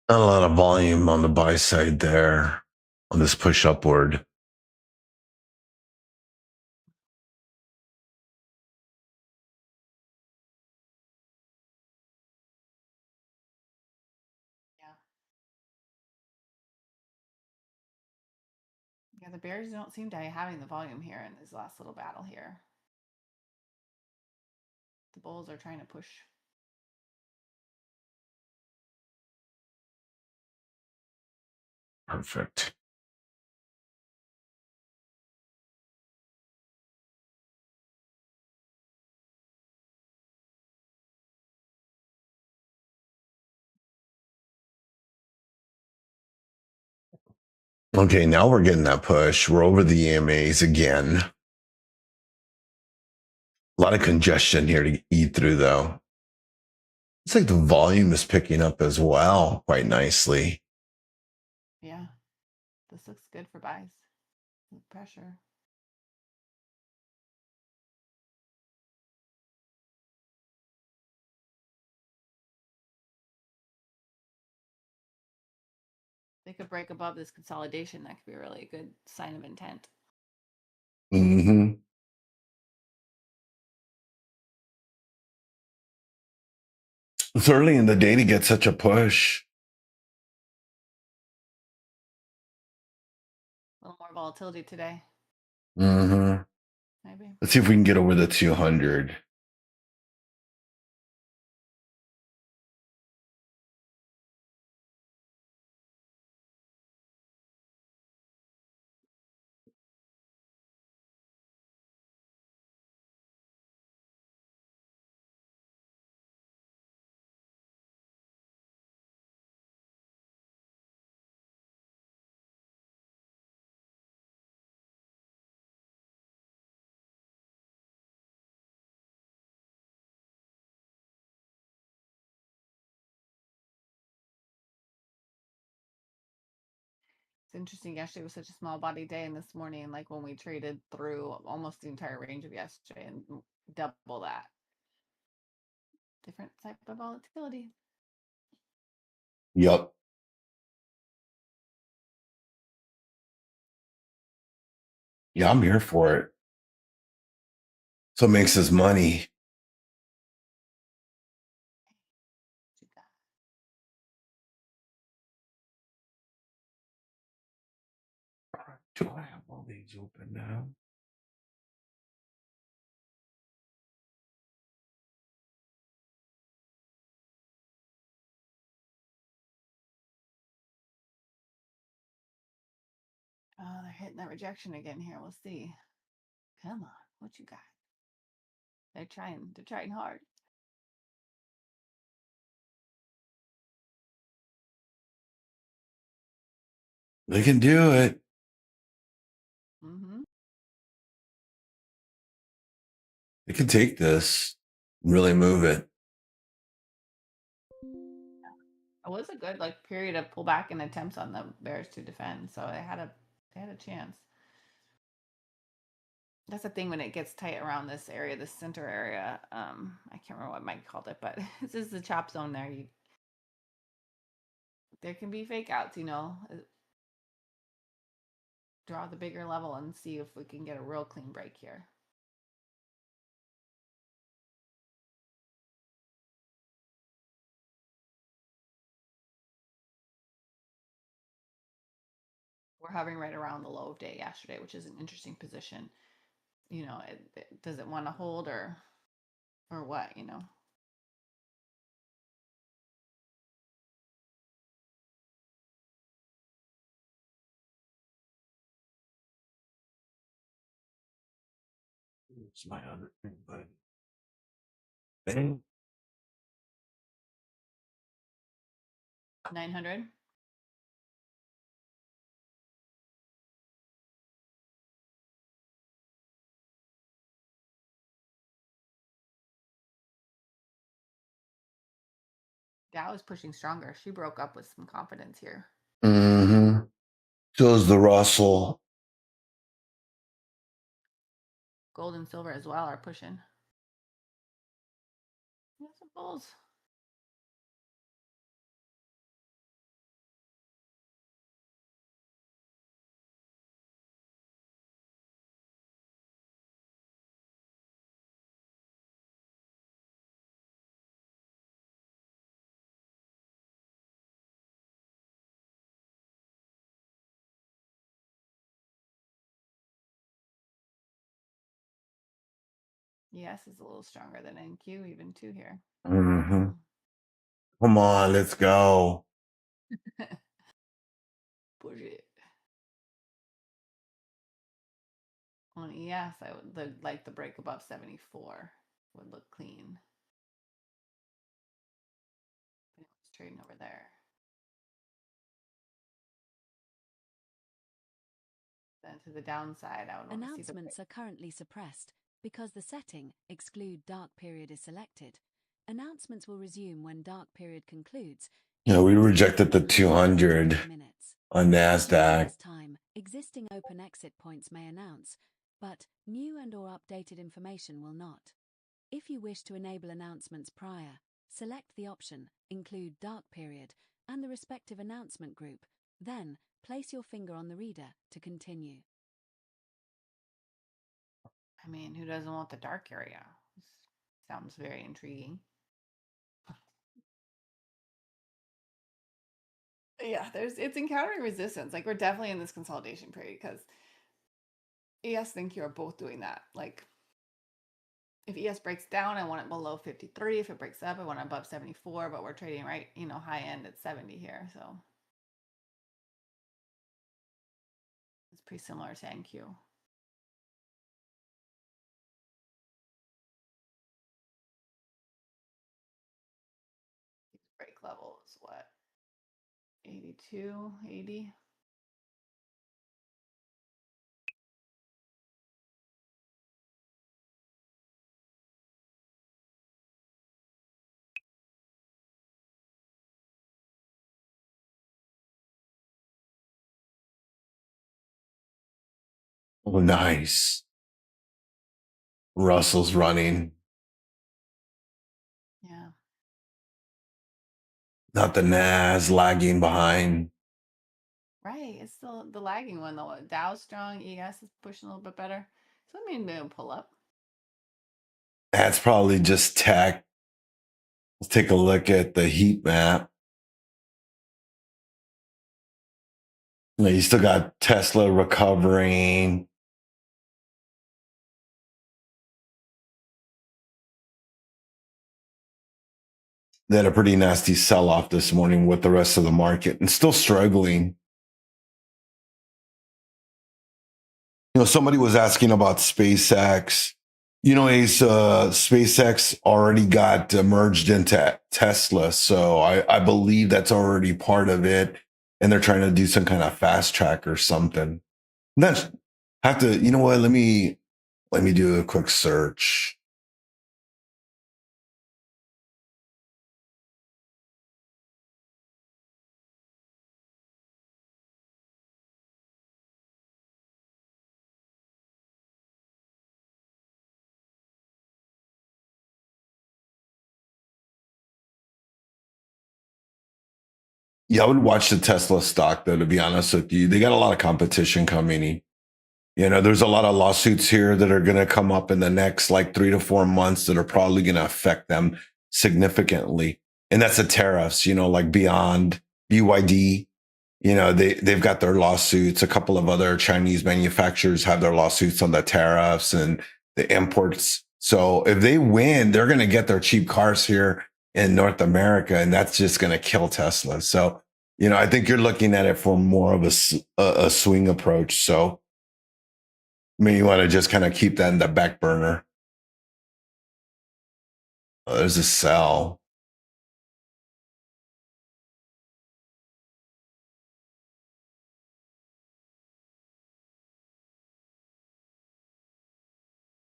Not a lot of volume on the buy side there on this push upward. Yeah. Yeah, the Bears don't seem to be having the volume here in this last little battle here. The Bulls are trying to push. Perfect. Okay, now we're getting that push. We're over the EMAs again. A lot of congestion here to eat through, though. It's like the volume is picking up as well quite nicely. Yeah, this looks good for buys. Pressure. They could break above this consolidation. That could be a really good sign of intent. Mm-hmm. It's early in the day to get such a push. A little more volatility today, Mm-hmm. maybe. Let's see if we can get over the 200. It's interesting. Yesterday was such a small body day, and this morning, like when we traded through almost the entire range of yesterday and double that. Different type of volatility. Yep. Yeah, I'm here for it. So it makes us money. Do I have all these open now? Oh, they're hitting that rejection again here. We'll see. Come on, what you got? They're trying. They're trying hard. They can do it. Mm-hmm. They can take this, really move it. It was a good like period of pullback and attempts on the Bears to defend, so they had a chance. That's the thing when it gets tight around this area, this center area. I can't remember what Mike called it, but this is the chop zone there. There can be fake outs, draw the bigger level and see if we can get a real clean break here. We're hovering right around the low of day yesterday, which is an interesting position. Does it want to hold or what? It's my other thing, but bang. 900. Dow is pushing stronger. She broke up with some confidence here. Mm-hmm. So is the Russell. Gold and silver as well are pushing. Some bulls. ES is a little stronger than NQ, even two here. Mm-hmm. Come on, let's go. Push it. On ES, I would like the break above 74 would look clean. It's trading over there. Then to the downside, I would want to see the Announcements are currently suppressed because the setting Exclude Dark Period is selected. Announcements will resume when dark period concludes. Yeah, we rejected the 200 minutes. on During NASDAQ. this time, existing open exit points may announce, but new and or updated information will not. If you wish to enable announcements prior, select the option Include Dark Period and the respective announcement group, then place your finger on the reader to continue. I mean, who doesn't want the dark area? Sounds very intriguing. Yeah, it's encountering resistance. Like we're definitely in this consolidation period because ES think you're both doing that. Like if ES breaks down, I want it below 53. If it breaks up, I want it above 74, but we're trading right, high end at 70 here. So it's pretty similar to NQ. Break level is what? 82, 80. Oh, nice. Russell's running. Yeah. Not the NAS lagging behind. Right. It's still the lagging one though. Dow's strong. ES is pushing a little bit better. So I mean, maybe pull up. That's probably just tech. Let's take a look at the heat map. You still got Tesla recovering. They had a pretty nasty sell off this morning with the rest of the market and still struggling. Somebody was asking about SpaceX. Ace, SpaceX already got merged into Tesla. So I believe that's already part of it. And they're trying to do some kind of fast track or something. That's have to, you know what? Let me do a quick search. Yeah, I would watch the Tesla stock though, to be honest with you. They got a lot of competition coming. There's a lot of lawsuits here that are going to come up in the next like 3 to 4 months that are probably going to affect them significantly. And that's the tariffs, like Beyond, BYD, they've got their lawsuits. A couple of other Chinese manufacturers have their lawsuits on the tariffs and the imports. So if they win, they're going to get their cheap cars here in North America, and that's just going to kill Tesla. So, I think you're looking at it from more of a swing approach. So, you want to just kind of keep that in the back burner. Oh, there's a sell.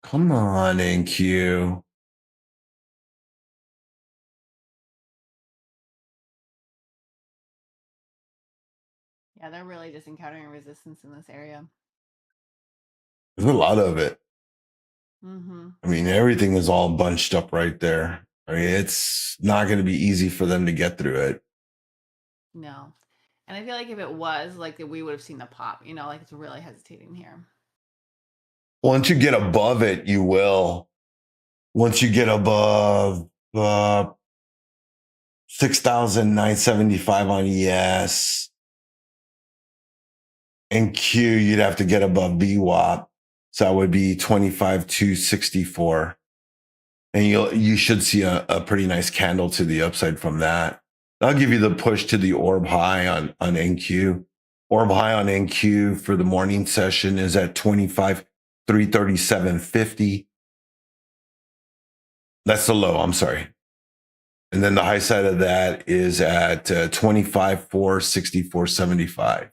Come on, NQ. Yeah, they're really just encountering resistance in this area. There's a lot of it. Mm-hmm. I mean, everything is all bunched up right there. I mean, it's not going to be easy for them to get through it. No. And I feel like if it was, like we would have seen the pop, like it's really hesitating here. Once you get above it, you will. Once you get above 6,975 on ES and Q, you'd have to get above VWAP. So that would be 25,264. and you should see a pretty nice candle to the upside from that. I'll give you the push to the orb high on NQ. Orb high on NQ for the morning session is at 25,337.50. That's the low, I'm sorry. And then the high side of that is at 25,464.75.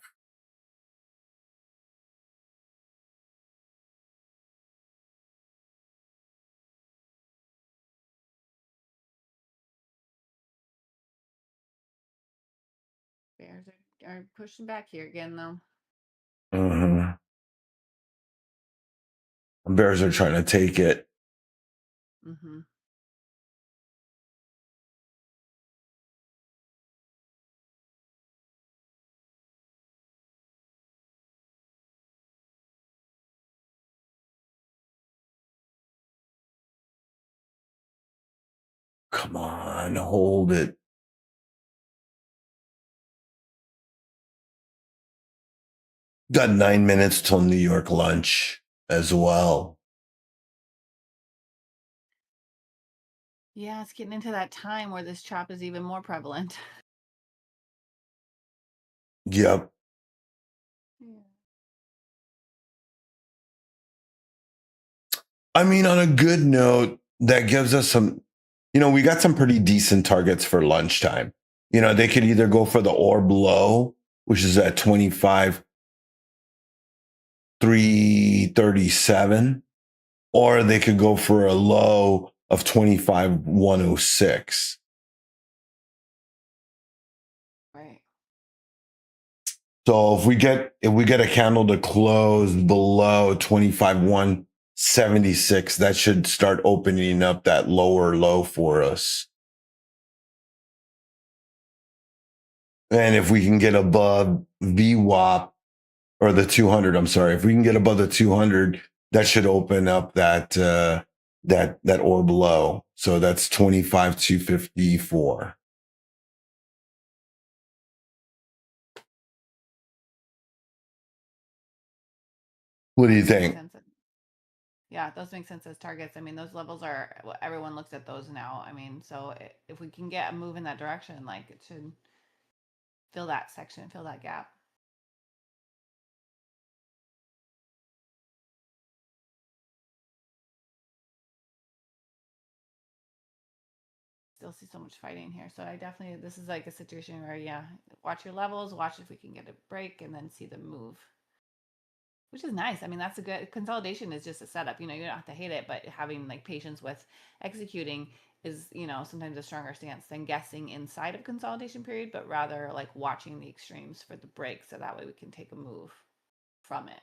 Bears are pushing back here again, though. Mhm. Bears are trying to take it. Mm-hmm. Come on, hold it. Got 9 minutes till New York lunch as well. Yeah, it's getting into that time where this chop is even more prevalent. Yep. Yeah. I mean, on a good note, that gives us some, we got some pretty decent targets for lunchtime. They could either go for the orb low, which is at 25,337, or they could go for a low of 25,106. Right. So if we get a candle to close below 25,176, that should start opening up that lower low for us. And if we can get above VWAP or the 200, I'm sorry, if we can get above the 200, that should open up that that orb low. So that's 25,254. What do you Those make think? sense. Yeah, those make sense as targets. I mean, those levels are everyone looks at those now. I mean, so if we can get a move in that direction, like it should fill that section, fill that gap. Still see so much fighting here. So I definitely, this is like a situation where, yeah, watch your levels, watch if we can get a break, and then see the move, which is nice. I mean, that's a good consolidation is just a setup. You don't have to hate it, but having like patience with executing is, sometimes a stronger stance than guessing inside of consolidation period, but rather like watching the extremes for the break. So that way we can take a move from it.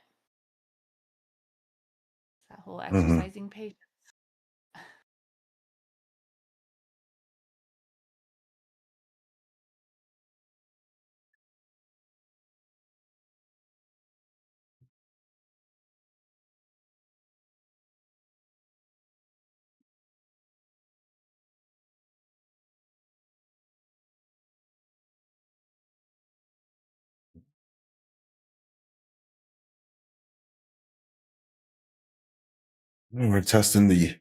It's that whole Mhm. exercising patience. We're testing the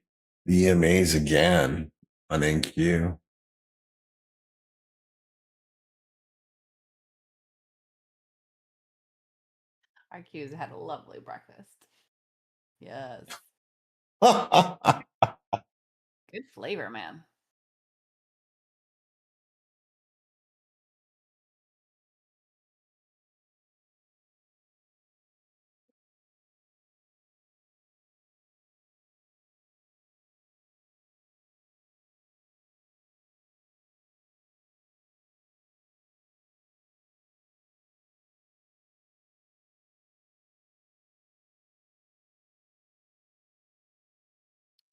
EMAs again on NQ. Our Q's had a lovely breakfast. Yes. Good flavor, man.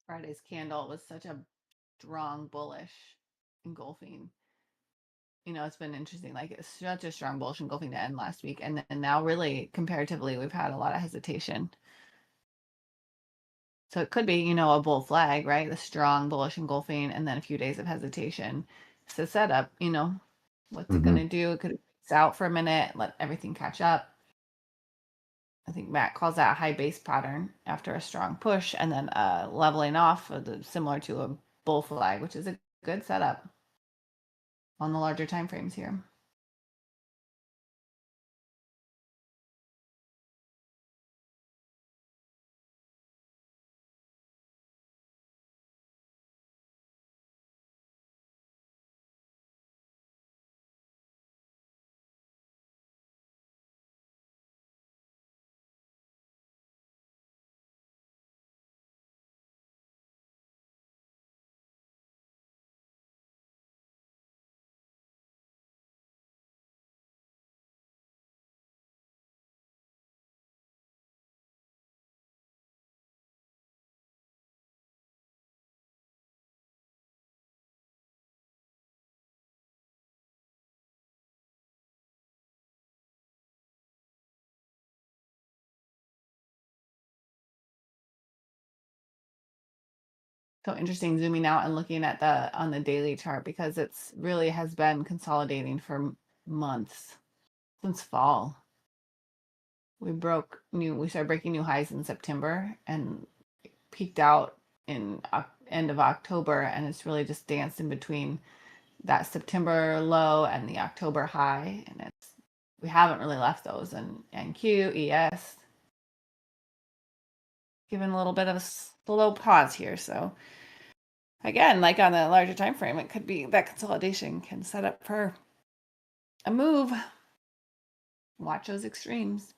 Friday's candle was such a strong bullish engulfing. It's been interesting. Like it's such a strong bullish engulfing to end last week, and then now really comparatively, we've had a lot of hesitation. So it could be, a bull flag, right? The strong bullish engulfing, and then a few days of hesitation. It's a setup. What's it Mhm. gonna do? It could out for a minute, let everything catch up. I think Matt calls that a high base pattern after a strong push, and then leveling off similar to a bull flag, which is a good setup on the larger time frames here. So interesting zooming out and looking at on the daily chart, because it's really has been consolidating for months since fall. We started breaking new highs in September and peaked out in end of October, and it's really just danced in between that September low and the October high, and we haven't really left those. And NQ, ES, given a little bit of a slow pause here. So again, like on the larger time frame, it could be that consolidation can set up for a move. Watch those extremes.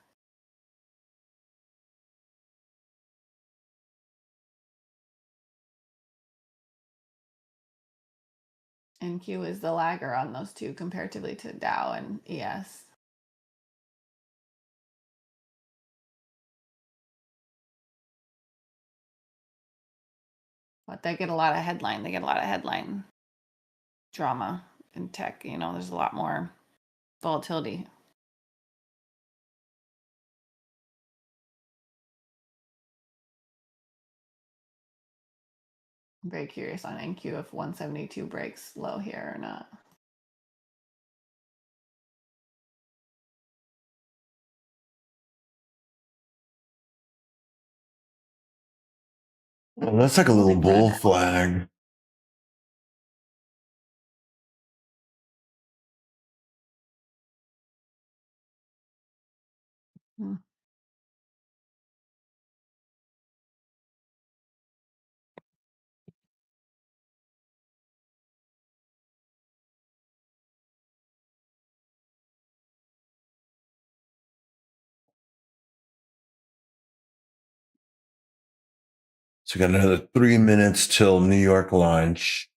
NQ is the lagger on those two comparatively to Dow and ES. But they get a lot of headline. They get a lot of headline drama in tech. There's a lot more volatility. I'm very curious on NQ if 172 breaks low here or not. Well, that's like a little bull flag. Hmm. So we got another 3 minutes till New York launch.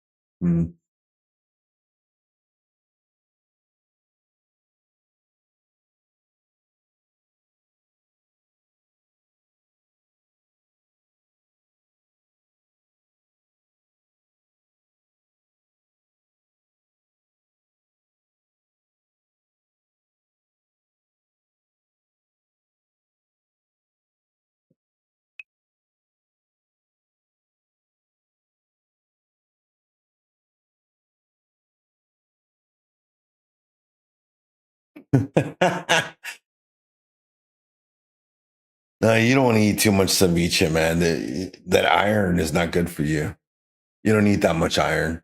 No, you don't want to eat too much ceviche, man. That iron is not good for you. You don't need that much iron.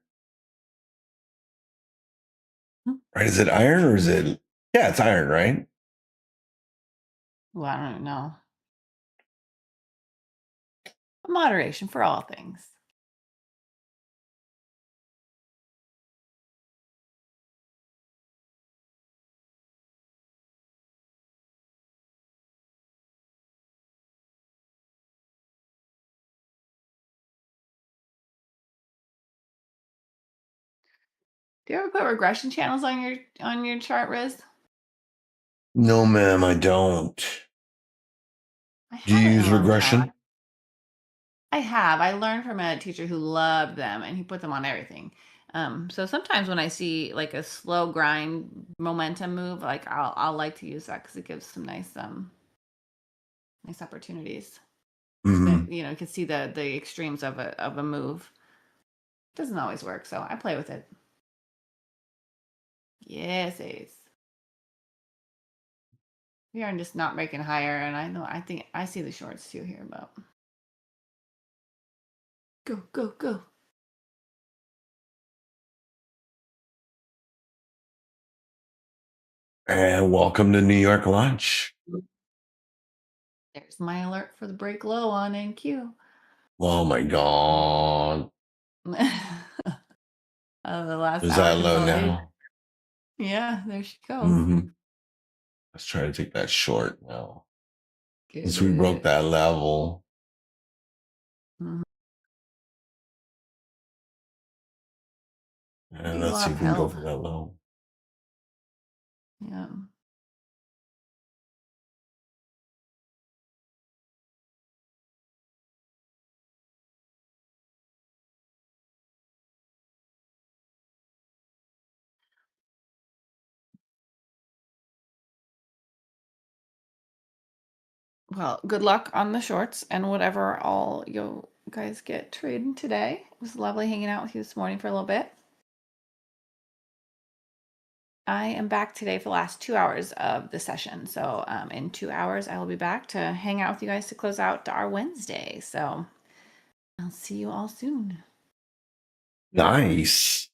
Right? Is it iron or is it? Yeah, it's iron, right? Well, I don't know. Moderation for all things. Do you ever put regression channels on your chart, Riz? No, ma'am, I don't. I Do you haven't in use a long time. regression? I have. I learned from a teacher who loved them, and he put them on everything. So sometimes when I see like a slow grind momentum move, like I'll like to use that because it gives some nice opportunities. Mhm. That you can see the extremes of a move. Doesn't always work, so I play with it. Yes, Ace. We are just not breaking higher, and I think I see the shorts too here, but go. And welcome to New York lunch. There's my alert for the break low on NQ. Oh my God. The last Is hour that low consolidation. now? Yeah, there she goes. Mm-hmm. Let's try to take that short now. Get Since we broke it. that level. Mhm. And Eagle let's see up if we can go held. for that low. Yeah. Well, good luck on the shorts and whatever all you guys get trading today. It was lovely hanging out with you this morning for a little bit. I am back today for the last 2 hours of the session. So in 2 hours, I will be back to hang out with you guys to close out our Wednesday. So I'll see you all soon. Nice.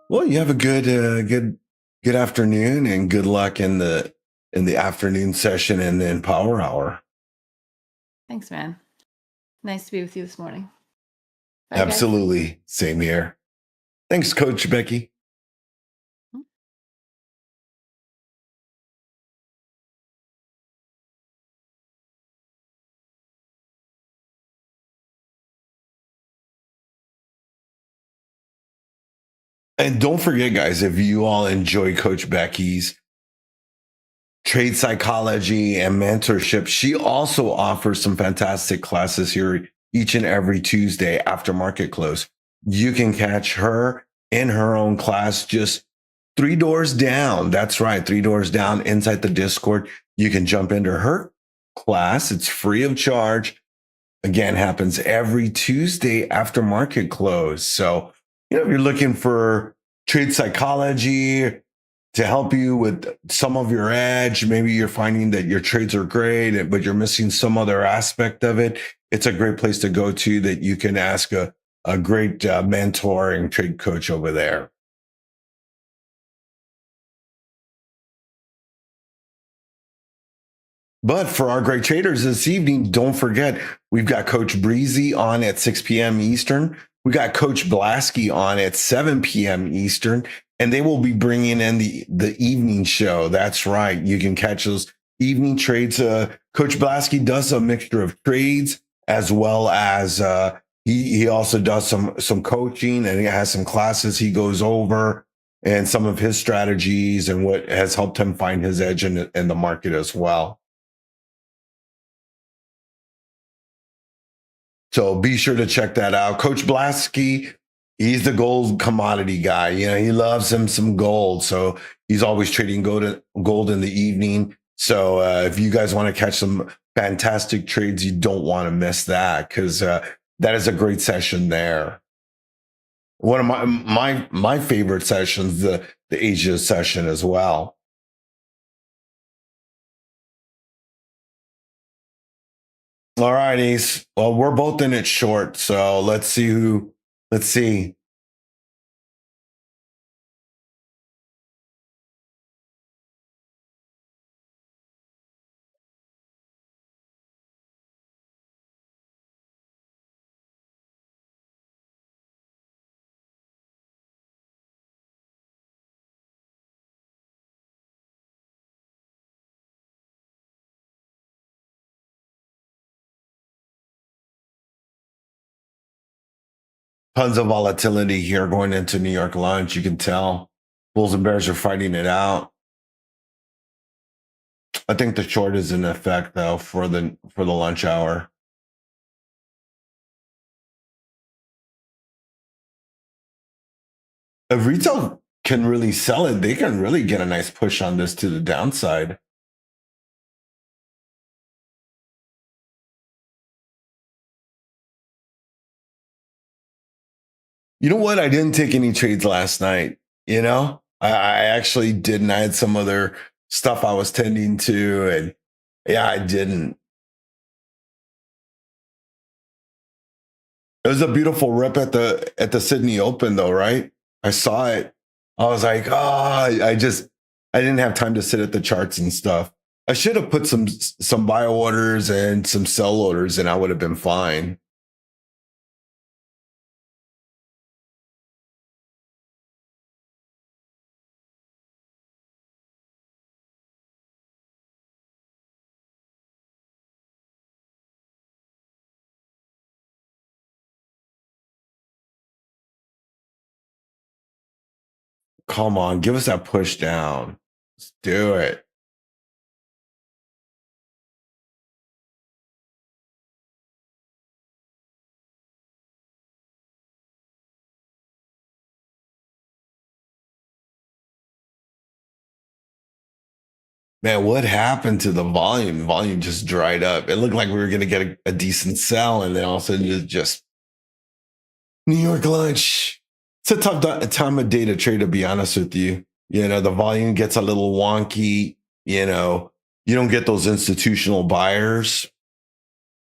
Well, you have a good afternoon and good luck in the afternoon session and then power hour. Thanks, man. Nice to be with you this morning. Bye, guys. Absolutely. Same here. Thanks, Coach Becky. And don't forget, guys, if you all enjoy Coach Becky's trade psychology and mentorship, she also offers some fantastic classes here each and every Tuesday after market close. You can catch her in her own class just 3 doors down. That's right, 3 doors down inside the Discord. You can jump into her class. It's free of charge. Again, happens every Tuesday after market close. So, if you're looking for trade psychology to help you with some of your edge, maybe you're finding that your trades are great, but you're missing some other aspect of it, it's a great place to go to that you can ask a great mentor and trade coach over there. But for our great traders this evening, don't forget, we've got Coach Breezy on at 6 p.m. Eastern. We got Coach Blasky on at 7 p.m. Eastern, and they will be bringing in the evening show. That's right. You can catch those evening trades. Coach Blasky does a mixture of trades as well as he also does some coaching, and he has some classes he goes over and some of his strategies and what has helped him find his edge in the market as well. So be sure to check that out. Coach Blasky, he's the gold commodity guy. He loves him some gold. So he's always trading gold in the evening. So if you guys want to catch some fantastic trades, you don't want to miss that because that is a great session there. One of my favorite sessions, the Asia session as well. All right, Ace. Well, we're both in it short, so let's see. Tons of volatility here going into New York lunch. You can tell Bulls and Bears are fighting it out. I think the short is in effect though for the lunch hour. If retail can really sell it, they can really get a nice push on this to the downside. You know what? I didn't take any trades last night. I actually didn't. I had some other stuff I was tending to, and yeah, I didn't. It was a beautiful rip at the Sydney Open, though, right? I saw it. I was like, I didn't have time to sit at the charts and stuff. I should have put some buy orders and some sell orders, and I would have been fine. Come on, give us that push down. Let's do it. Man, what happened to the volume? The volume just dried up. It looked like we were going to get a decent sell, and then all of a sudden it's just New York lunch. It's a tough time of day to trade, to be honest with you. You know, the volume gets a little wonky. You know, you don't get those institutional buyers.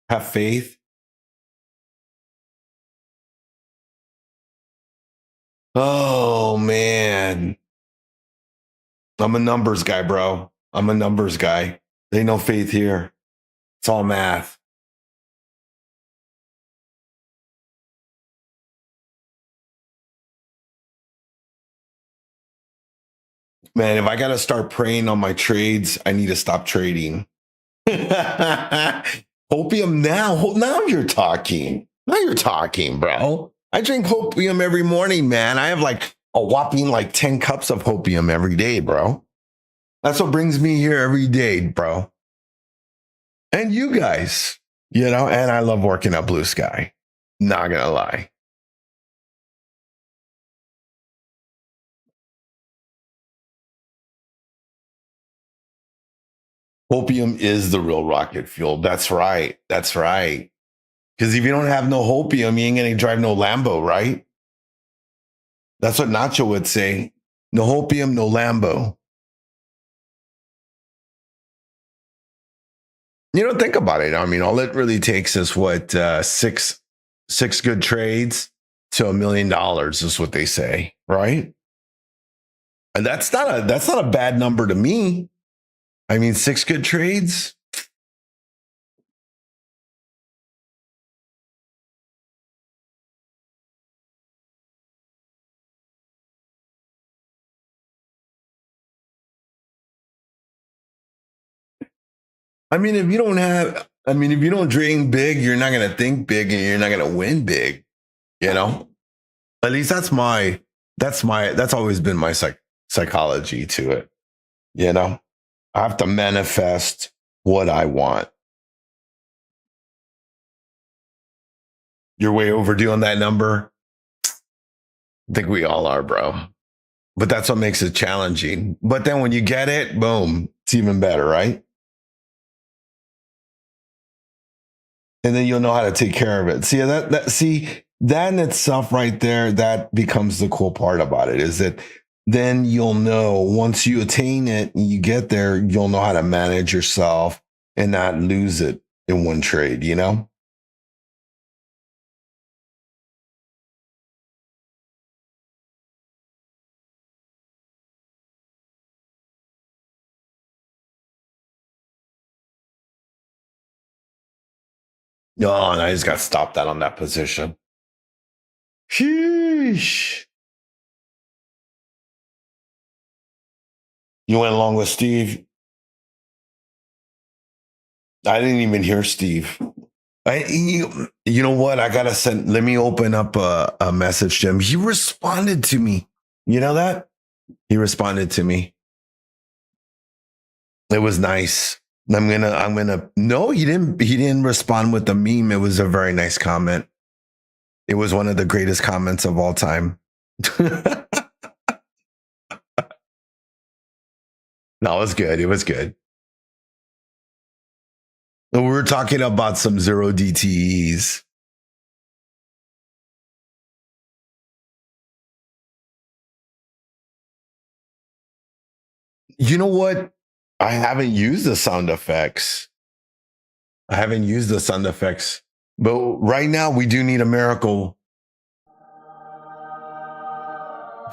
Have faith. Oh, man. I'm a numbers guy, bro. I'm a numbers guy. There ain't no faith here. It's all math. Man, if I got to start praying on my trades, I need to stop trading. Hopium now. Now you're talking. Now you're talking, bro. I drink hopium every morning, man. I have like a whopping like 10 cups of hopium every day, bro. That's what brings me here every day, bro. And you guys, you know, and I love working at Blue Sky. Not gonna lie. Hopium is the real rocket fuel. That's right. That's right. Because if you don't have no hopium, you ain't gonna drive no Lambo, right? That's what Nacho would say. No hopium, no Lambo. You don't think about it. I mean, all it really takes is what six good trades to $1 million is what they say, right? And that's not a bad number to me. I mean, 6 good trades. If you don't dream big, you're not going to think big and you're not going to win big, you know? At least that's always been my psychology to it, you know? I have to manifest what I want. You're way overdue on that number. I think we all are, bro. But that's what makes it challenging. But then when you get it, boom, it's even better, right? And then you'll know how to take care of it. That in itself right there, that becomes the cool part about it, is that then you'll know once you attain it and you get there, you'll know how to manage yourself and not lose it in one trade, you know? No, and I just got stopped out on that position. Sheesh. You went along with Steve. I didn't even hear Steve. You know what? I gotta send. Let me open up a message to him. He responded to me. You know that? He responded to me. It was nice. I'm gonna. No, he didn't. He didn't respond with a meme. It was a very nice comment. It was one of the greatest comments of all time. No, it was good. It was good. We were talking about some zero DTEs. You know what? I haven't used the sound effects. I haven't used the sound effects. But right now, we do need a miracle.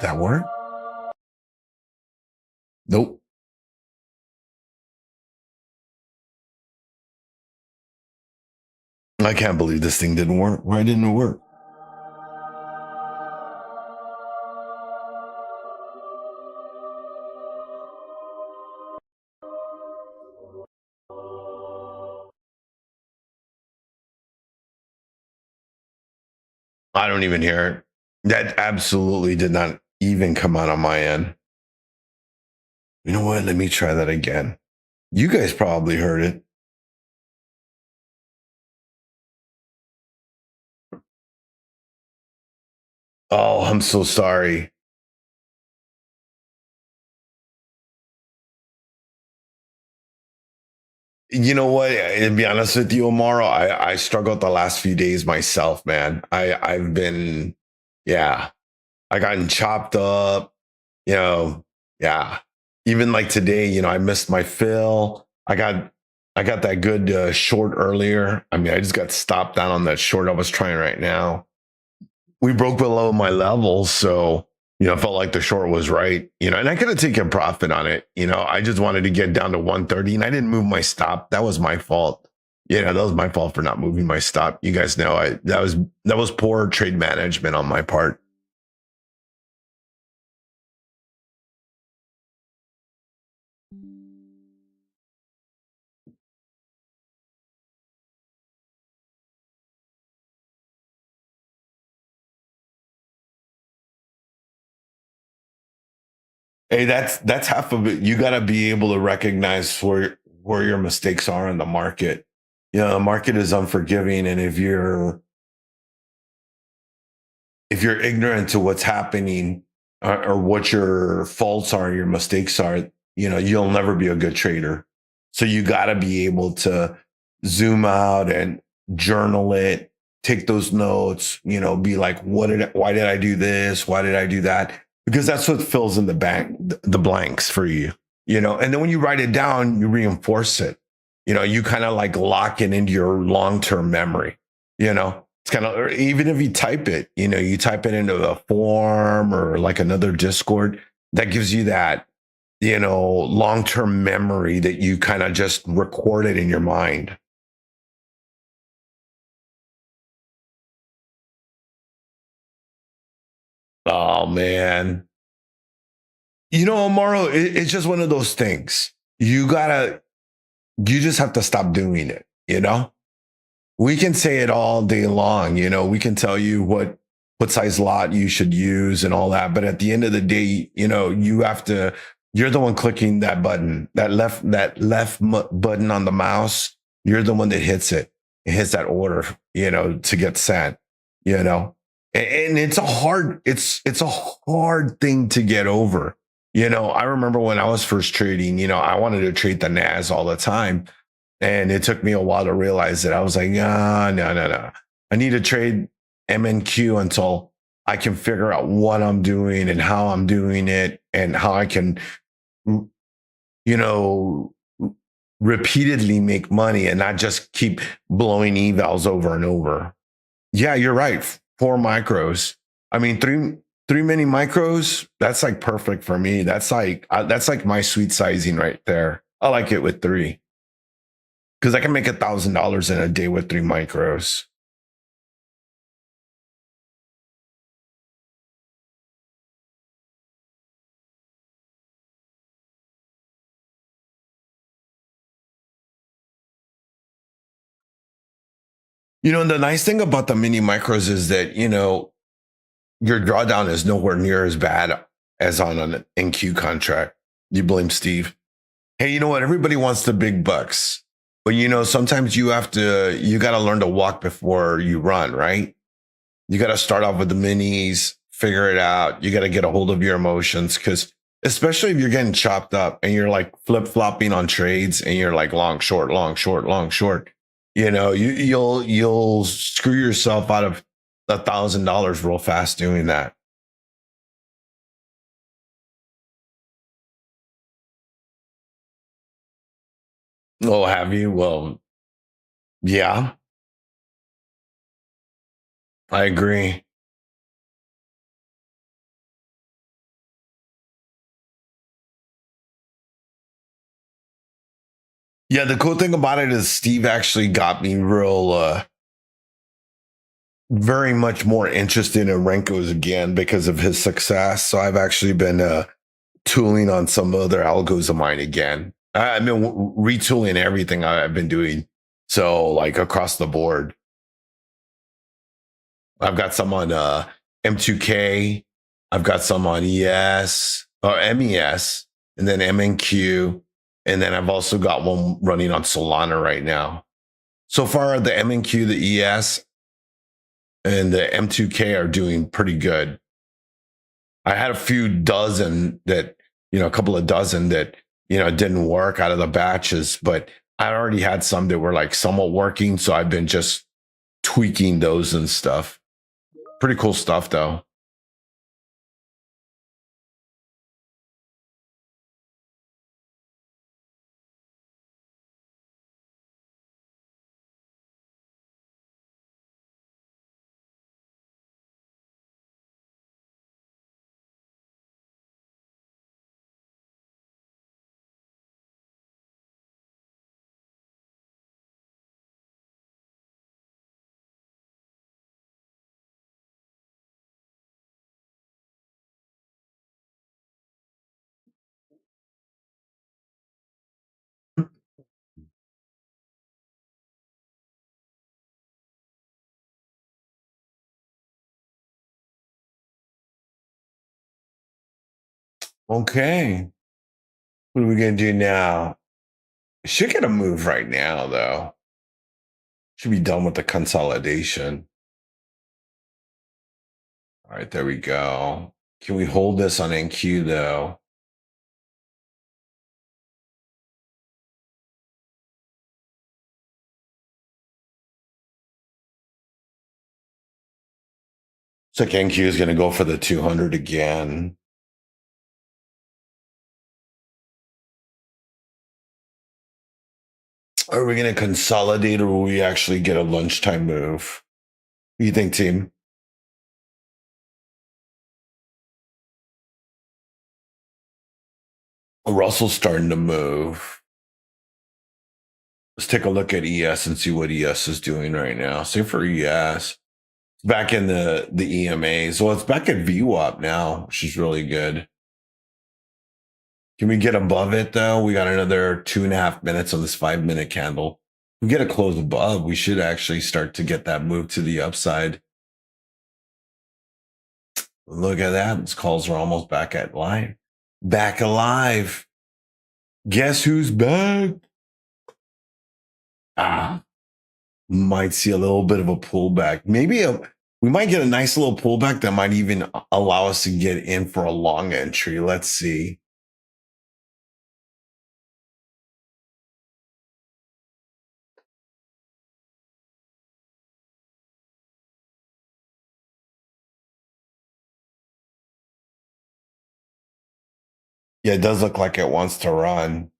That work? Nope. I can't believe this thing didn't work. Why didn't it work? I don't even hear it. That absolutely did not even come out on my end. You know what? Let me try that again. You guys probably heard it. Oh, I'm so sorry. You know what? To be honest with you, Amaro, I struggled the last few days myself, man. I've been, yeah, I gotten chopped up, you know, yeah. Even like today, I missed my fill. I got that good short earlier. I mean, I just got stopped down on that short I was trying right now. We broke below my levels, so I felt like the short was right, and I could have taken profit on it. I just wanted to get down to 130, and I didn't move my stop. That was my fault. That was my fault for not moving my stop. You guys know that was poor trade management on my part. Hey, that's half of it. You got to be able to recognize where your mistakes are in the market. The market is unforgiving, and if you're ignorant to what's happening, or what your faults are, your mistakes are, you'll never be a good trader. So you got to be able to zoom out and journal it, take those notes, be like, why did I do this? Why did I do that? Because that's what fills in the blanks for you, and then when you write it down, you reinforce it. You kind of like lock it into your long-term memory, it's kind of, even if you type it, you type it into a form or like another Discord, that gives you that, long-term memory that you kind of just record it in your mind. Oh man. Amaro, it's just one of those things. You just have to stop doing it, we can say it all day long. We can tell you what size lot you should use and all that. But at the end of the day, you're the one clicking that button, that left button on the mouse. You're the one that hits it. It hits that order, to get sent, and it's a hard thing to get over. I remember when I was first trading, I wanted to trade the NAS all the time. And it took me a while to realize that. I was like, no, no, no, no. I need to trade MNQ until I can figure out what I'm doing and how I'm doing it and how I can, you know, repeatedly make money and not just keep blowing evals over and over. Yeah, you're right. 4 micros. I mean, three mini micros. That's like perfect for me. That's like my sweet sizing right there. I like it with 3 because I can make $1,000 in a day with 3 micros. And the nice thing about the mini micros is that, your drawdown is nowhere near as bad as on an NQ contract. You blame Steve. Hey, you know what? Everybody wants the big bucks, but sometimes you got to learn to walk before you run, right? You got to start off with the minis, figure it out. You got to get a hold of your emotions, because especially if you're getting chopped up and you're like flip flopping on trades and you're like long, short, long, short, long, short, you'll screw yourself out of $1,000 real fast doing that. Oh, have you? Well, yeah, I agree. Yeah, the cool thing about it is Steve actually got me real very much more interested in Renkos again because of his success. So I've actually been tooling on some other algos of mine again. I've been retooling everything I've been doing. So like across the board, I've got some on M2K. I've got some on ES or MES and then MNQ. And then I've also got one running on Solana right now. So far, the MNQ, the ES, and the M2K are doing pretty good. I had a few dozen that, a couple of dozen that, didn't work out of the batches, but I already had some that were like somewhat working. So I've been just tweaking those and stuff. Pretty cool stuff though. Okay. What are we going to do now? Should get a move right now, though. Should be done with the consolidation. All right, there we go. Can we hold this on NQ, though? Looks like NQ is going to go for the 200 again. Are we going to consolidate or will we actually get a lunchtime move? What do you think, team? Russell's starting to move. Let's take a look at ES and see what ES is doing right now. Same for ES. Back in the EMAs. Well, it's back at VWAP now, which is really good. Can we get above it though? We got another 2.5 minutes on this 5-minute candle. If we get a close above, we should actually start to get that move to the upside. Look at that. These calls are almost back at live. Back alive. Guess who's back? Might see a little bit of a pullback. We might get a nice little pullback that might even allow us to get in for a long entry. Let's see. Yeah, it does look like it wants to run,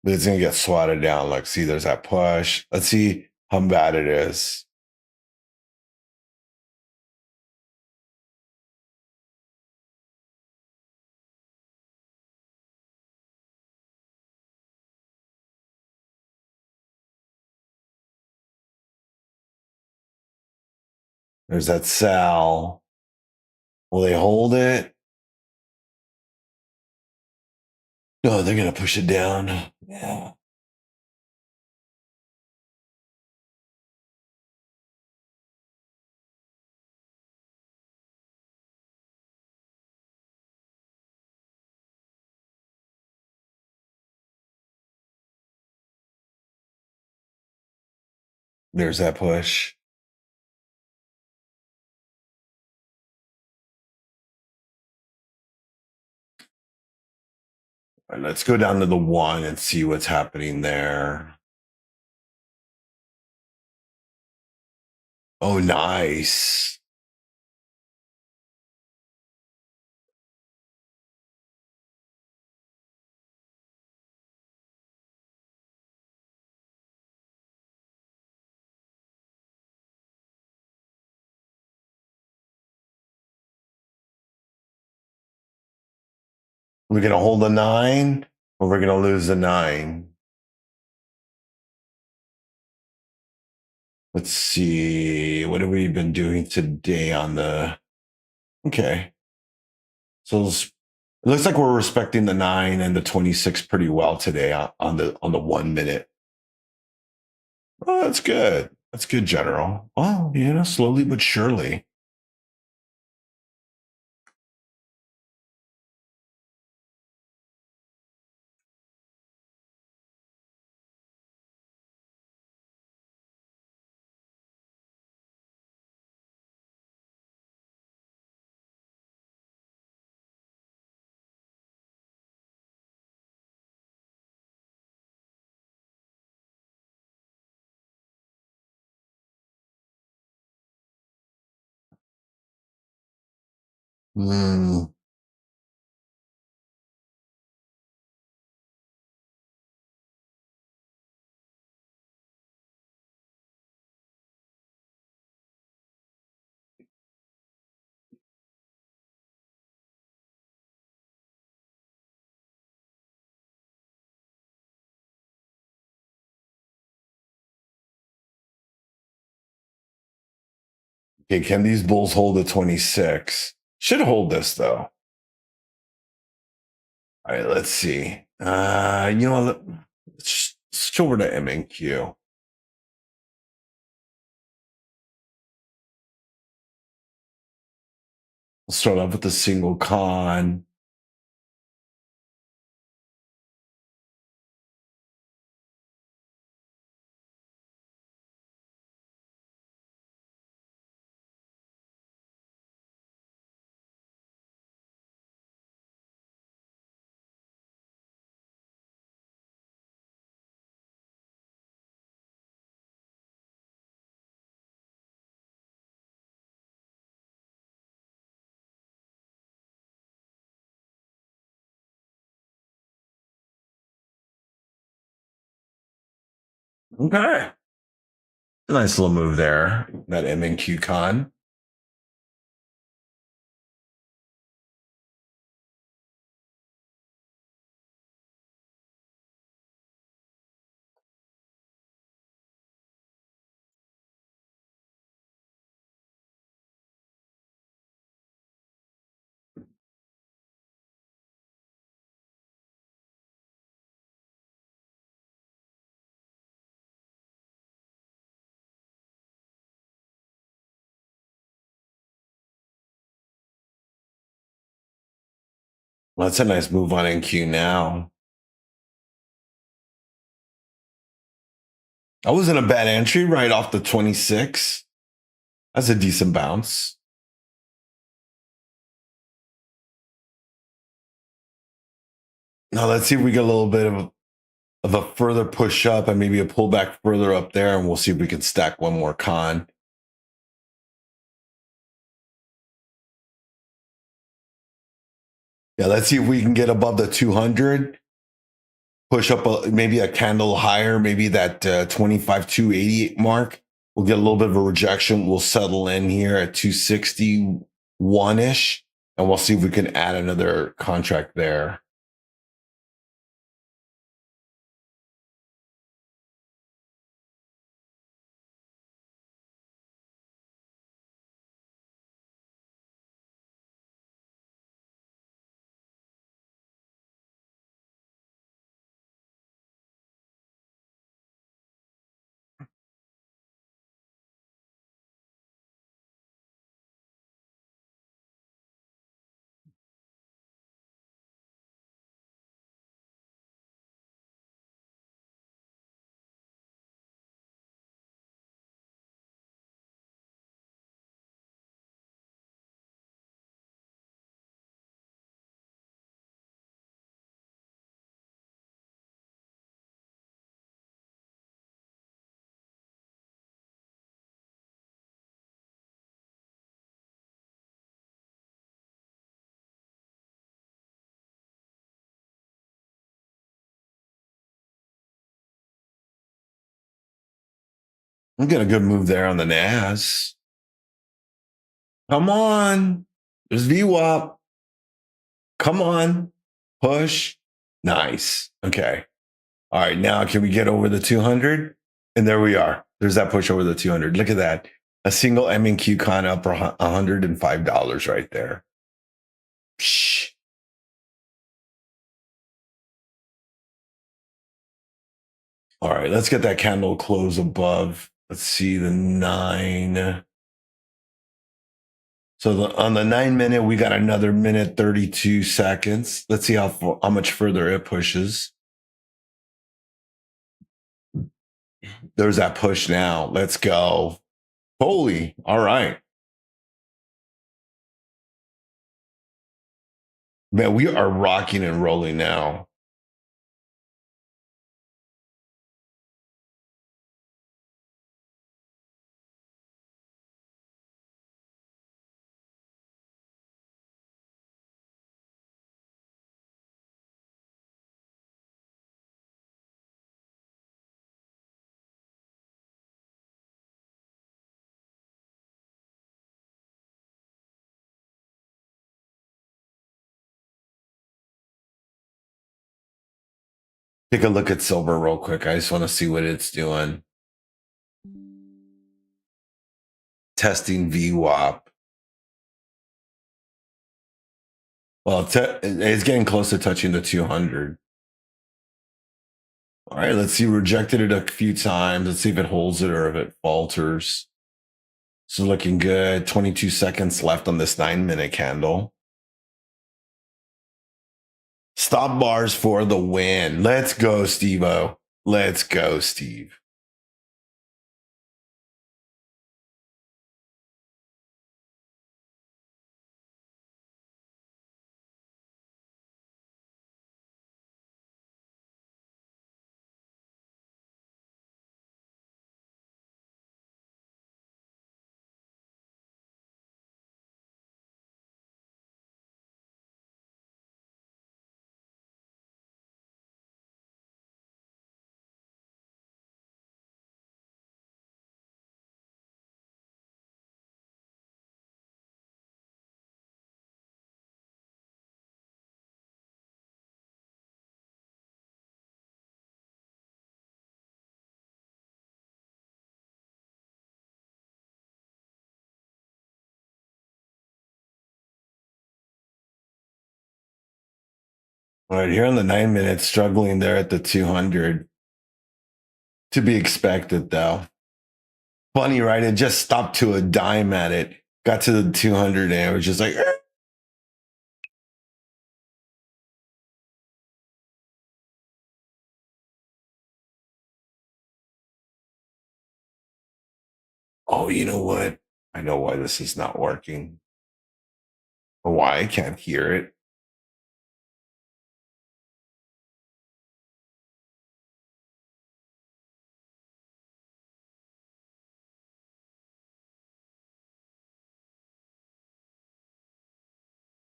but it's going to get swatted down. Like, see, there's that push. Let's see how bad it is. There's that sell. Will they hold it? No, they're going to push it down. Yeah. There's that push. All right, let's go down to the 1 and see what's happening there. Oh, nice. We're going to hold the 9 or we're going to lose the 9. Let's see. What have we been doing today on the... Okay. So it looks like we're respecting the 9 and the 26 pretty well today on the 1 minute. Oh, that's good. That's good, General. Oh, slowly but surely. Hmm. Okay, can these bulls hold the 26? Should hold this though. All right, let's see. Let's switch over to M and Q. We'll start off with the single con. Okay. Nice little move there. That M and Q con. Well, that's a nice move on NQ now. That wasn't a bad entry right off the 26. That's a decent bounce. Now let's see if we get a little bit of a further push up and maybe a pullback further up there, and we'll see if we can stack one more con. Yeah, let's see if we can get above the 200. Push up maybe a candle higher, maybe that 25,280 mark. We'll get a little bit of a rejection. We'll settle in here at 261-ish, and we'll see if we can add another contract there. We'll get a good move there on the NAS. Come on. There's VWAP. Come on. Push. Nice. Okay. All right. Now, can we get over the 200? And there we are. There's that push over the 200. Look at that. A single M and Q con up $105 right there. Psh. All right. Let's get that candle close above. Let's see the 9. So on the 9 minute, we got another minute 32 seconds. Let's see how much further it pushes. There's that push now. Let's go. Holy. All right. Man, we are rocking and rolling now. Take a look at silver real quick. I just want to see what it's doing. Testing VWAP. Well, it's getting close to touching the 200. All right, let's see. Rejected it a few times. Let's see if it holds it or if it falters. So looking good. 22 seconds left on this 9 minute candle. Stop bars for the win. Let's go, Steve-O. Let's go, Steve. All right, here on the 9 minutes, struggling there at the 200. To be expected, though. Funny, right? It just stopped to a dime at it. Got to the 200 and it was just like, oh, you know what? I know why this is not working. Or why I can't hear it.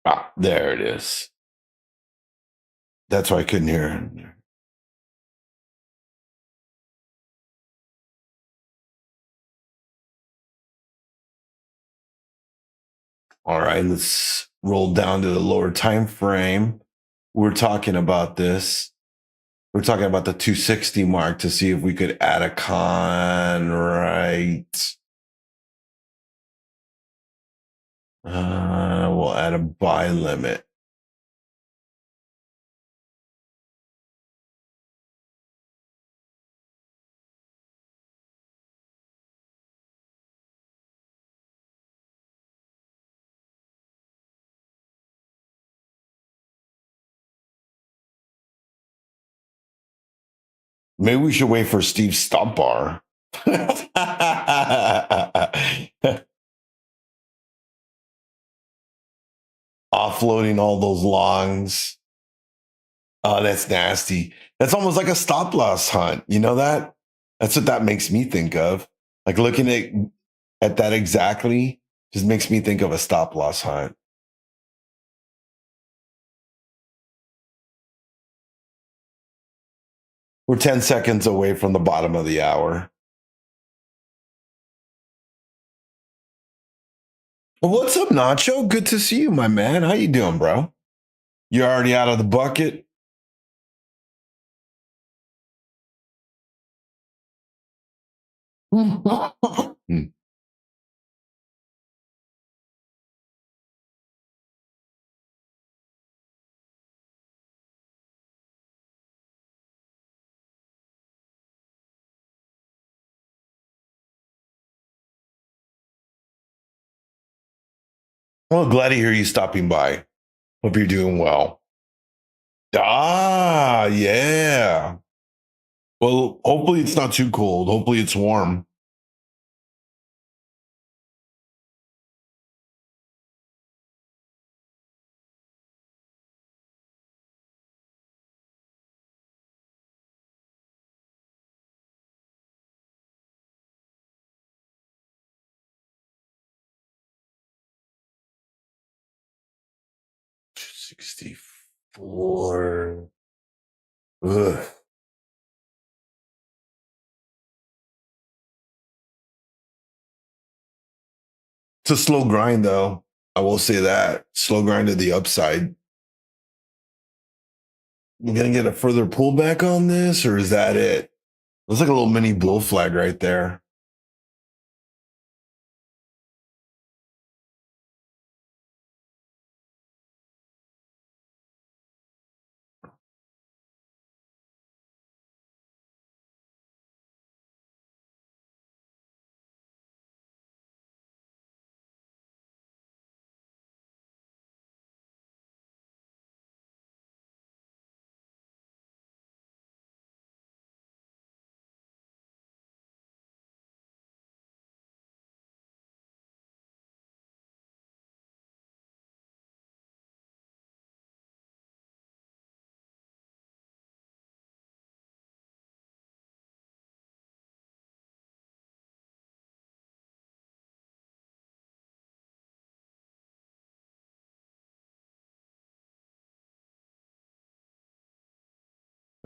Ah, there it is. That's why I couldn't hear it. All right, let's roll down to the lower time frame. We're talking about this. We're talking about the 260 mark to see if we could add a con, right? We'll add a buy limit. Maybe we should wait for Steve's stop bar. Offloading all those longs. Oh, that's nasty. That's almost like a stop loss hunt. You know that? That's what that makes me think of. Like looking at that exactly just makes me think of a stop loss hunt. We're 10 seconds away from the bottom of the hour. Well, what's up, Nacho? Good to see you, my man. How you doing, bro? You're already out of the bucket. Hmm. Well, glad to hear you stopping by. Hope you're doing well. Ah, yeah. Well, hopefully it's not too cold. Hopefully it's warm. $64. Ugh. It's a slow grind, though. I will say that. Slow grind to the upside. You gonna get a further pullback on this, or is that it? Looks like a little mini bull flag right there.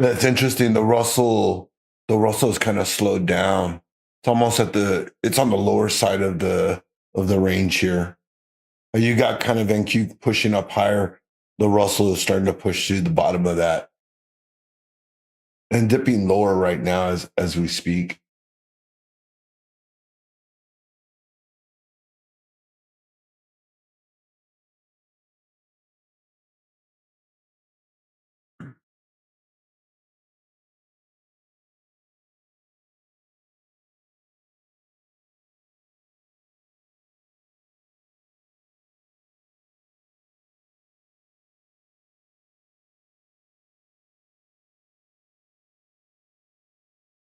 That's interesting. The Russell's kind of slowed down. It's almost it's on the lower side of the range here. You got kind of NQ pushing up higher. The Russell is starting to push through the bottom of that and dipping lower right now as we speak.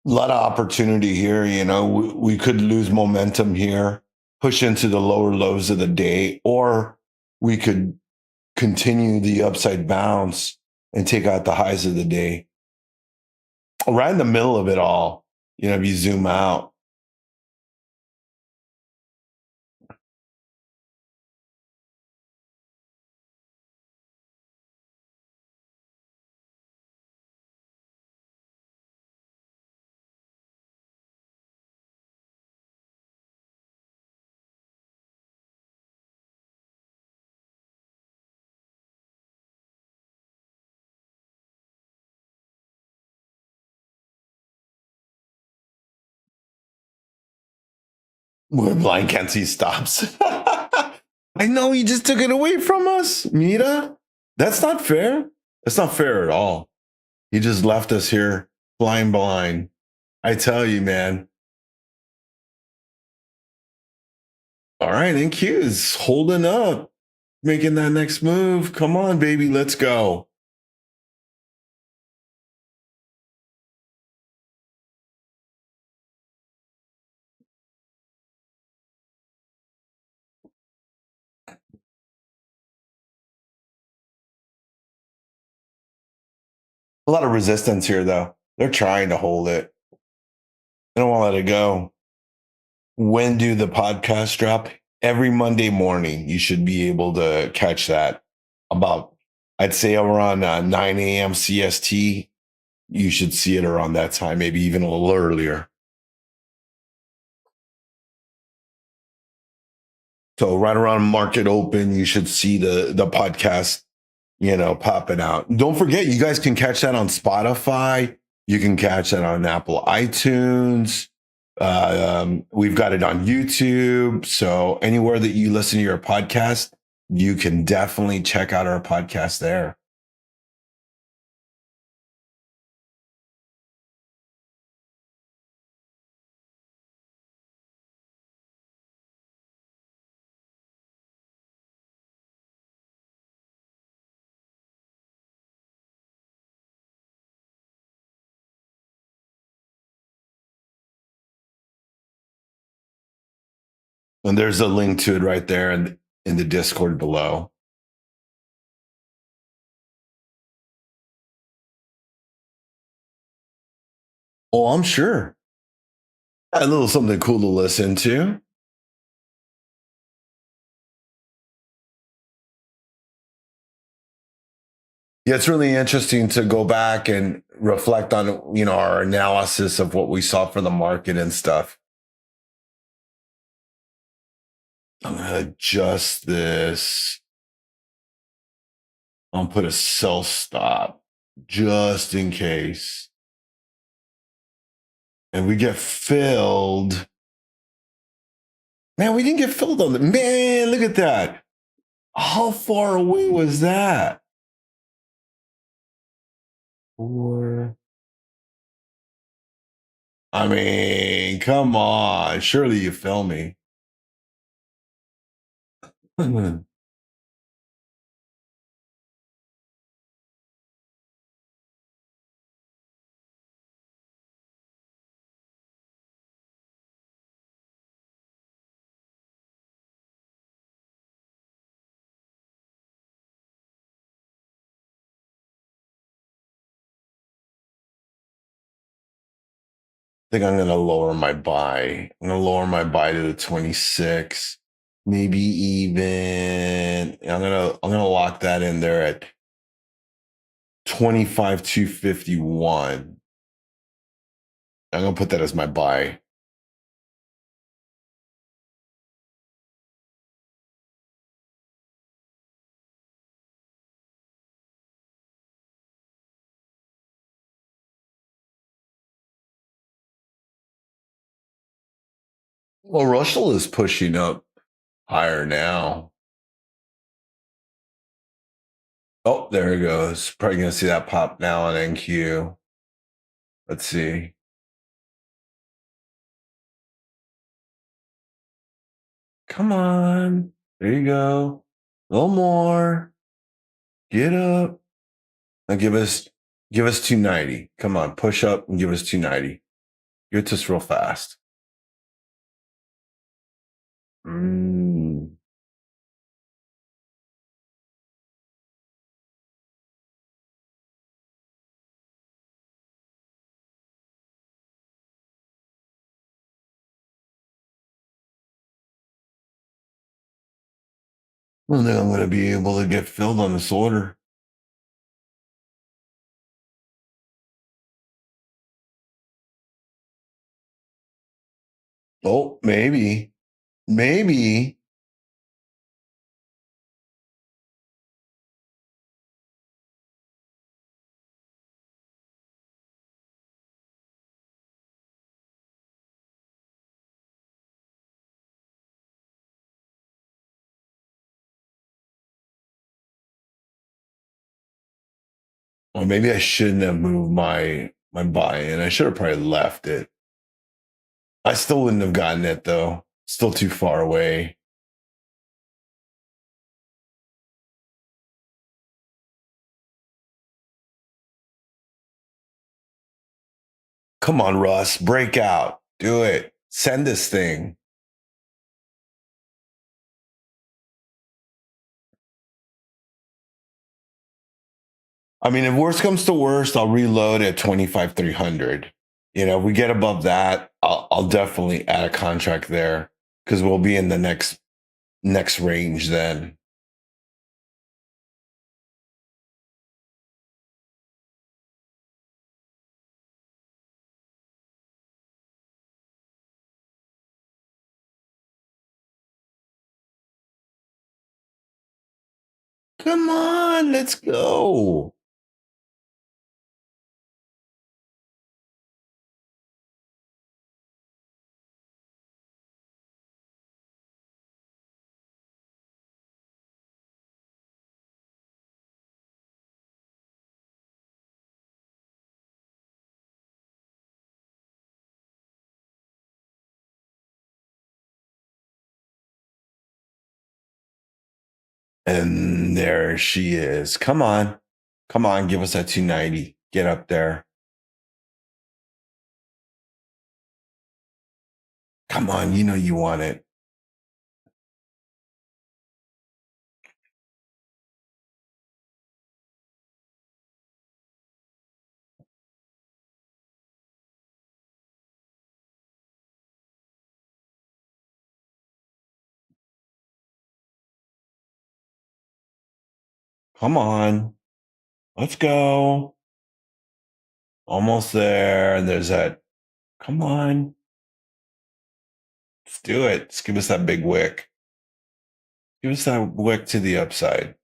A lot of opportunity here. We could lose momentum here, push into the lower lows of the day, or we could continue the upside bounce and take out the highs of the day. Right in the middle of it all, if you zoom out. We're blind, can't see stops. I know you just took it away from us, Mira. That's not fair. That's not fair at all. You just left us here flying blind. I tell you, man. All right, NQ is holding up, making that next move. Come on, baby, let's go. A lot of resistance here, though. They're trying to hold it. They don't want to let it go. When do the podcasts drop? Every Monday morning. You should be able to catch that about, I'd say, around 9 a.m. CST. You should see it around that time, maybe even a little earlier. So right around market open, you should see the podcast popping out. Don't forget, you guys can catch that on Spotify. You can catch that on Apple iTunes. We've got it on YouTube. So anywhere that you listen to your podcast, you can definitely check out our podcast there. And there's a link to it right there in the Discord below. Oh, I'm sure. A little something cool to listen to. Yeah, it's really interesting to go back and reflect on, our analysis of what we saw for the market and stuff. I'm going to adjust this. I'll put a sell stop just in case. And we get filled. Man, we didn't get filled on the man. Look at that. How far away was that? 4. I mean, come on. Surely you feel me. Think I'm gonna lower my buy. I'm gonna lower my buy to the 26. Maybe even I'm gonna lock that in there at 25,251. I'm gonna put that as my buy. Well, Russell is pushing up higher now. Oh, there it goes. Probably gonna see that pop now on NQ. Let's see. Come on. There you go. A little more. Get up. Now give us 290. Come on, push up and give us 290. Give it to us real fast. Mm. I don't think I'm going to be able to get filled on this order. Oh, maybe. Maybe. Or maybe I shouldn't have moved my buy-in. I should have probably left it. I still wouldn't have gotten it though. Still too far away. Come on, Russ. Break out. Do it. Send this thing. I mean, if worst comes to worst, I'll reload at 25,300. If we get above that, I'll definitely add a contract there because we'll be in the next range then. Come on, let's go. And there she is. Come on. Come on, give us that 290. Get up there. Come on, you know you want it. Come on. Let's go. Almost there. And there's that. Come on. Let's do it. Let's give us that big wick. Give us that wick to the upside.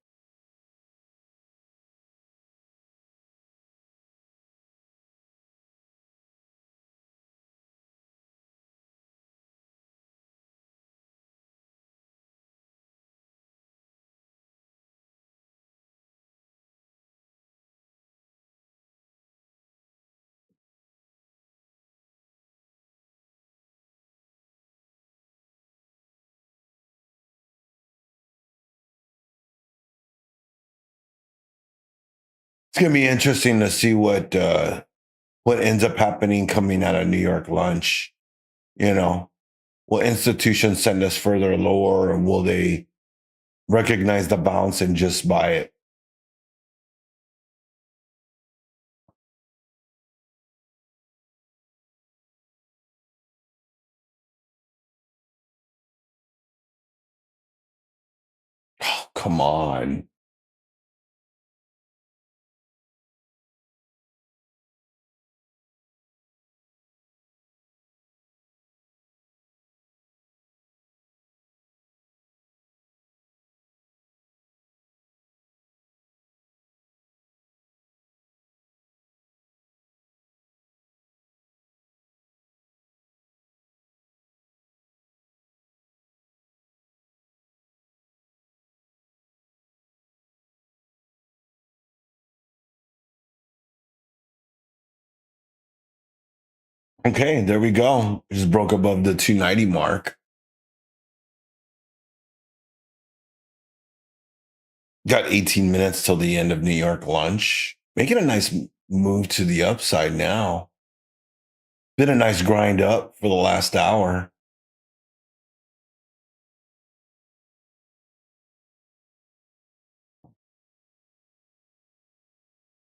It's gonna be interesting to see what ends up happening coming out of New York lunch. You know, will institutions send us further lower, or will they recognize the bounce and just buy it? Oh, come on. Okay, there we go. Just broke above the 290 mark. Got 18 minutes till the end of New York lunch. Making a nice move to the upside now. Been a nice grind up for the last hour.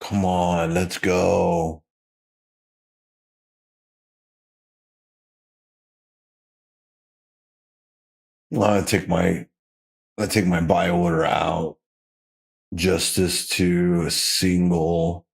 Come on, let's go. I'm gonna take my buy order out. Justice to a single.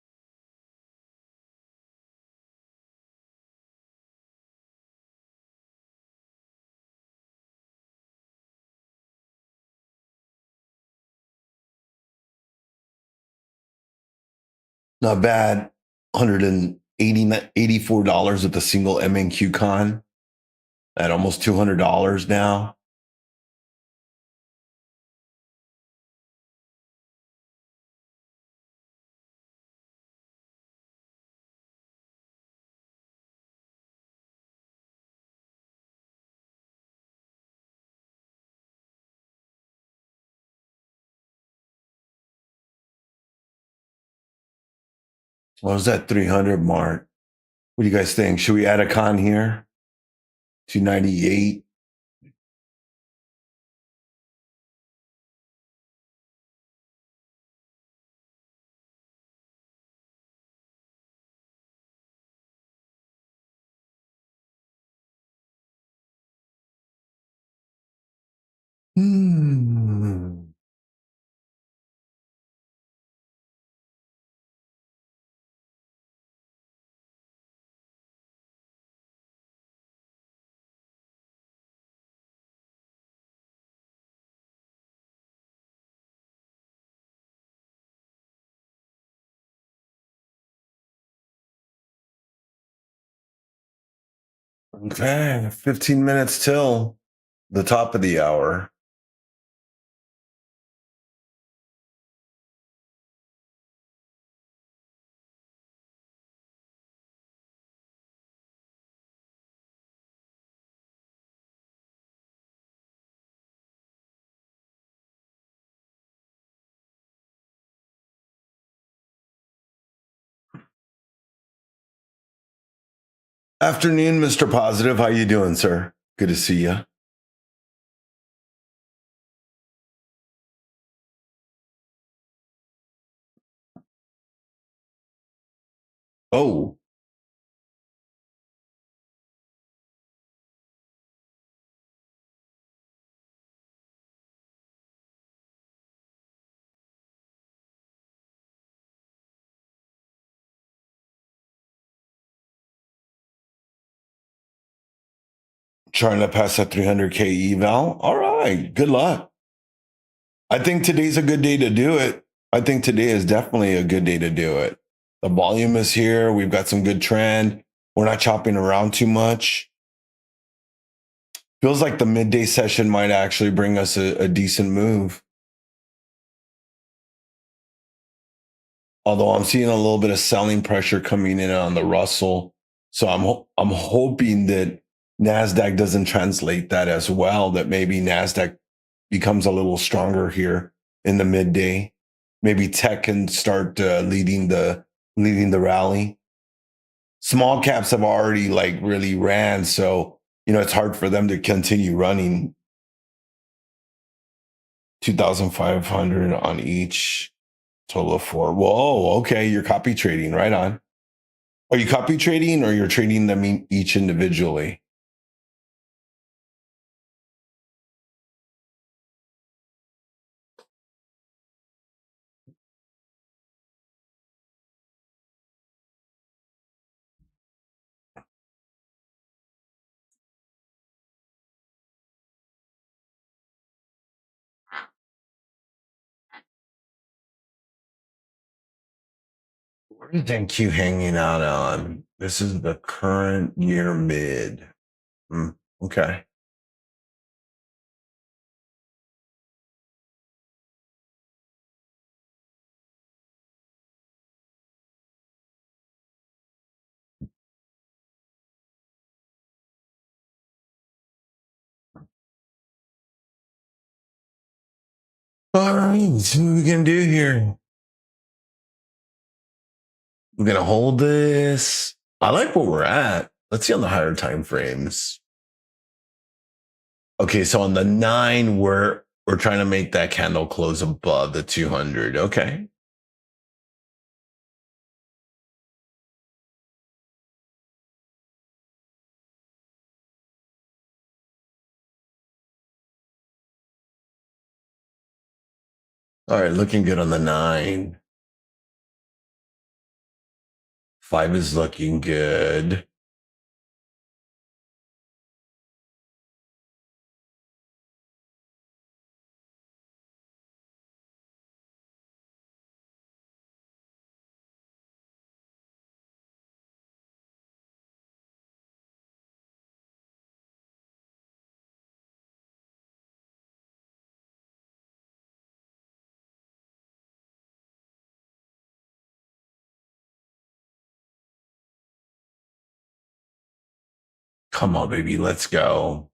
Not bad. $184 at the single MNQ con at almost $200 now. What was that 300 mark? What do you guys think? Should we add a con here? 298. Hmm. Okay, 15 minutes till the top of the hour. Afternoon, Mr. Positive. How you doing, sir? Good to see you. Oh, trying to pass that 300K eval. All right, good luck. I think today's a good day to do it. I think today is definitely a good day to do it. The volume is here. We've got some good trend. We're not chopping around too much. Feels like the midday session might actually bring us a decent move. Although I'm seeing a little bit of selling pressure coming in on the Russell. So I'm hoping that NASDAQ doesn't translate that as well, that maybe NASDAQ becomes a little stronger here in the midday. Maybe tech can start leading the rally. Small caps have already like really ran, so it's hard for them to continue running. 2,500 on each, total of 4. Whoa, okay, you're copy trading, right on. Are you copy trading or you're trading them each individually? What do you think you hanging out on? This is the current year mid. Okay. All right, let's see what we can do here. We're gonna hold this. I like where we're at. Let's see on the higher time frames. Okay, so on the 9, we're trying to make that candle close above the 200. Okay. All right, looking good on the 9. 5 is looking good. Come on, baby, let's go.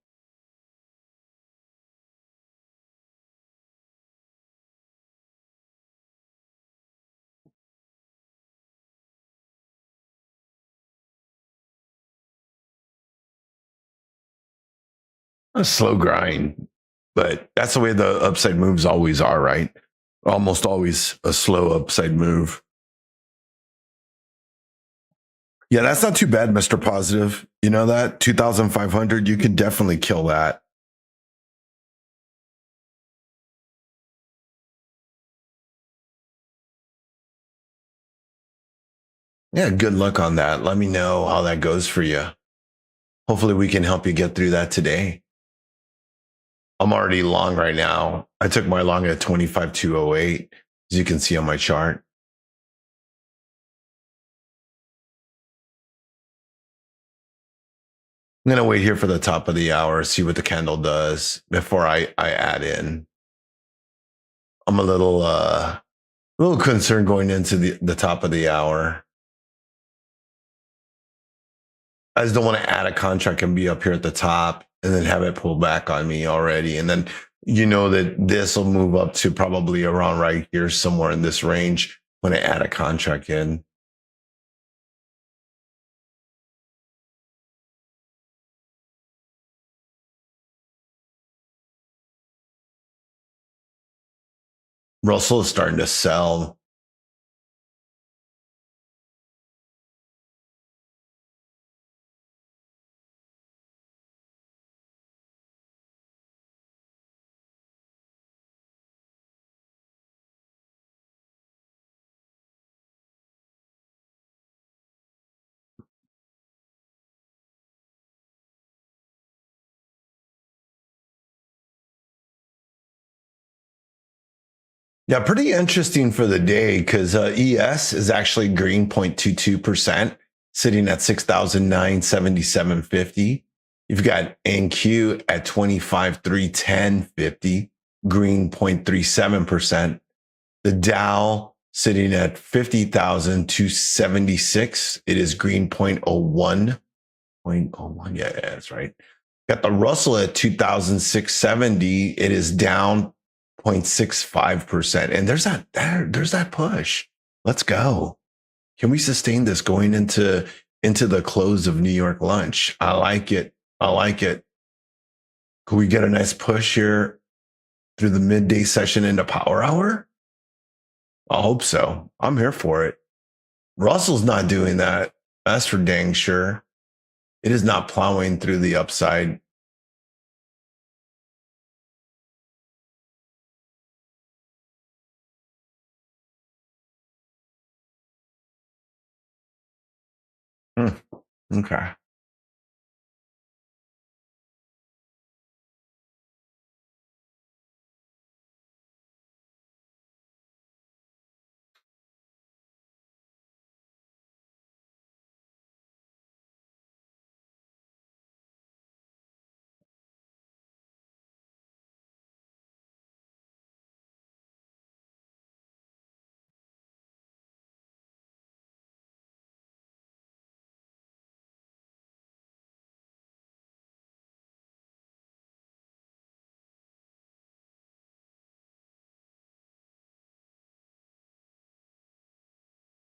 A slow grind, but that's the way the upside moves always are, right? Almost always a slow upside move. Yeah, that's not too bad, Mr. Positive. You know that 2,500, you can definitely kill that. Yeah, good luck on that. Let me know how that goes for you. Hopefully, we can help you get through that today. I'm already long right now. I took my long at 25,208, as you can see on my chart. I'm gonna wait here for the top of the hour, see what the candle does before I add in. I'm a little concerned going into the top of the hour. I just don't want to add a contract and be up here at the top and then have it pull back on me already. And then you know that this will move up to probably around right here, somewhere in this range when I add a contract in. Russell is starting to sell. Yeah, pretty interesting for the day because ES is actually green 0.22%, sitting at 6,977.50. You've got NQ at 25,310.50, green 0.37%. The Dow sitting at 50,276. It is green 0.01. 0.01. Yeah, that's right. Got the Russell at 2,670. It is down 0.65%. And there's that push. Let's go. Can we sustain this going into the close of New York lunch? I like it. I like it. Could we get a nice push here through the midday session into power hour? I hope so. I'm here for it. Russell's not doing that. That's for dang sure. It is not plowing through the upside. Okay.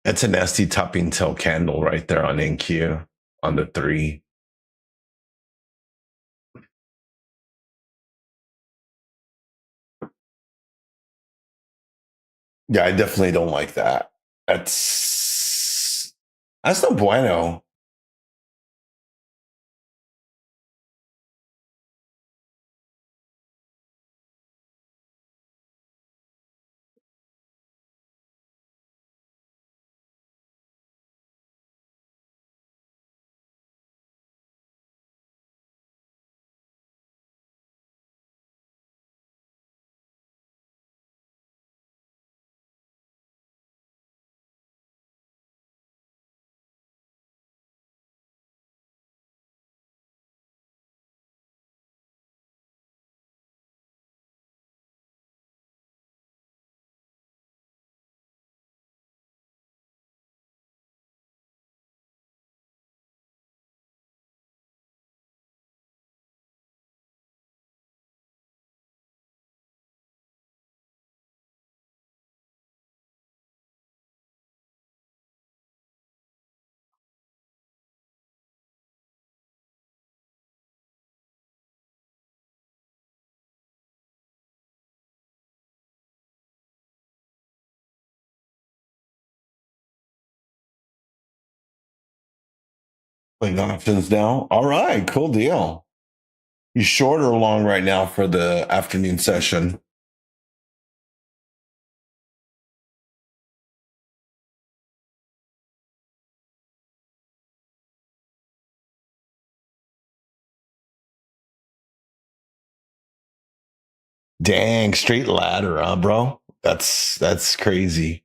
It's a nasty topping tail candle right there on NQ on the 3. Yeah, I definitely don't like that. That's no bueno. Playing options now. All right, cool deal. You short or long right now for the afternoon session? Dang, straight ladder, huh, bro? That's crazy.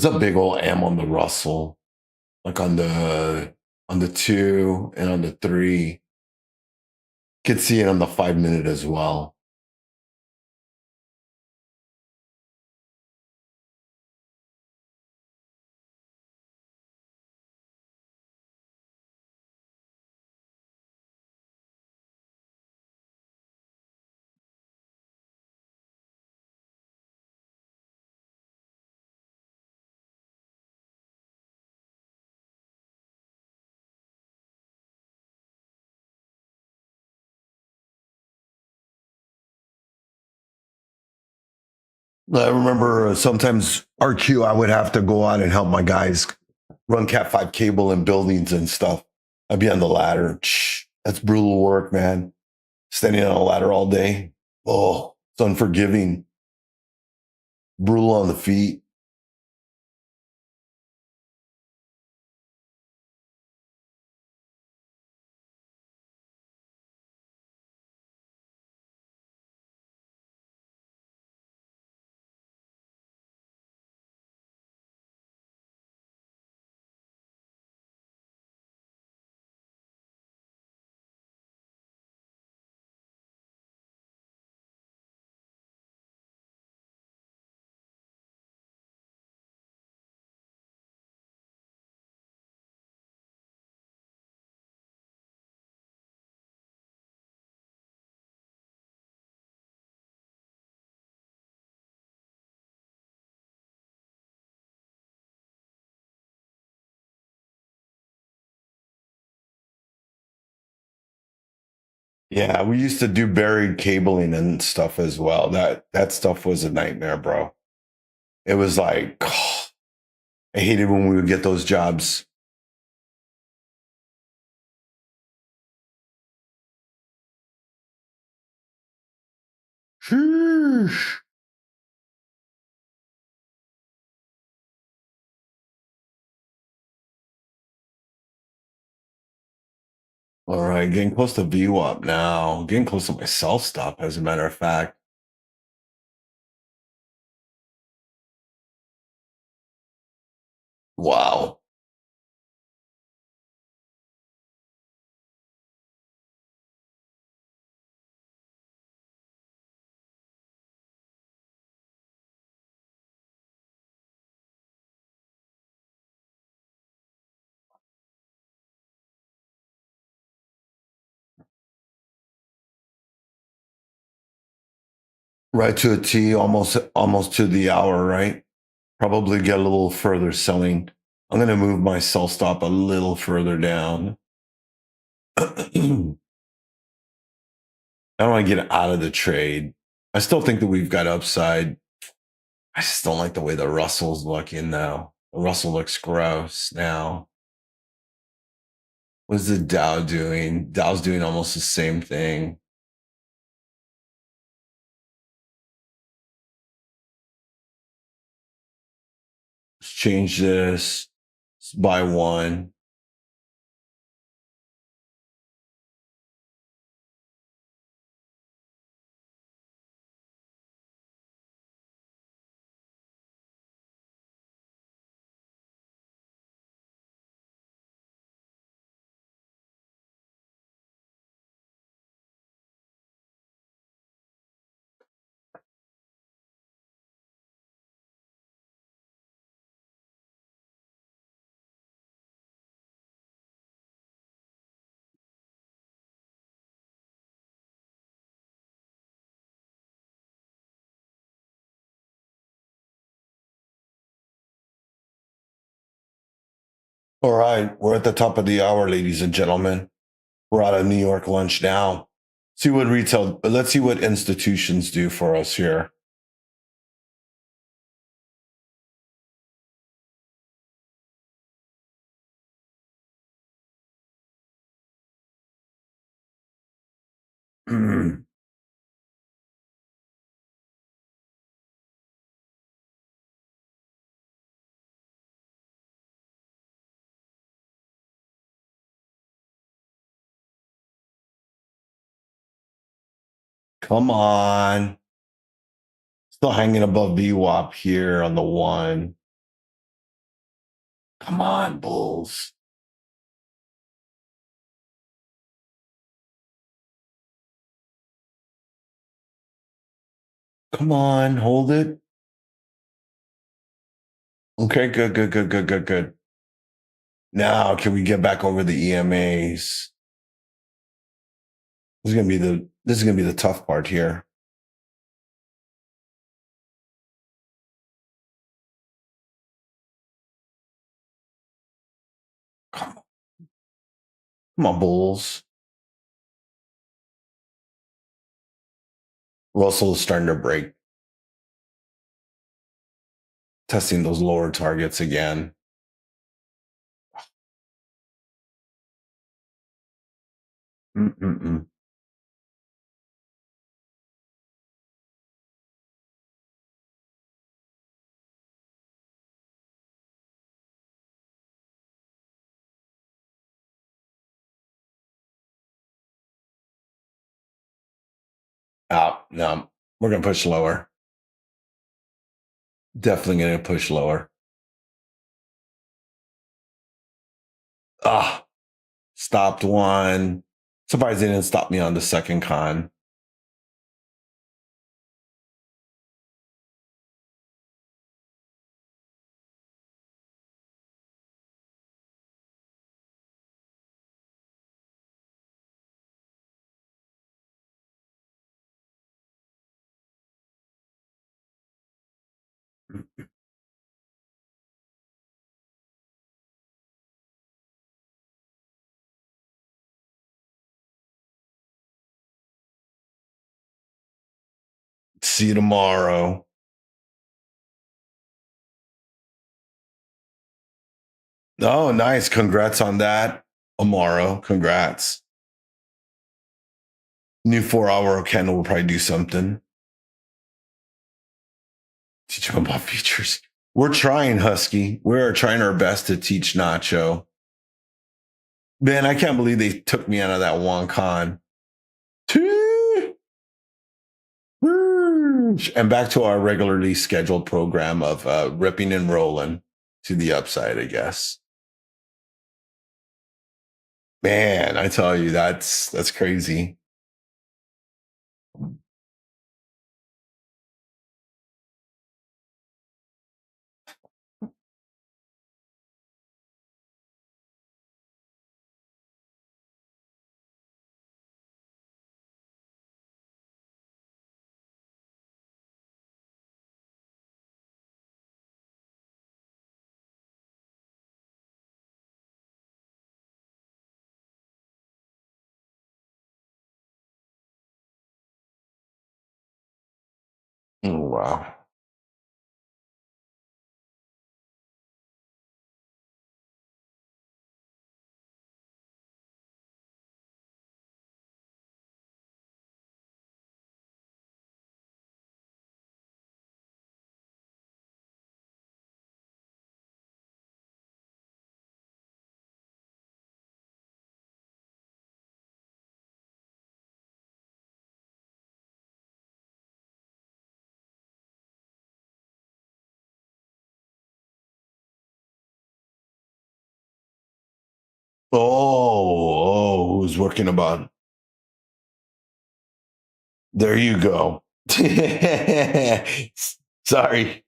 was a big old M on the Russell, like on the 2 and on the 3. Could see it on the 5 minute as well. I remember sometimes RQ, I would have to go out and help my guys run Cat 5 cable in buildings and stuff. I'd be on the ladder. That's brutal work, man. Standing on a ladder all day. Oh, it's unforgiving. Brutal on the feet. Yeah, we used to do buried cabling and stuff as well. That stuff was a nightmare, bro. It was like I hated when we would get those jobs. Sheesh. All right, getting close to VWAP now. Getting close to my self stop, as a matter of fact. Wow. Right to a T, almost to the hour, right? Probably get a little further selling. I'm going to move my sell stop a little further down. I don't want to get out of the trade. I still think that we've got upside. I just don't like the way the Russell's looking now. The Russell looks gross now. What's the Dow doing? Dow's doing almost the same thing. Let's change this. Let's buy one. All right, we're at the top of the hour, ladies and gentlemen. We're out of New York lunch now. See what retail, but let's see what institutions do for us here. Come on. Still hanging above VWAP here on the 1. Come on, Bulls. Come on, hold it. Okay, good, good, good, good, good, good. Now, can we get back over the EMAs? This is gonna be the tough part here. Come on, Bulls. Russell is starting to break. Testing those lower targets again. Mm-mm-mm. No, we're gonna push lower. Definitely gonna push lower. Ah, stopped one. Surprised they didn't stop me on the second con. See you tomorrow. Oh, nice. Congrats on that, Amaro. Congrats. New 4 hour candle will probably do something. Teach him about features. We're trying, Husky. We're trying our best to teach Nacho. Man, I can't believe they took me out of that one con. And back to our regularly scheduled program of ripping and rolling to the upside, I guess. Man, I tell you, that's crazy. Oh, wow. Who's working about? There you go. Sorry.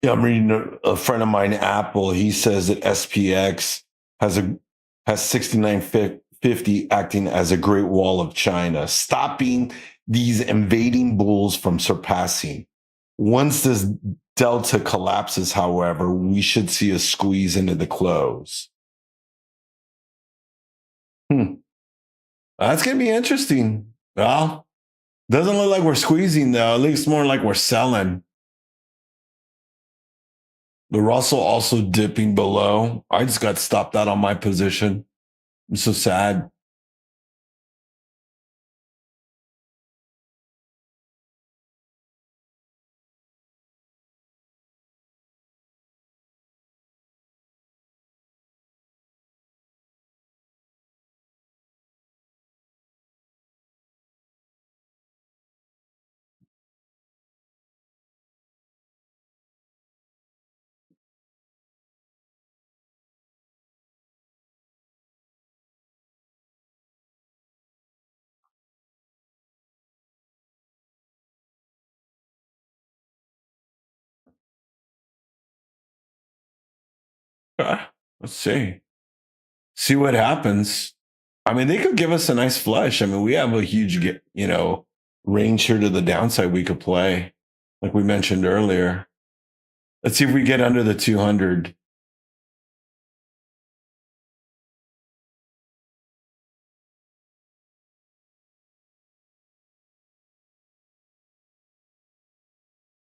Yeah, I'm reading a friend of mine, Apple. He says that SPX has a has 6950 acting as a Great Wall of China, stopping these invading bulls from surpassing. Once this delta collapses, however, we should see a squeeze into the close. Hmm. That's gonna be interesting. Well, doesn't look like we're squeezing though. It looks more like we're selling. The Russell also dipping below. I just got stopped out on my position. I'm so sad. Let's see. See what happens. I mean, they could give us a nice flush. I mean, we have a huge, range here to the downside we could play, like we mentioned earlier. Let's see if we get under the 200.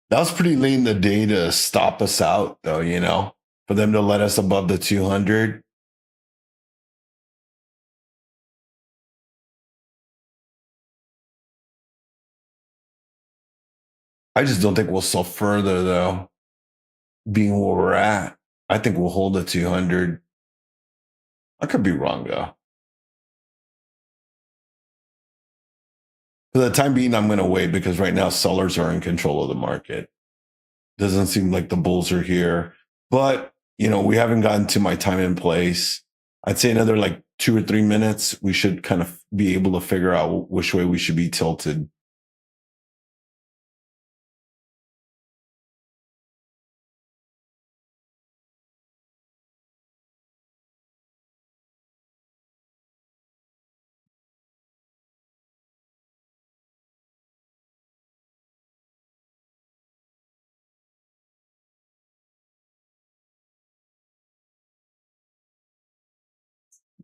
That was pretty late in the day to stop us out, though, for them to let us above the 200. I just don't think we'll sell further, though, being where we're at. I think we'll hold the 200. I could be wrong, though. For the time being, I'm going to wait because right now sellers are in control of the market. Doesn't seem like the bulls are here, but we haven't gotten to my time and place. I'd say another like 2 or 3 minutes. We should kind of be able to figure out which way we should be tilted.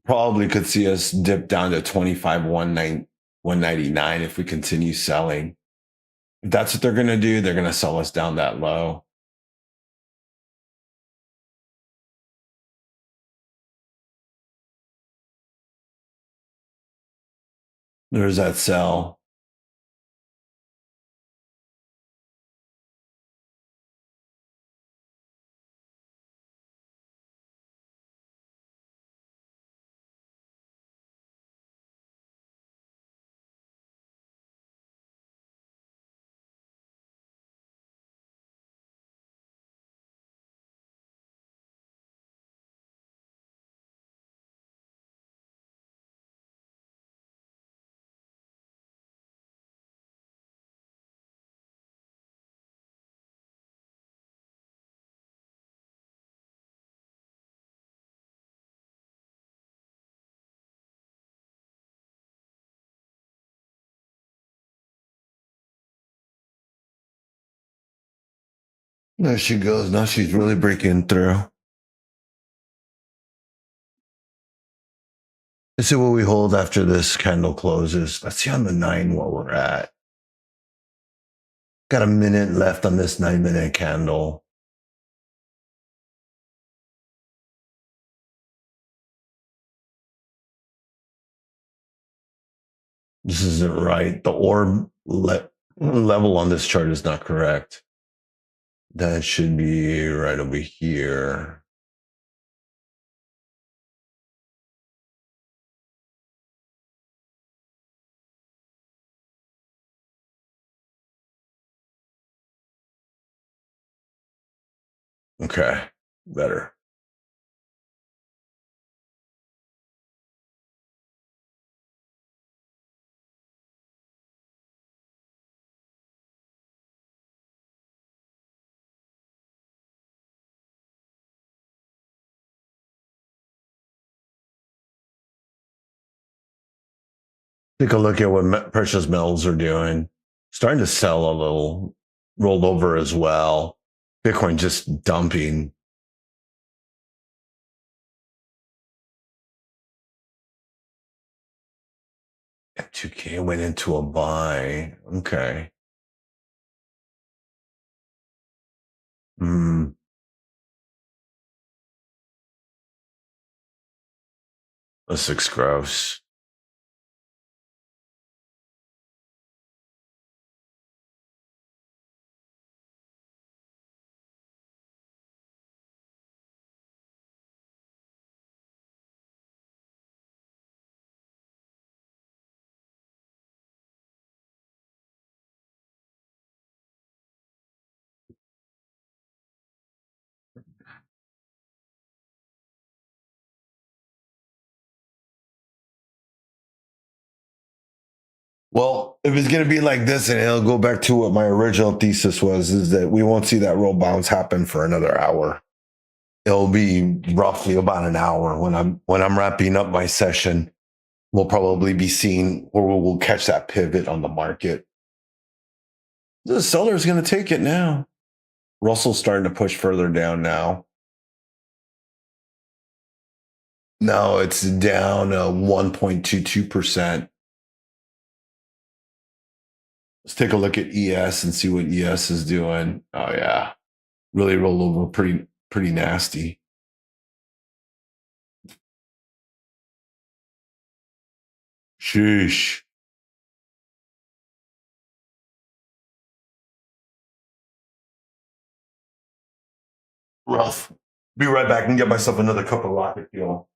Probably could see us dip down to 25 199 if we continue selling. If that's what they're going to do, they're going to sell us down that low. There's that sell. There she goes. Now she's really breaking through. Let's see what we hold after this candle closes. Let's see on the 9 what we're at. Got a minute left on this 9-minute candle. This isn't right. The orb level on this chart is not correct. That should be right over here. Okay, better. Take a look at what precious metals are doing. Starting to sell a little, rolled over as well. Bitcoin just dumping. F2K went into a buy. Okay. Hmm. This looks gross. Well, if it's going to be like this, and it'll go back to what my original thesis was, is that we won't see that roll bounce happen for another hour. It'll be roughly about an hour when I'm wrapping up my session. We'll probably be seeing, or we'll catch that pivot on the market. The seller's going to take it now. Russell's starting to push further down now. No, it's down 1.22%. Let's take a look at ES and see what ES is doing. Oh yeah, really rolled over pretty nasty. Sheesh. Rough. Be right back and get myself another cup of rocket fuel.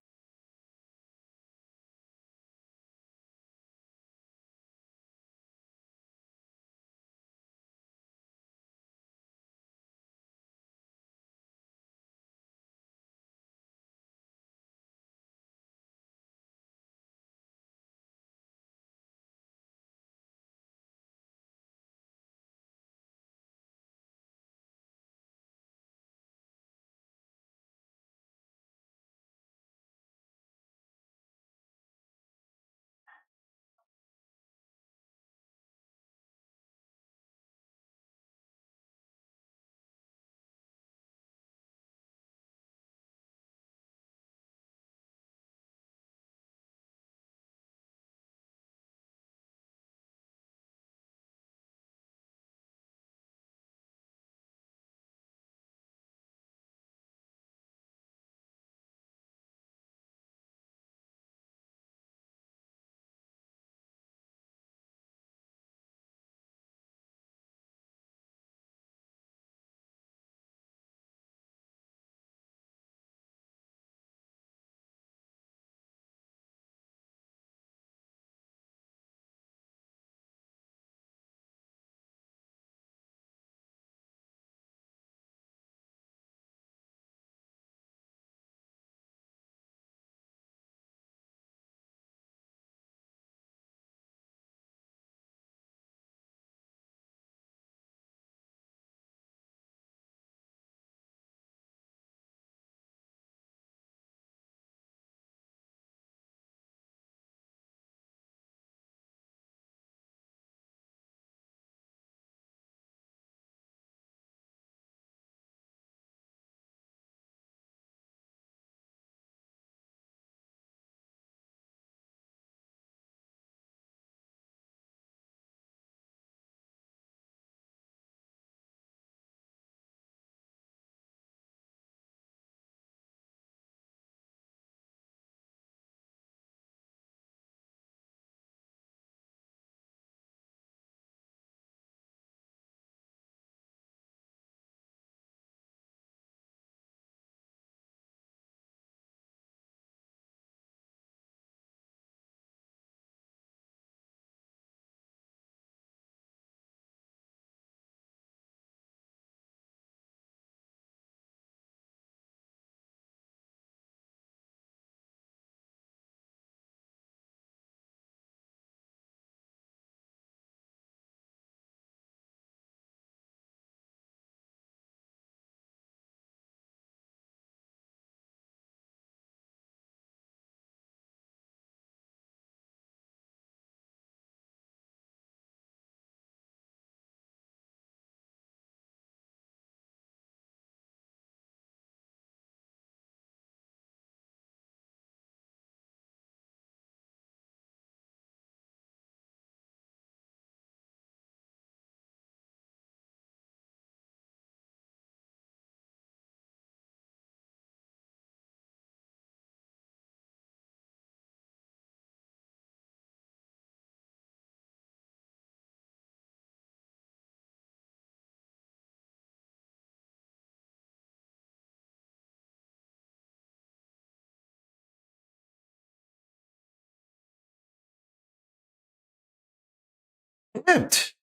Tipped.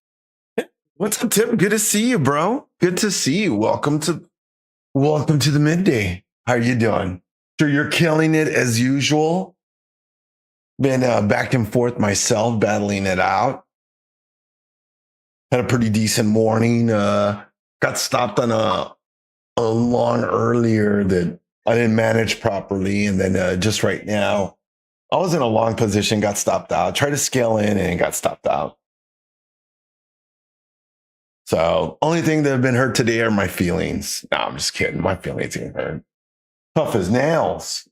What's up, Tip? Good to see you, bro. Good to see you. Welcome to the midday. How you doing? Sure, you're killing it as usual. Been back and forth myself, battling it out. Had a pretty decent morning. Got stopped on a lawn earlier that I didn't manage properly, and then just right now, I was in a long position, got stopped out. Tried to scale in and got stopped out. So only thing that have been hurt today are my feelings. No, I'm just kidding. My feelings ain't hurt. Tough as nails.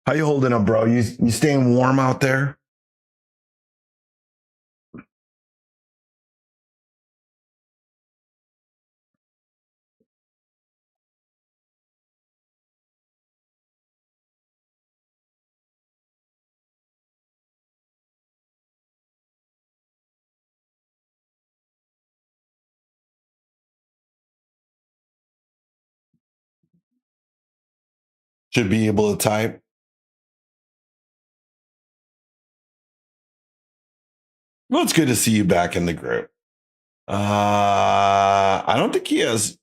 How you holding up, bro? You staying warm out there? Should be able to type. Well, it's good to see you back in the group. I don't think he has.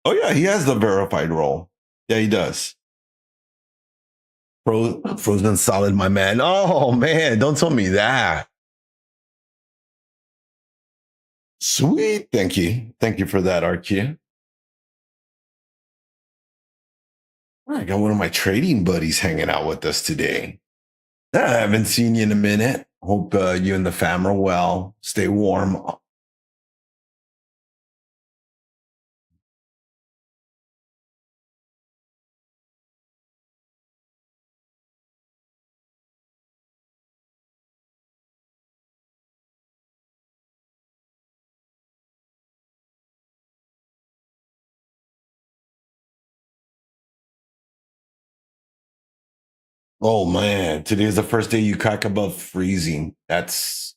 Oh yeah, he has the verified role. Yeah, he does. Frozen solid, my man. Oh man, don't tell me that. Sweet, thank you for that, RQ. I got one of my trading buddies hanging out with us today. I haven't seen you in a minute. Hope you and the fam are well. Stay warm. Oh man, today is the first day you crack above freezing. That's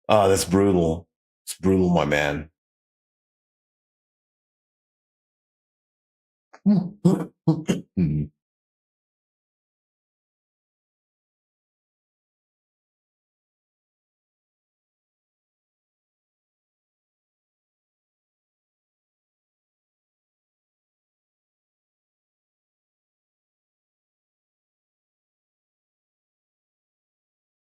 brutal. It's brutal, my man.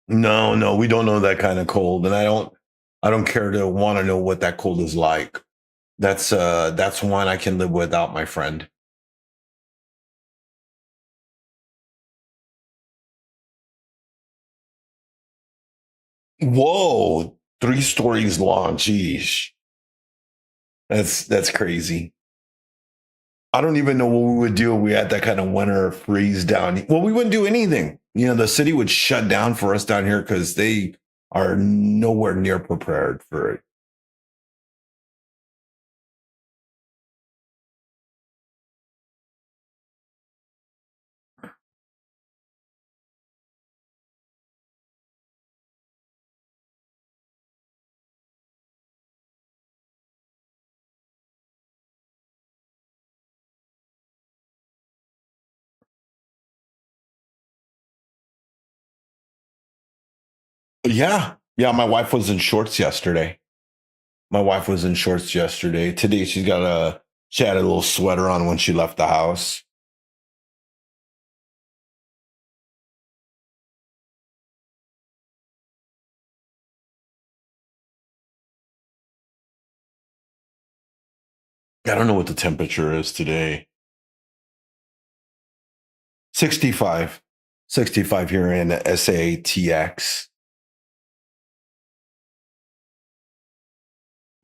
No, we don't know that kind of cold, and I don't care to want to know what that cold is like. That's one I can live without, my friend. Whoa, 3 stories long. Jeez. That's crazy. I don't even know what we would do if we had that kind of winter freeze down. Well, we wouldn't do anything. The city would shut down for us down here because they are nowhere near prepared for it. Yeah. My wife was in shorts yesterday. Today she had a little sweater on when she left the house. I don't know what the temperature is today. 65. 65 here in SATX.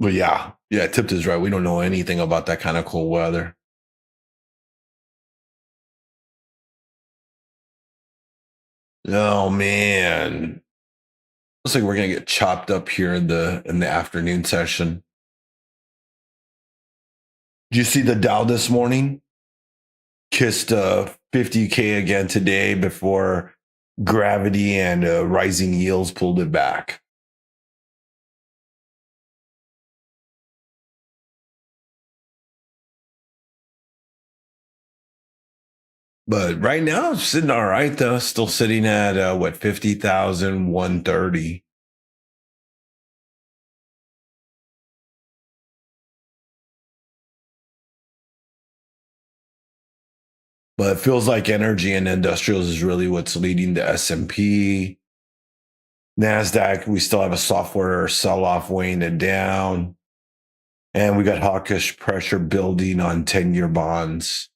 But yeah, Tipped is right. We don't know anything about that kind of cold weather. Oh man. Looks like we're gonna get chopped up here in the afternoon session. Did you see the Dow this morning? Kissed 50K again today before gravity and rising yields pulled it back. But right now, it's sitting all right though. Still sitting at what 50,130. But it feels like energy and industrials is really what's leading the S&P. NASDAQ, we still have a software sell-off weighing it down. And we got hawkish pressure building on 10-year bonds.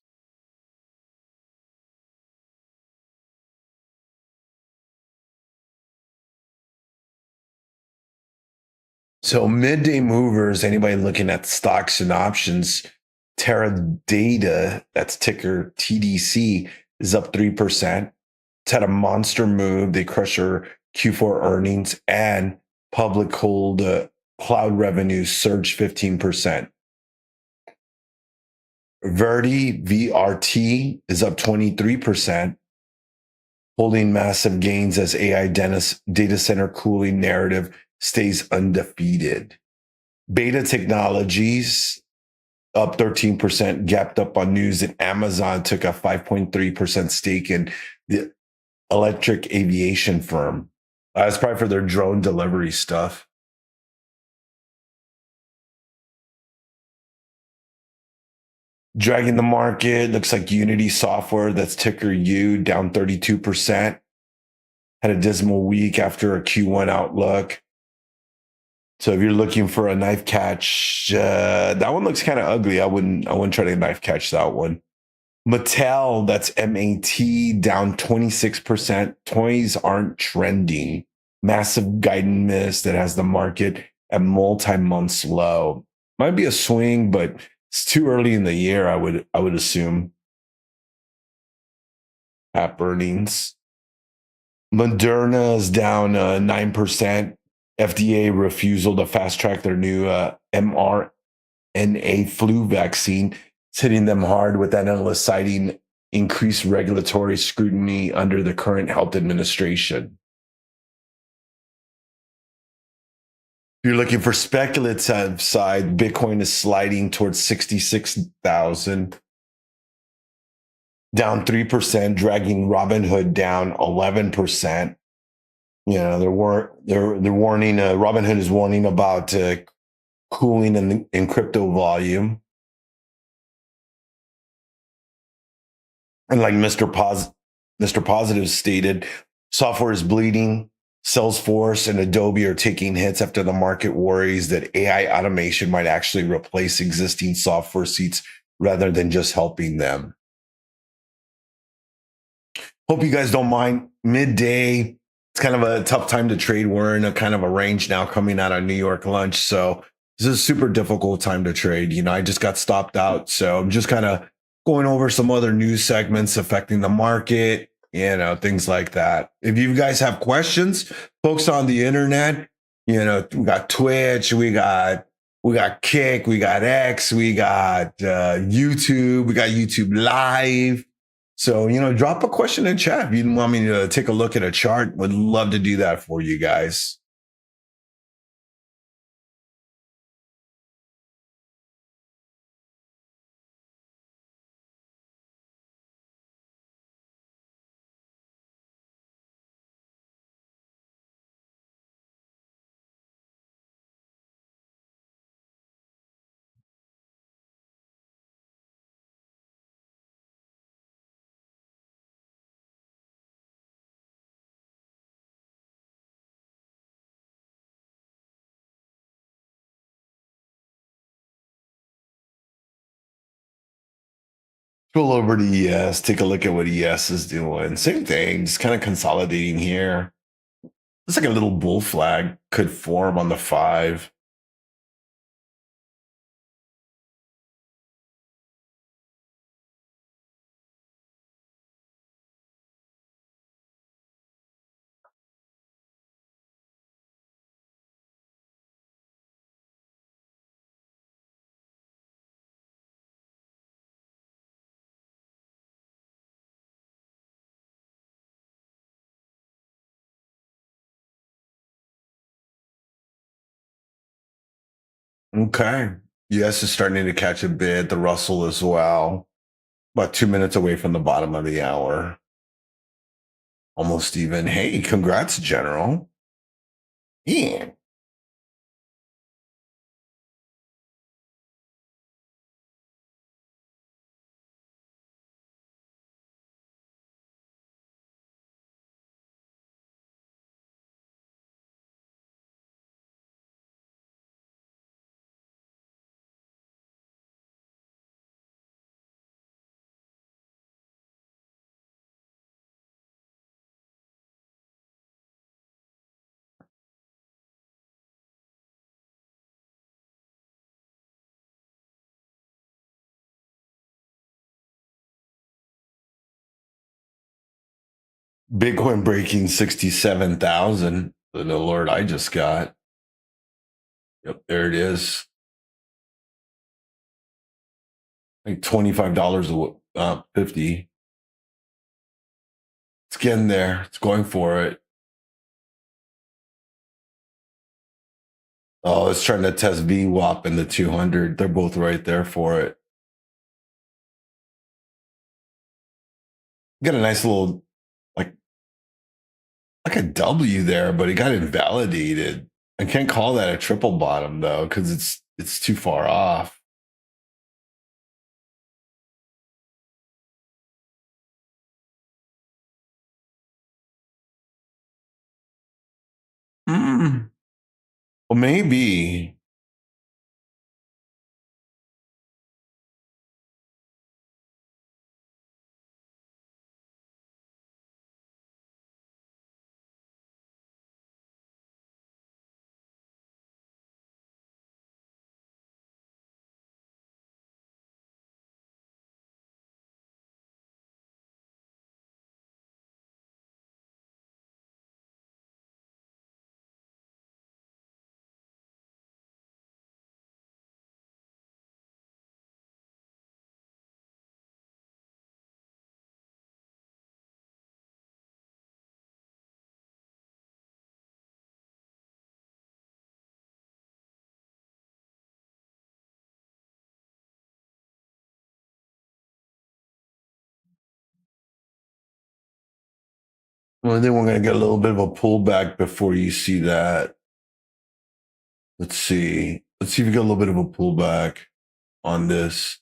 So midday movers, anybody looking at stocks and options, Terra Data, that's ticker TDC, is up 3%. It's had a monster move. They crush their Q4 earnings and public cloud revenues surged 15%. Verdi, VRT, is up 23%, holding massive gains as AI data center cooling narrative stays undefeated. Beta Technologies, up 13%, gapped up on news that Amazon took a 5.3% stake in the electric aviation firm. That's probably for their drone delivery stuff. Dragging the market, looks like Unity Software, that's ticker U, down 32%. Had a dismal week after a Q1 outlook. So if you're looking for a knife catch, that one looks kind of ugly. I wouldn't try to knife catch that one. Mattel, that's MAT, down 26%. Toys aren't trending. Massive guidance miss that has the market at multi-months low. Might be a swing, but it's too early in the year, I would assume. App earnings. Moderna is down 9%. FDA refusal to fast track their new mRNA flu vaccine. It's hitting them hard, with analysts citing increased regulatory scrutiny under the current health administration. If you're looking for speculative side, Bitcoin is sliding towards 66,000, down 3%, dragging Robinhood down 11%. You know, they're warning. Robinhood is warning about cooling in crypto volume. And like Mr. Positive stated, software is bleeding. Salesforce and Adobe are taking hits after the market worries that AI automation might actually replace existing software seats rather than just helping them. Hope you guys don't mind. Midday, it's kind of a tough time to trade. We're in a kind of a range now coming out of New York lunch. So this is a super difficult time to trade. You know, I just got stopped out. So I'm just kind of going over some other news segments affecting the market, you know, things like that. If you guys have questions, folks on the internet, you know, we got Twitch, we got Kick, we got X, we got YouTube, we got YouTube Live. So, you know, drop a question in chat. If you want me to take a look at a chart, would love to do that for you guys. Scroll over to ES, take a look at what ES is doing. Same thing, just kind of consolidating here. Looks like a little bull flag could form on the 5. Okay. ES is starting to catch a bid, the Russell as well. About 2 minutes away from the bottom of the hour. Almost even. Hey, congrats, General. Yeah. Bitcoin breaking 67,000. The alert I just got. Yep, there it is. Like $25 $50. It's getting there. It's going for it. Oh, it's trying to test VWAP in the 200. They're both right there for it. Got a nice little like a W there, but it got invalidated. I can't call that a triple bottom though, because it's too far off. Well, maybe. Well, then we're going to get a little bit of a pullback before you see that. Let's see. Let's see if we get a little bit of a pullback on this.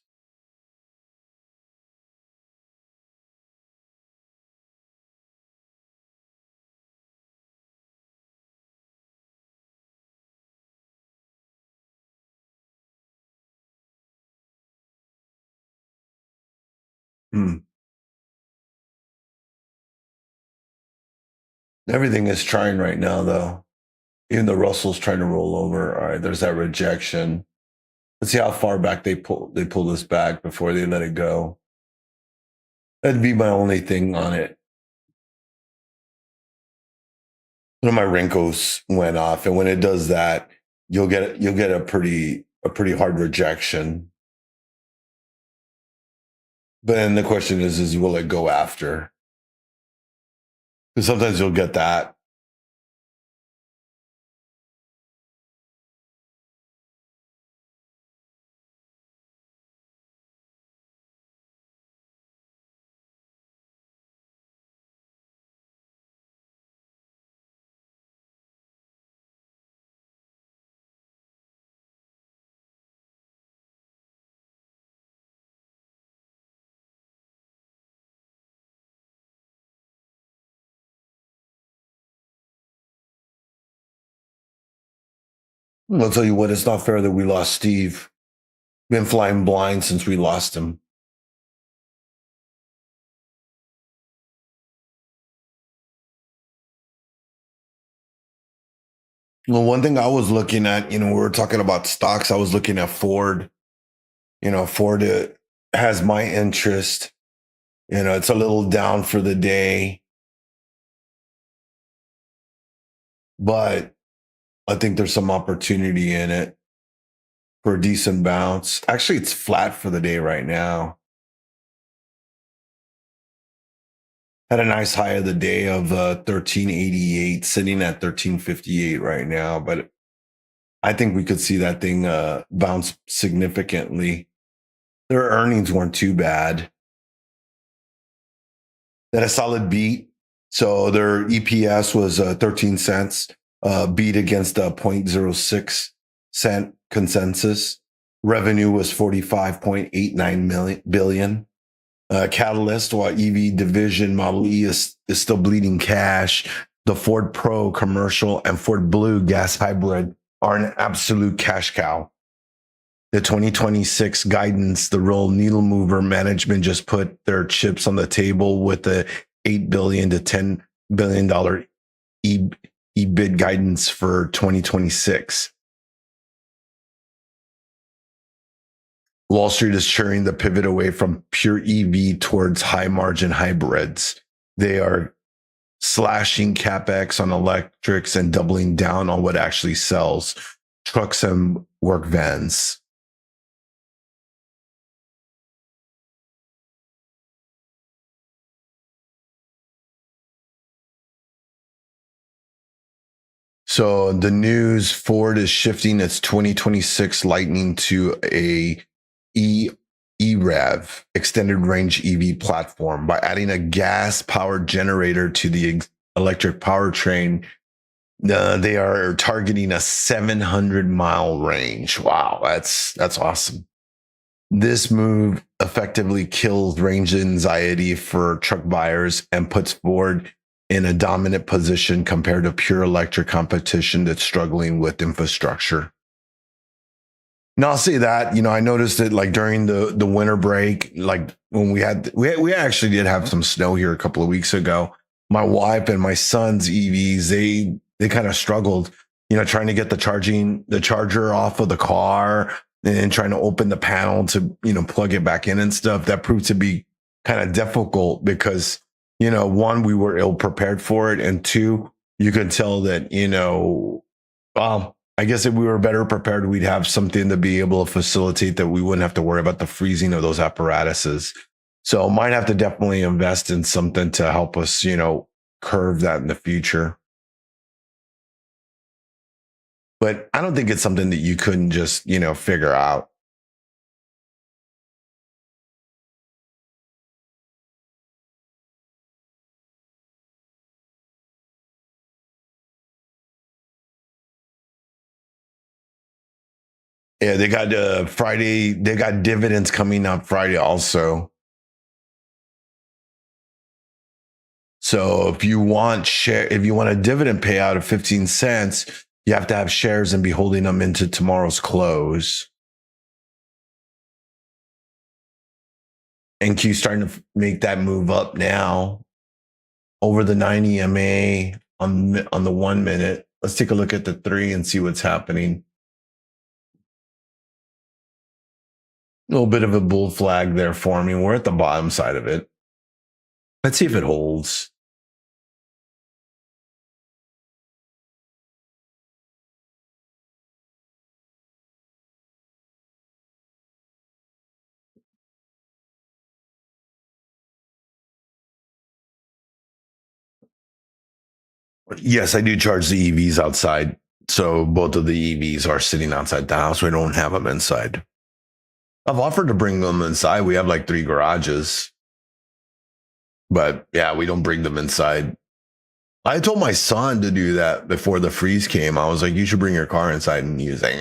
Everything is trying right now, though. Even the Russell's trying to roll over. All right, there's that rejection. Let's see how far back they pull this back before they let it go. That'd be my only thing on it. One of my wrinkles went off, and when it does that, you'll get a pretty hard rejection. But then the question is will it go after? Because sometimes you'll get that. I'll tell you what, it's not fair that we lost Steve. Been flying blind since we lost him. Well, one thing I was looking at, we were talking about stocks. I was looking at Ford. Ford has my interest. It's a little down for the day, but I think there's some opportunity in it for a decent bounce. Actually, it's flat for the day right now. Had a nice high of the day of 1388, sitting at 1358 right now. But I think we could see that thing bounce significantly. Their earnings weren't too bad. Then a solid beat. So their EPS was 13 cents, beat against a 0.06 cent consensus. Revenue was 45.89 billion. Catalyst, while EV division Model E is still bleeding cash, the Ford Pro commercial and Ford Blue gas hybrid are an absolute cash cow. The 2026 guidance, the real needle mover, management just put their chips on the table with the $8 billion to $10 billion EBIT guidance for 2026. Wall Street is cheering the pivot away from pure EV towards high margin hybrids. They are slashing capex on electrics and doubling down on what actually sells, trucks and work vans. So the news, Ford is shifting its 2026 Lightning to a EREV, extended range EV platform, by adding a gas powered generator to the electric powertrain. They are targeting a 700-mile range. Wow, that's awesome. This move effectively kills range anxiety for truck buyers and puts Ford in a dominant position compared to pure electric competition that's struggling with infrastructure. Now I'll say that, I noticed it like during the winter break, like when we actually did have some snow here a couple of weeks ago. My wife and my son's EVs, they kind of struggled, trying to get the charger off of the car and trying to open the panel to, plug it back in and stuff. That proved to be kind of difficult because, one, we were ill prepared for it. And two, you could tell that, well, I guess if we were better prepared, we'd have something to be able to facilitate that we wouldn't have to worry about the freezing of those apparatuses. So might have to definitely invest in something to help us, curve that in the future. But I don't think it's something that you couldn't just, figure out. Yeah, they got Friday. They got dividends coming up Friday also. So if you want a dividend payout of 15 cents, you have to have shares and be holding them into tomorrow's close. NQ starting to make that move up now over the 9 EMA on the 1 minute. Let's take a look at the 3 and see what's happening. A little bit of a bull flag there forming. We're at the bottom side of it. Let's see if it holds. Yes, I do charge the EVs outside. So both of the EVs are sitting outside the house. We don't have them inside. I've offered to bring them inside. We have like 3 garages. But yeah, we don't bring them inside. I told my son to do that before the freeze came. I was like, you should bring your car inside. And he was like,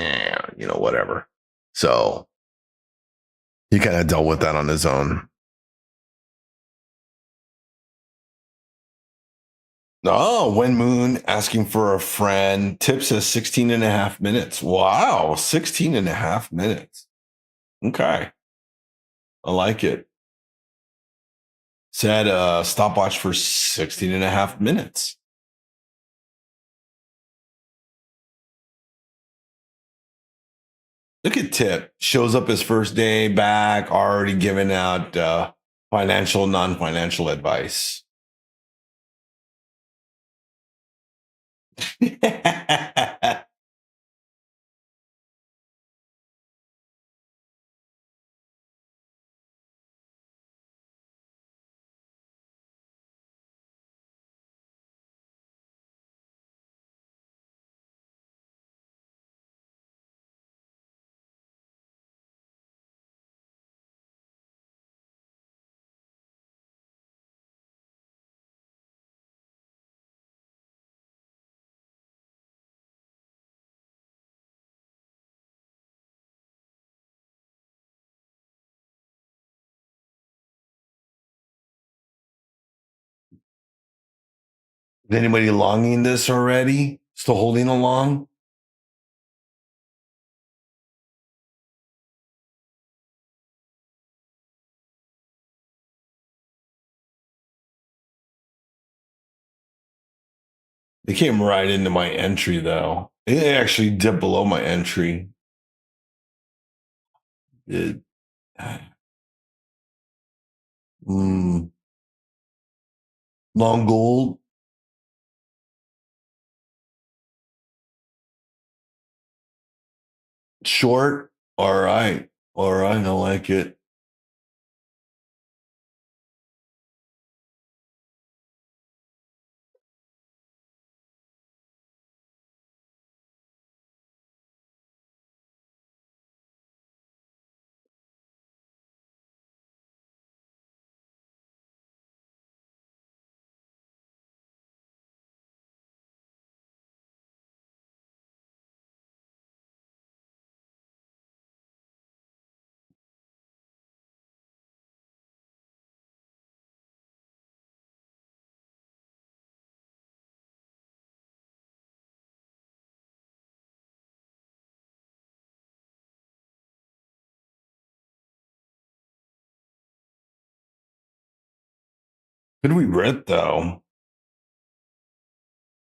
whatever. So he kind of dealt with that on his own. Oh, Wen Moon asking for a friend. Tip says 16 and a half minutes. Wow, 16 and a half minutes. Okay. I like it. Said stopwatch for 16 and a half minutes. Look at Tip. Shows up his first day back, already giving out financial, non-financial advice. Is anybody longing this already? Still holding along? It came right into my entry though. It actually dipped below my entry. It, long gold. Short. All right. All right. I like it. Could we rent though?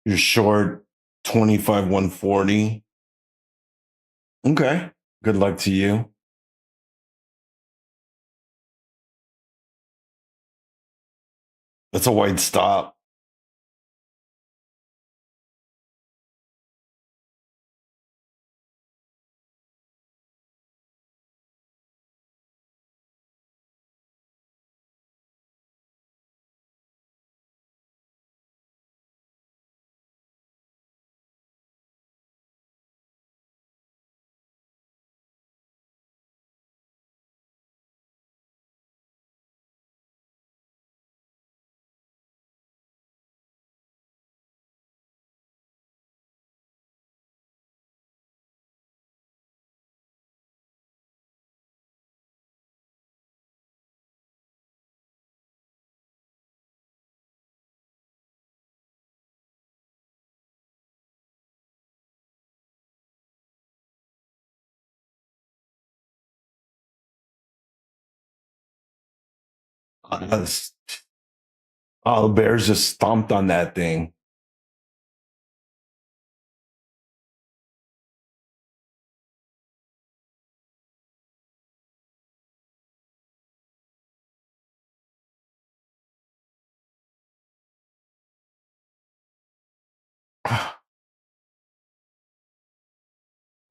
You're short 25, 140. Okay. Good luck to you. That's a wide stop. That's- oh, the Bears just stomped on that thing.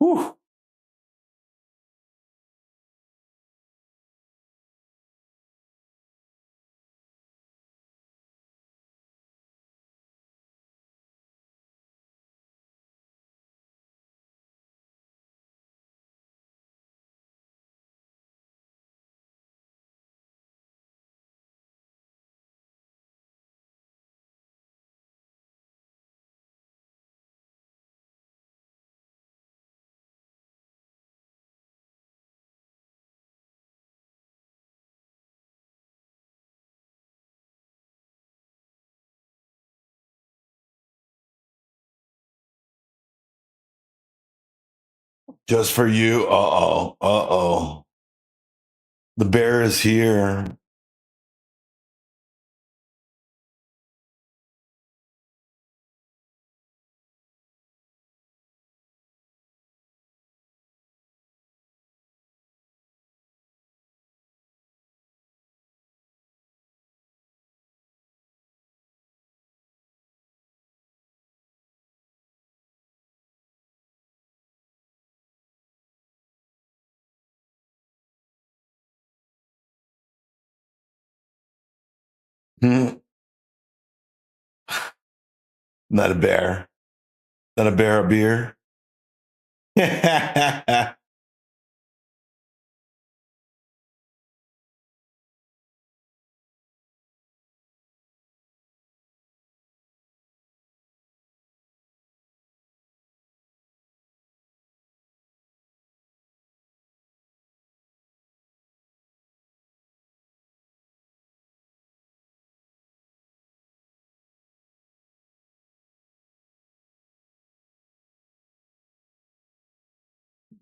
Whew. Just for you. Uh oh. Uh oh. The bear is here. Hmm. Not a bear. Not a bear, a beer.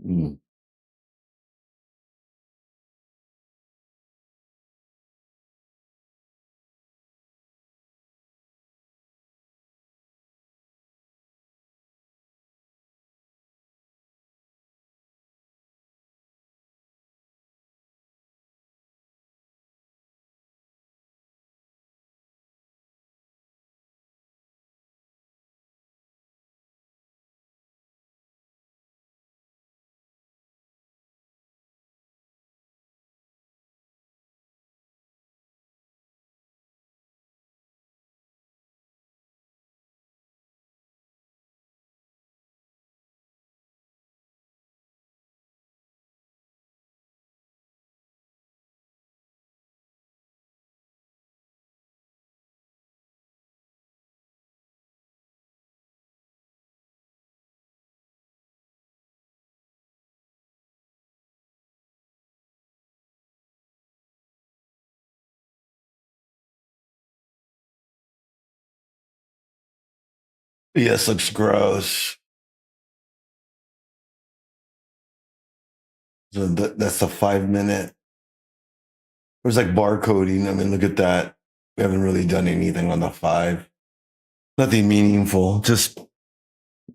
Mm. Yes, looks gross. So that's the 5 minute. There's like barcoding. I mean, look at that. We haven't really done anything on the 5. Nothing meaningful. Just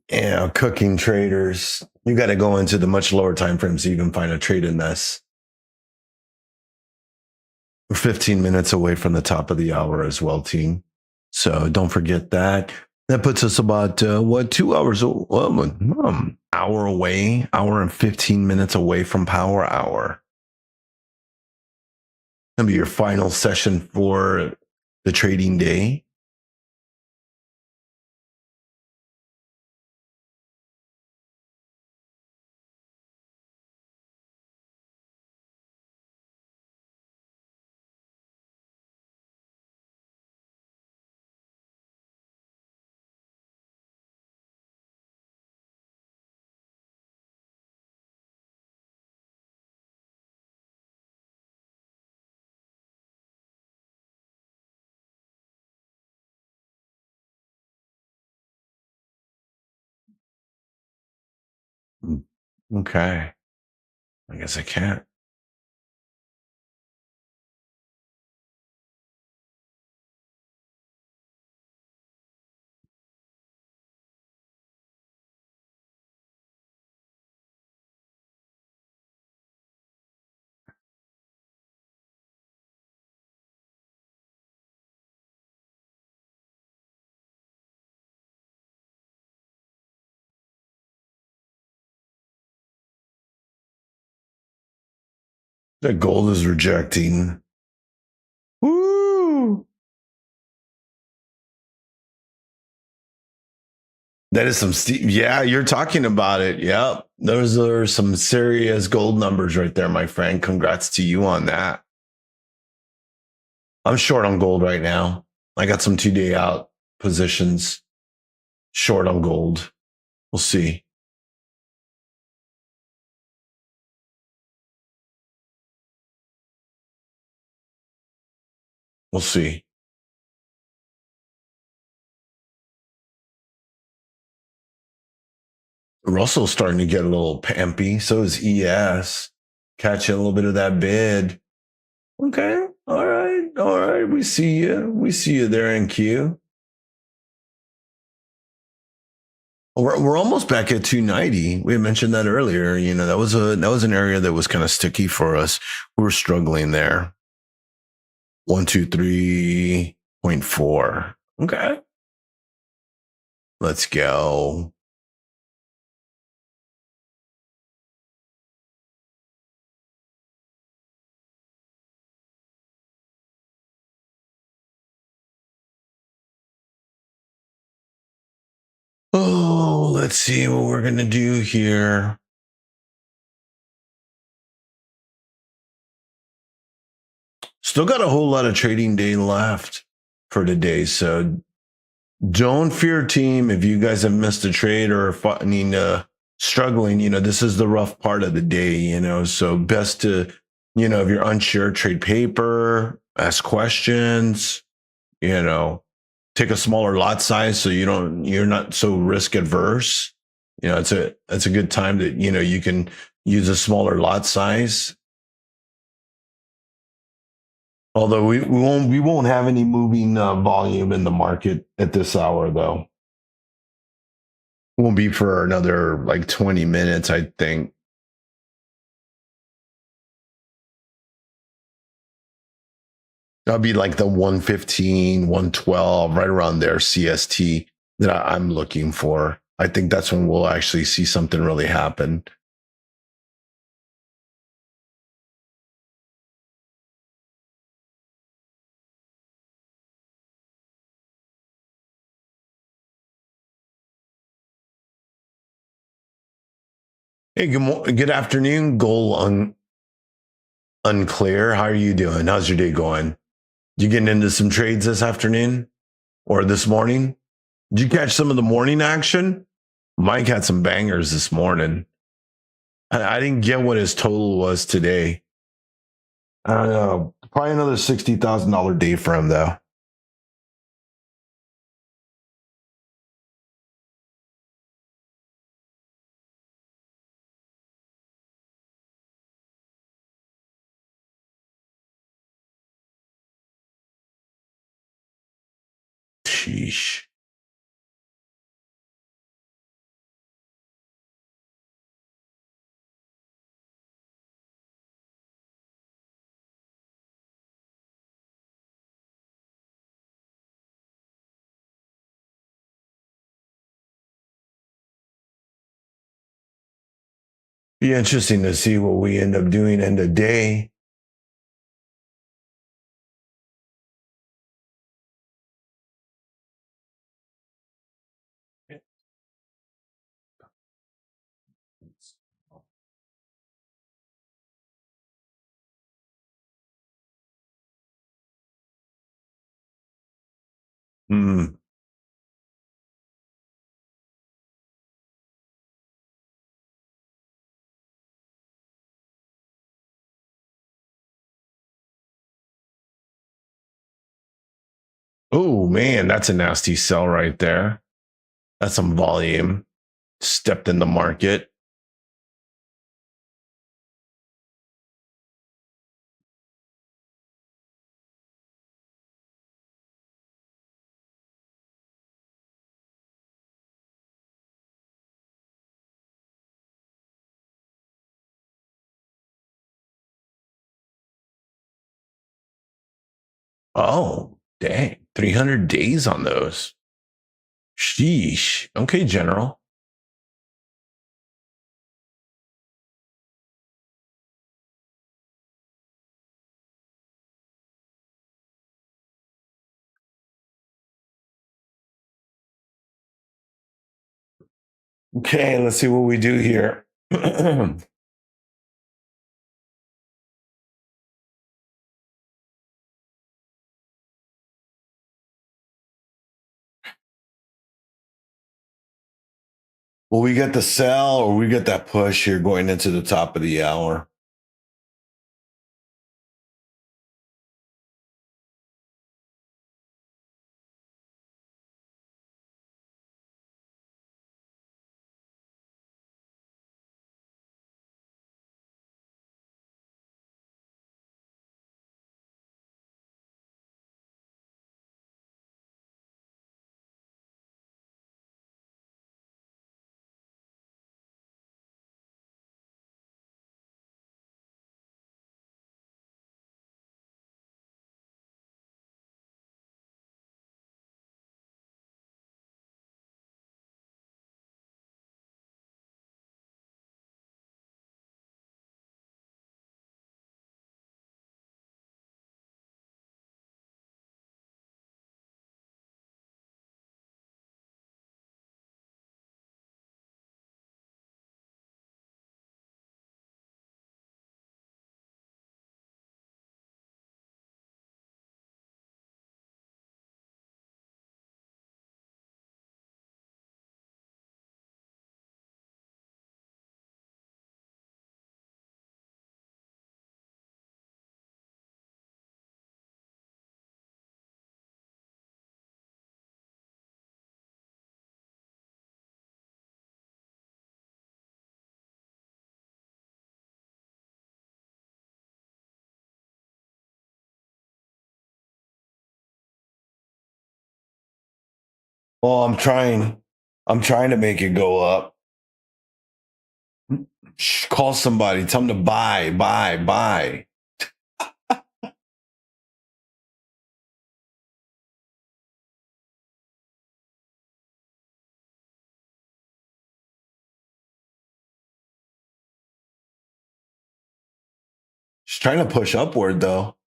cooking traders. You got to go into the much lower time frames so you can find a trade in this. We're 15 minutes away from the top of the hour as well, team. So don't forget that. That puts us about 2 hours, hour away, hour and 15 minutes away from power hour. That'll be your final session for the trading day. Okay. I guess I can't. The gold is rejecting. Woo! That is some steep. Yeah, you're talking about it. Yep. Those are some serious gold numbers right there, my friend. Congrats to you on that. I'm short on gold right now. I got some 2-day out positions short on gold. We'll see. We'll see. Russell's starting to get a little pampy. So is ES. Catching a little bit of that bid. Okay. All right. All right. We see you. We see you there in Q. We're almost back at 290. We had mentioned that earlier. You know, that was an area that was kind of sticky for us. We were struggling there. 123.4. Okay. Let's go. Oh, let's see what we're going to do here. Still got a whole lot of trading day left for today. So don't fear, team. If you guys have missed a trade or struggling, this is the rough part of the day, so best to, if you're unsure, trade paper, ask questions, take a smaller lot size so you're not so risk adverse. it's a good time that you can use a smaller lot size. Although we won't have any moving volume in the market at this hour though. Won't be for another like 20 minutes, I think. That'll be like the 115, 112, right around there, CST that I'm looking for. I think that's when we'll actually see something really happen. Hey, good afternoon, unclear. How are you doing? How's your day going? You getting into some trades this afternoon or this morning? Did you catch some of the morning action? Mike had some bangers this morning. I didn't get what his total was today. I don't know. Probably another $60,000 day for him, though. Sheesh. Be interesting to see what we end up doing end of day. Hmm. Oh man, that's a nasty sell right there. That's some volume. Stepped in the market. Oh, dang. 300 days on those. Sheesh. Okay, General. Okay, let's see what we do here. Will we get the sell or we get that push here going into the top of the hour? Oh, I'm trying. I'm trying to make it go up. Call somebody. Tell them to buy. She's trying to push upward though.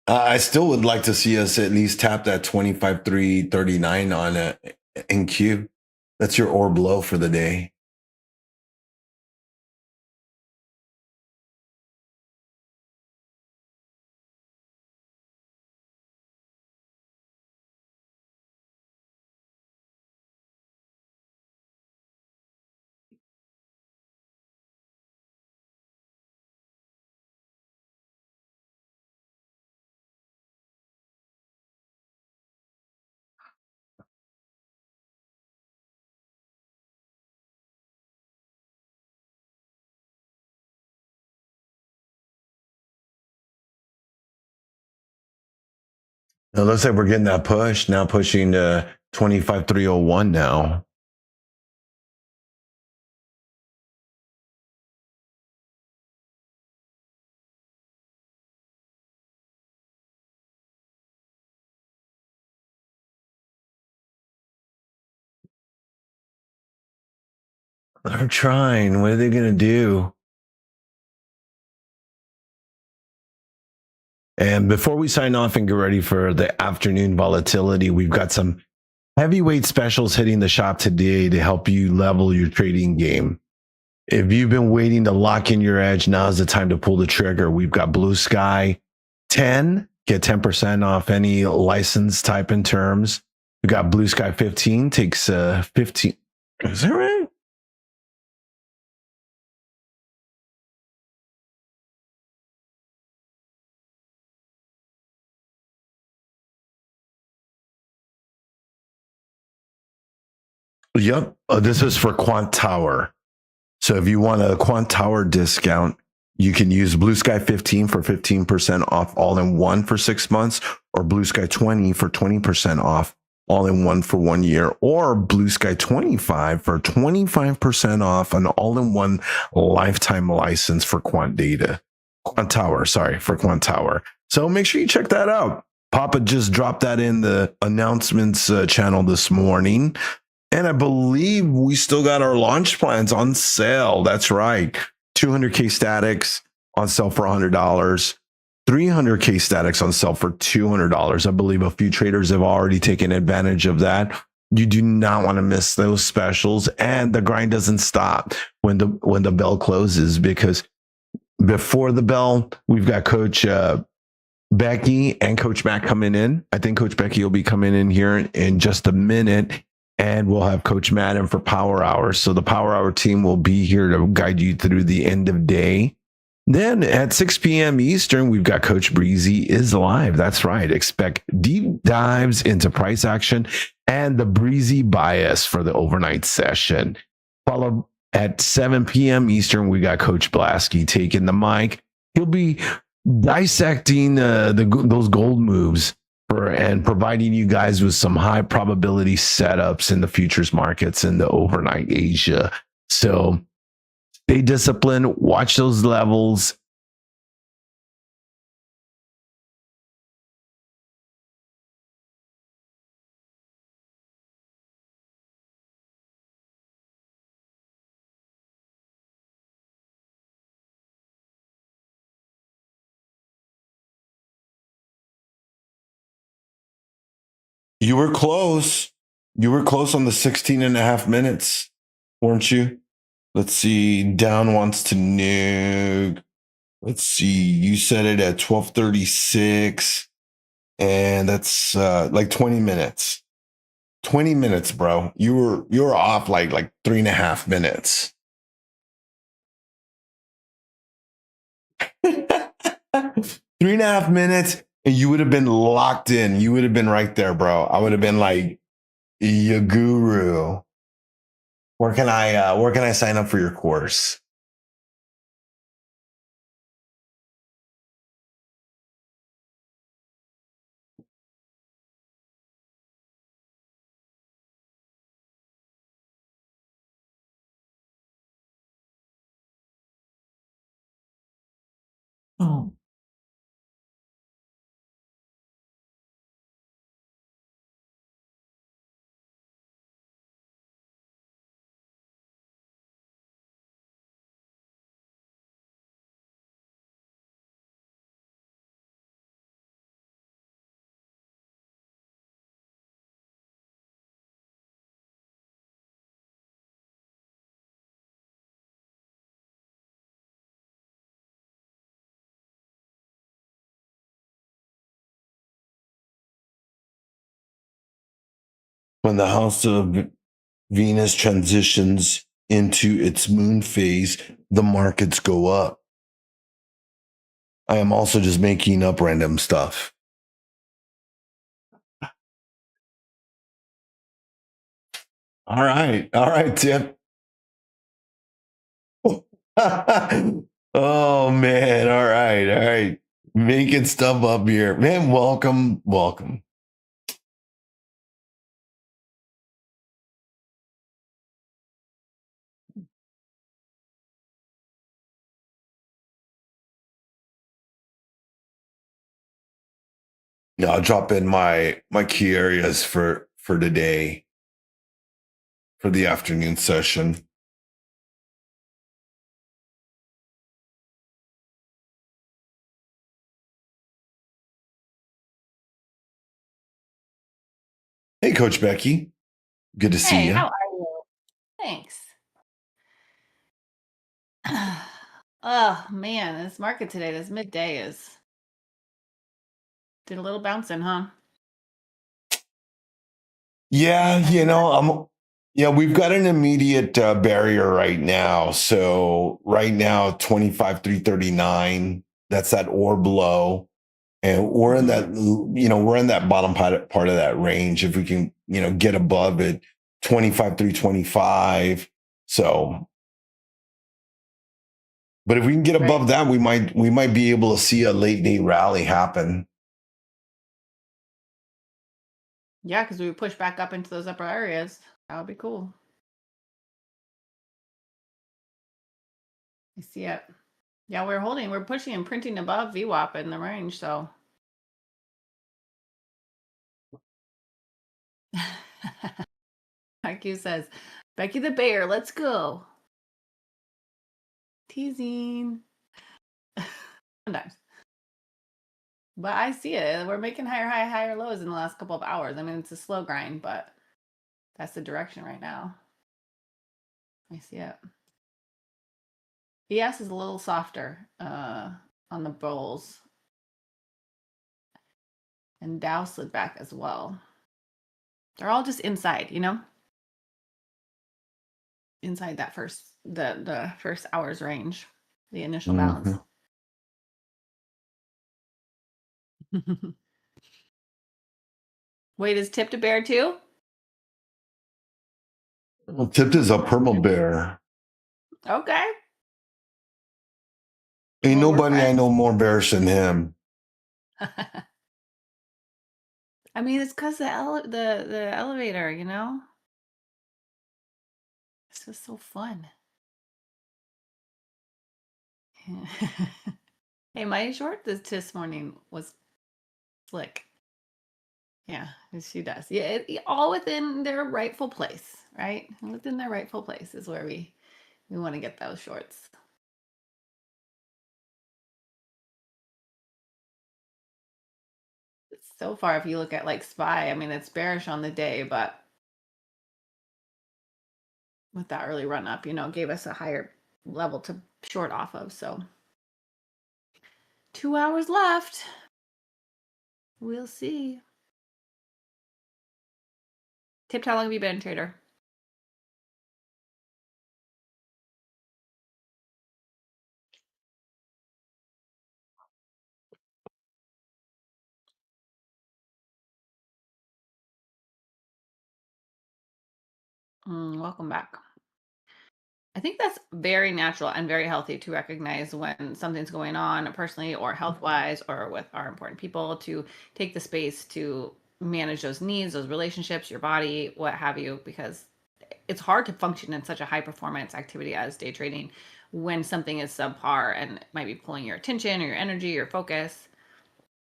I still would like to see us at least tap that 25,339 on it in Q. That's your orb low for the day. It looks like we're getting that push now, pushing to 25,301 now. They're trying. What are they going to do? And before we sign off and get ready for the afternoon volatility, we've got some heavyweight specials hitting the shop today to help you level your trading game. If you've been waiting to lock in your edge, now's the time to pull the trigger. We've got Blue Sky 10, get 10% off any license type and terms. We got Blue Sky 15, takes 15. Is that right? Yep. This is for Quant Tower. So if you want a Quant Tower discount, you can use Blue Sky 15 for 15% off all in one for 6 months, or Blue Sky 20 for 20% off all in one for 1 year, or Blue Sky 25 for 25% off an all in one lifetime license for Quant Tower. For Quant Tower. So make sure you check that out. Papa just dropped that in the announcements channel this morning. And I believe we still got our launch plans on sale. That's right. 200K statics on sale for $100. 300K statics on sale for $200. I believe a few traders have already taken advantage of that. You do not want to miss those specials, and the grind doesn't stop when the bell closes, because before the bell, we've got Coach Becky and Coach Matt coming in. I think Coach Becky will be coming in here in just a minute, and we'll have Coach Matt in for Power Hour. So the Power Hour team will be here to guide you through the end of day. Then at 6 p.m. Eastern, we've got Coach Breezy is live. That's right. Expect deep dives into price action and the Breezy bias for the overnight session. Followed at 7 p.m. Eastern, we got Coach Blasky taking the mic. He'll be dissecting those gold moves and providing you guys with some high probability setups in the futures markets in the overnight Asia. So stay disciplined, watch those levels. You were close. You were close on the 16 and a half minutes, weren't you? Let's see. Down wants to nuke. Let's see. You said it at 12:36, and that's like 20 minutes. 20 minutes, bro. You were off like 3.5 minutes. 3.5 minutes, and you would have been locked in. You would have been right there, bro. I would have been like, your guru. Where can I sign up for your course? Oh. When the house of Venus transitions into its moon phase, the markets go up. I am also just making up random stuff. All right. All right, Tip. Oh, man. All right. All right. Making stuff up here. Man, welcome. Welcome. Yeah, I'll drop in my key areas for today for the afternoon session. Hey, Coach Becky. Good to see Hey, you. how are you? Thanks. Oh man, this market today, this midday did a little bouncing, huh? Yeah, we've got an immediate barrier right now. So right now, 25,339. That's that orb low. And we're in that, we're in that bottom part of that range. If we can, get above it, 25,325. So, but if we can get Right. above that, we might be able to see a late day rally happen. Yeah, because we would push back up into those upper areas. That would be cool. I see it. Yeah, we're pushing and printing above VWAP in the range, so. IQ says, Becky the Bear, let's go. Teasing. Sometimes. But I see it. We're making higher lows in the last couple of hours. I mean, it's a slow grind, but that's the direction right now. I see it. ES is a little softer on the bulls. And Dow slid back as well. They're all just inside, inside that the first hour's range, the initial balance. Wait, is Tip to bear too? Well, Tipped is a purple bear. Okay. Ain't Well, we're nobody I friends. know more bearish than him. I mean, it's because the elevator, It's just so fun. Hey, my short this morning was slick. Yeah, she does. Yeah, all within their rightful place, right? Within their rightful place is where we want to get those shorts. So far, if you look at like SPY, I mean, it's bearish on the day, but with that early run up, gave us a higher level to short off of. So 2 hours left. We'll see. Tipped, how long have you been, trader? Welcome back. I think that's very natural and very healthy to recognize when something's going on personally or health-wise or with our important people, to take the space to manage those needs, those relationships, your body, what have you, because it's hard to function in such a high performance activity as day trading when something is subpar and it might be pulling your attention or your energy, your focus.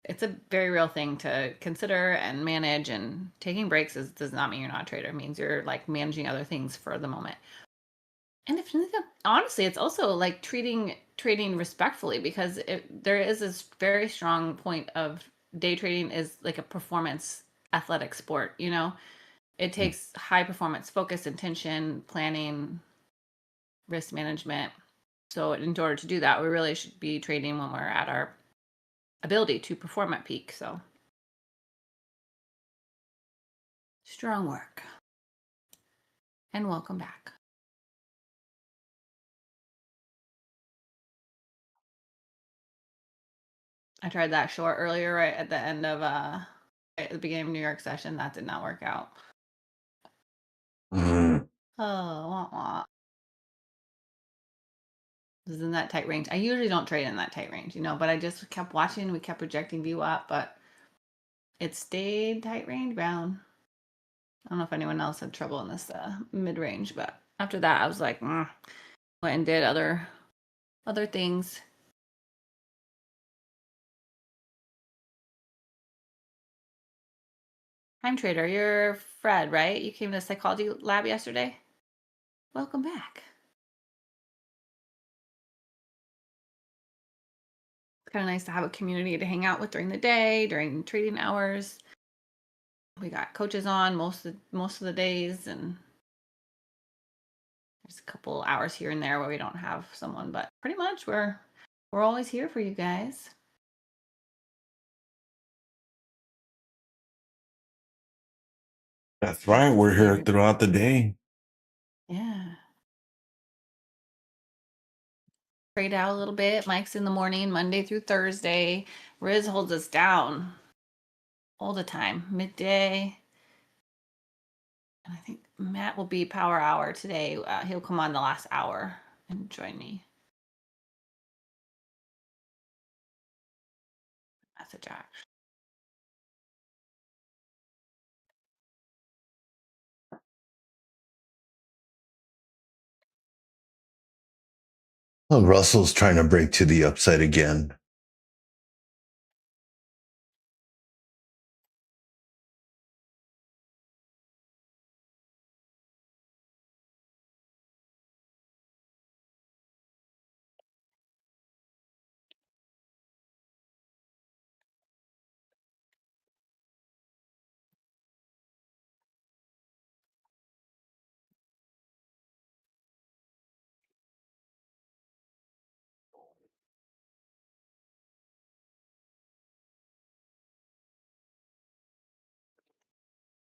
It's a very real thing to consider and manage, and taking breaks does not mean you're not a trader. It means you're like managing other things for the moment. And if honestly, it's also like treating trading respectfully, because there is this very strong point of day trading is like a performance athletic sport, you know? It takes high performance focus, intention, planning, risk management. So in order to do that, we really should be trading when we're at our ability to perform at peak. So strong work. And welcome back. I tried that short earlier, right at the end of right at the beginning of New York session. That did not work out. Mm. Oh, wah, wah. This is in that tight range. I usually don't trade in that tight range, you know, but I just kept watching. We kept projecting view up, but it stayed tight range bound. I don't know if anyone else had trouble in this mid range, but after that, I was like, went and did other things. Time trader, you're Fred, right? You came to the psychology lab yesterday. Welcome back. It's kind of nice to have a community to hang out with during the day, during trading hours. We got coaches on most of the days, and there's a couple hours here and there where we don't have someone, but pretty much we're always here for you guys. That's right. We're here throughout the day. Yeah. Trade out a little bit. Mike's in the morning, Monday through Thursday. Riz holds us down all the time, midday. And I think Matt will be power hour today. He'll come on the last hour and join me. Message out. Well, Russell's trying to break to the upside again.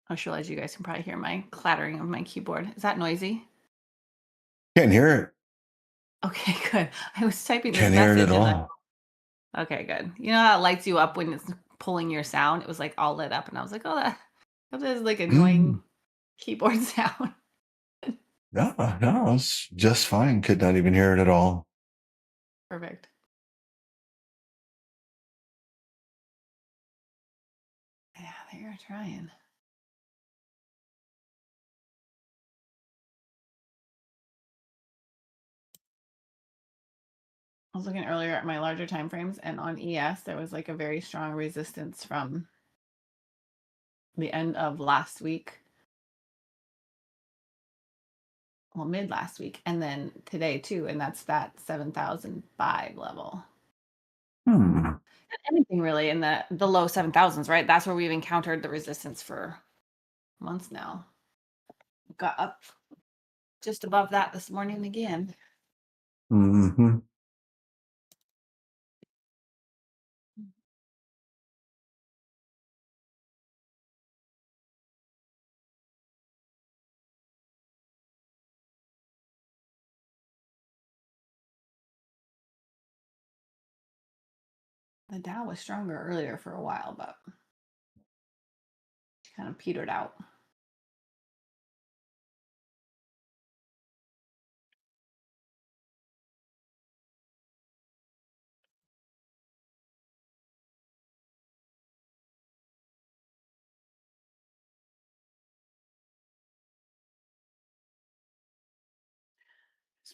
I just realized you guys can probably hear my clattering of my keyboard. Is that noisy? Can't hear it. Okay, good. I was typing this Can't hear it message at and all. okay, good. You know how it lights you up when it's pulling your sound? It was like all lit up, and I was like, oh, that is like annoying keyboard sound. No, no, it's just fine. Could not even hear it at all. Perfect. Yeah, they are trying. I was looking earlier at my larger time frames, and on ES there was like a very strong resistance from the end of last week, well, mid last week, and then today too, and that's that 7,005 level. Anything really in the low 7,000s, right? That's where we've encountered the resistance for months now. Got up just above that this morning again. Mm-hmm. The Dow was stronger earlier for a while, but kind of petered out.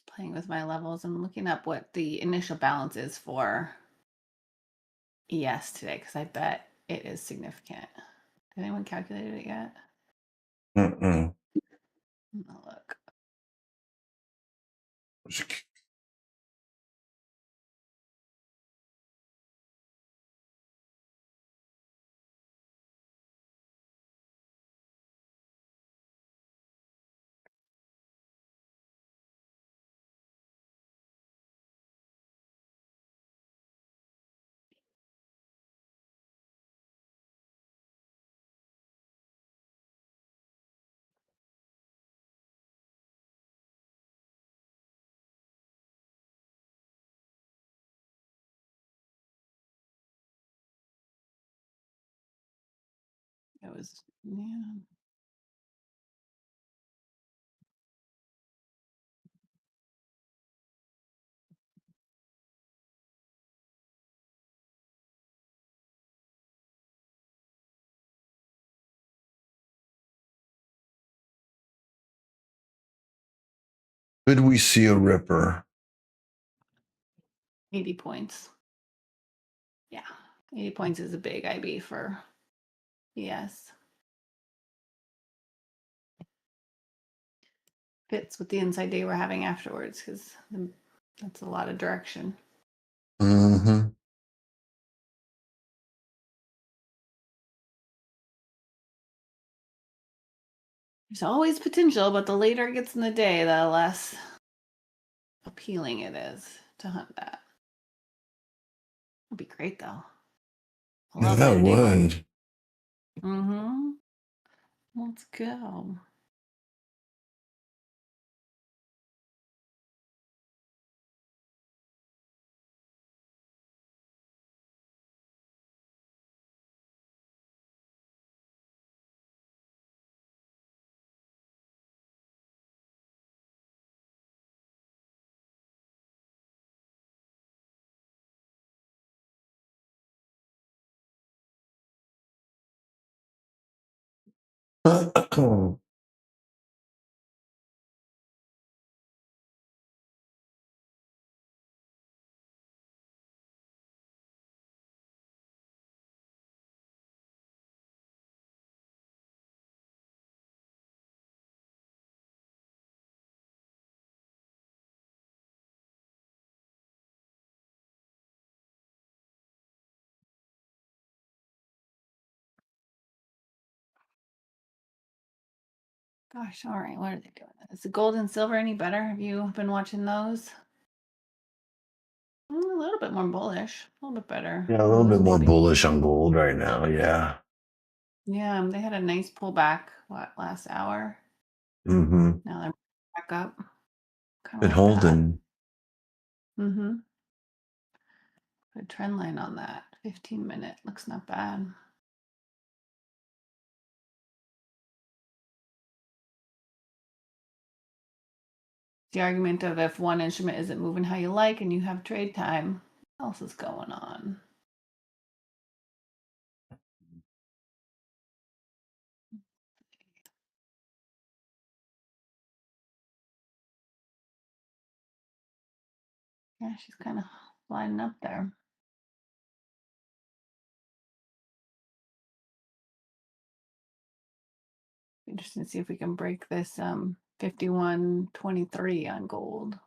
playing with my levels. I'm looking up what the initial balance is for ES today because I bet it is significant. Did anyone calculated it yet? Mm-mm. I'll look. It was, yeah. Could we see a ripper? 80 points. Yeah, 80 points is a big IB for ES. Fits with the inside day we're having afterwards because that's a lot of direction. Mm-hmm. There's always potential, but the later it gets in the day, the less appealing it is to hunt that. It'd be great though. I love That later day hunting. would. Mm-hmm. Let's go. Gosh, all right. What are they doing? Is the gold and silver any better? Have you been watching those? A little bit more bullish. A little bit better. Yeah, a little bit more Maybe. bullish on gold right now. Yeah. Yeah, they had a nice pullback last hour. Mm-hmm. Now they're back up. Kind Been of like that. holding. Mm-hmm. Put a trend line on that. 15-minute. Looks not bad. The argument of if one instrument isn't moving how you like and you have trade time, what else is going on? Yeah, she's kind of lining up there. Interesting to see if we can break this 51.23 on gold.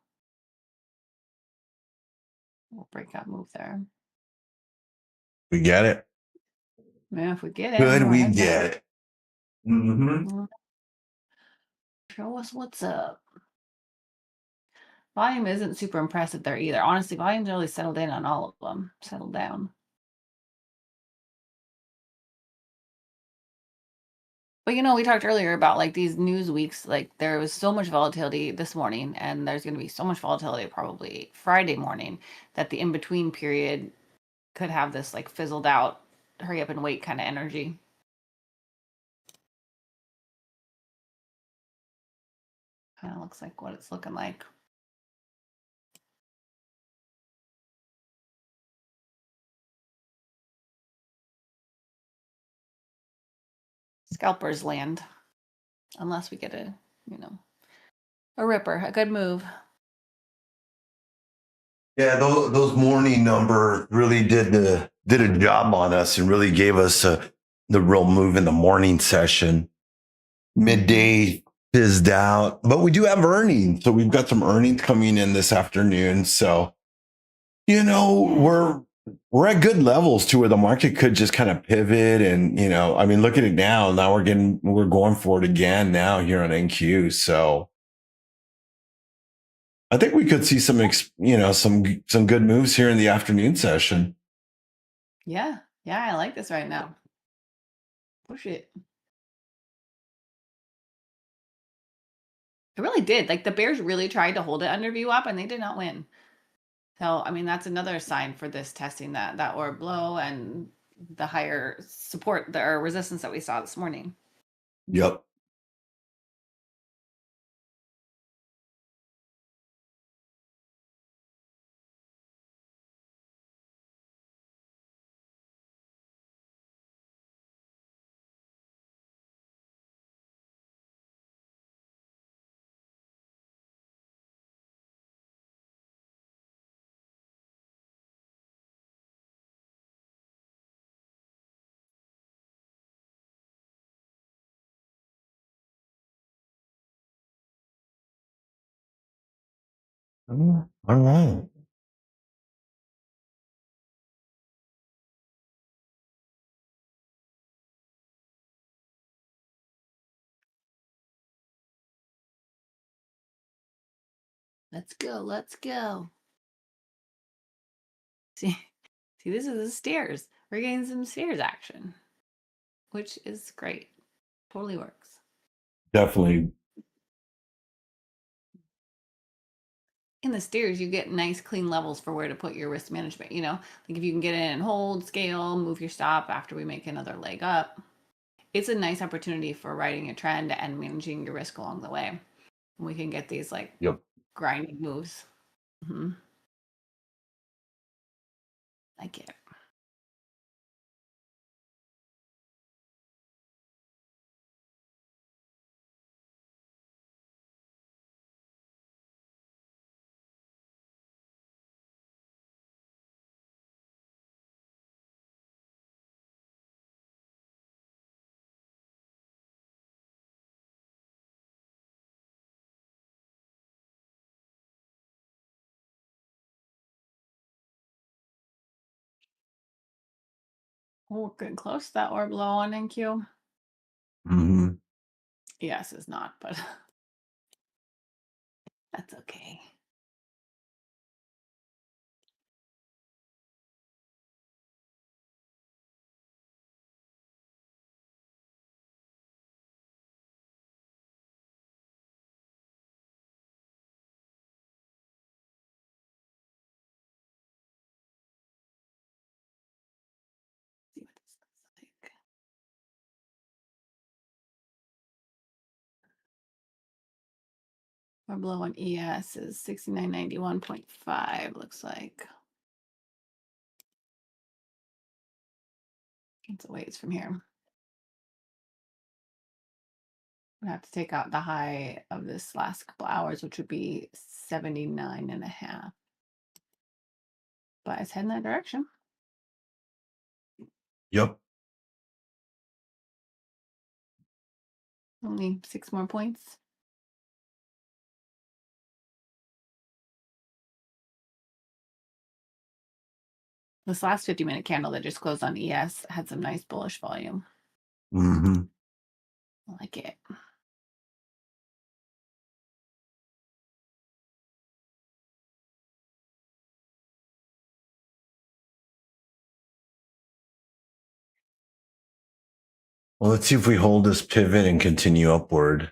We'll breakout move there. We get it. Yeah, if we get it, Good, we're we heading get up. it. Mm-hmm. Show us what's up. Volume isn't super impressive there either. Honestly, volume's really settled in on all of them. Settled down. But we talked earlier about like these news weeks. Like there was so much volatility this morning, and there's going to be so much volatility probably Friday morning that the in between period could have this like fizzled out, hurry up and wait kind of energy. Kind of looks like what it's looking like. Scalpers land, unless we get a ripper, a good move. Yeah, those morning numbers really did a job on us and really gave us the real move in the morning session. Midday fizzed out, but we do have earnings, so we've got some earnings coming in this afternoon. So we're at good levels to where the market could just kind of pivot, and I mean, look at it now. Now we're going for it again now here on NQ. So I think we could see some good moves here in the afternoon session. Yeah. Yeah, I like this right now. Push it. It really did. Like the bears really tried to hold it under view up and they did not win. So, I mean, that's another sign for this testing that orb blow and the higher support or resistance that we saw this morning. Yep. All right. Let's go. Let's go. See, this is the stairs. We're getting some stairs action, which is great. Totally works. Definitely. In the stairs, you get nice clean levels for where to put your risk management. Like if you can get in and hold, scale, move your stop after we make another leg up. It's a nice opportunity for writing a trend and managing your risk along the way. And we can get these like Yep. grinding moves. Like it. Oh, getting close to that orb low on NQ. Mm-hmm. Yes, it's not, but that's okay. See what this looks like. Orb low on ES is 6991.5, looks like. It's a ways from here. We have to take out the high of this last couple hours, which would be 79.5. But it's heading that direction. Yep. Only 6 more points. This last 50-minute candle that just closed on ES had some nice bullish volume. Mm-hmm. I like it. Well, let's see if we hold this pivot and continue upward.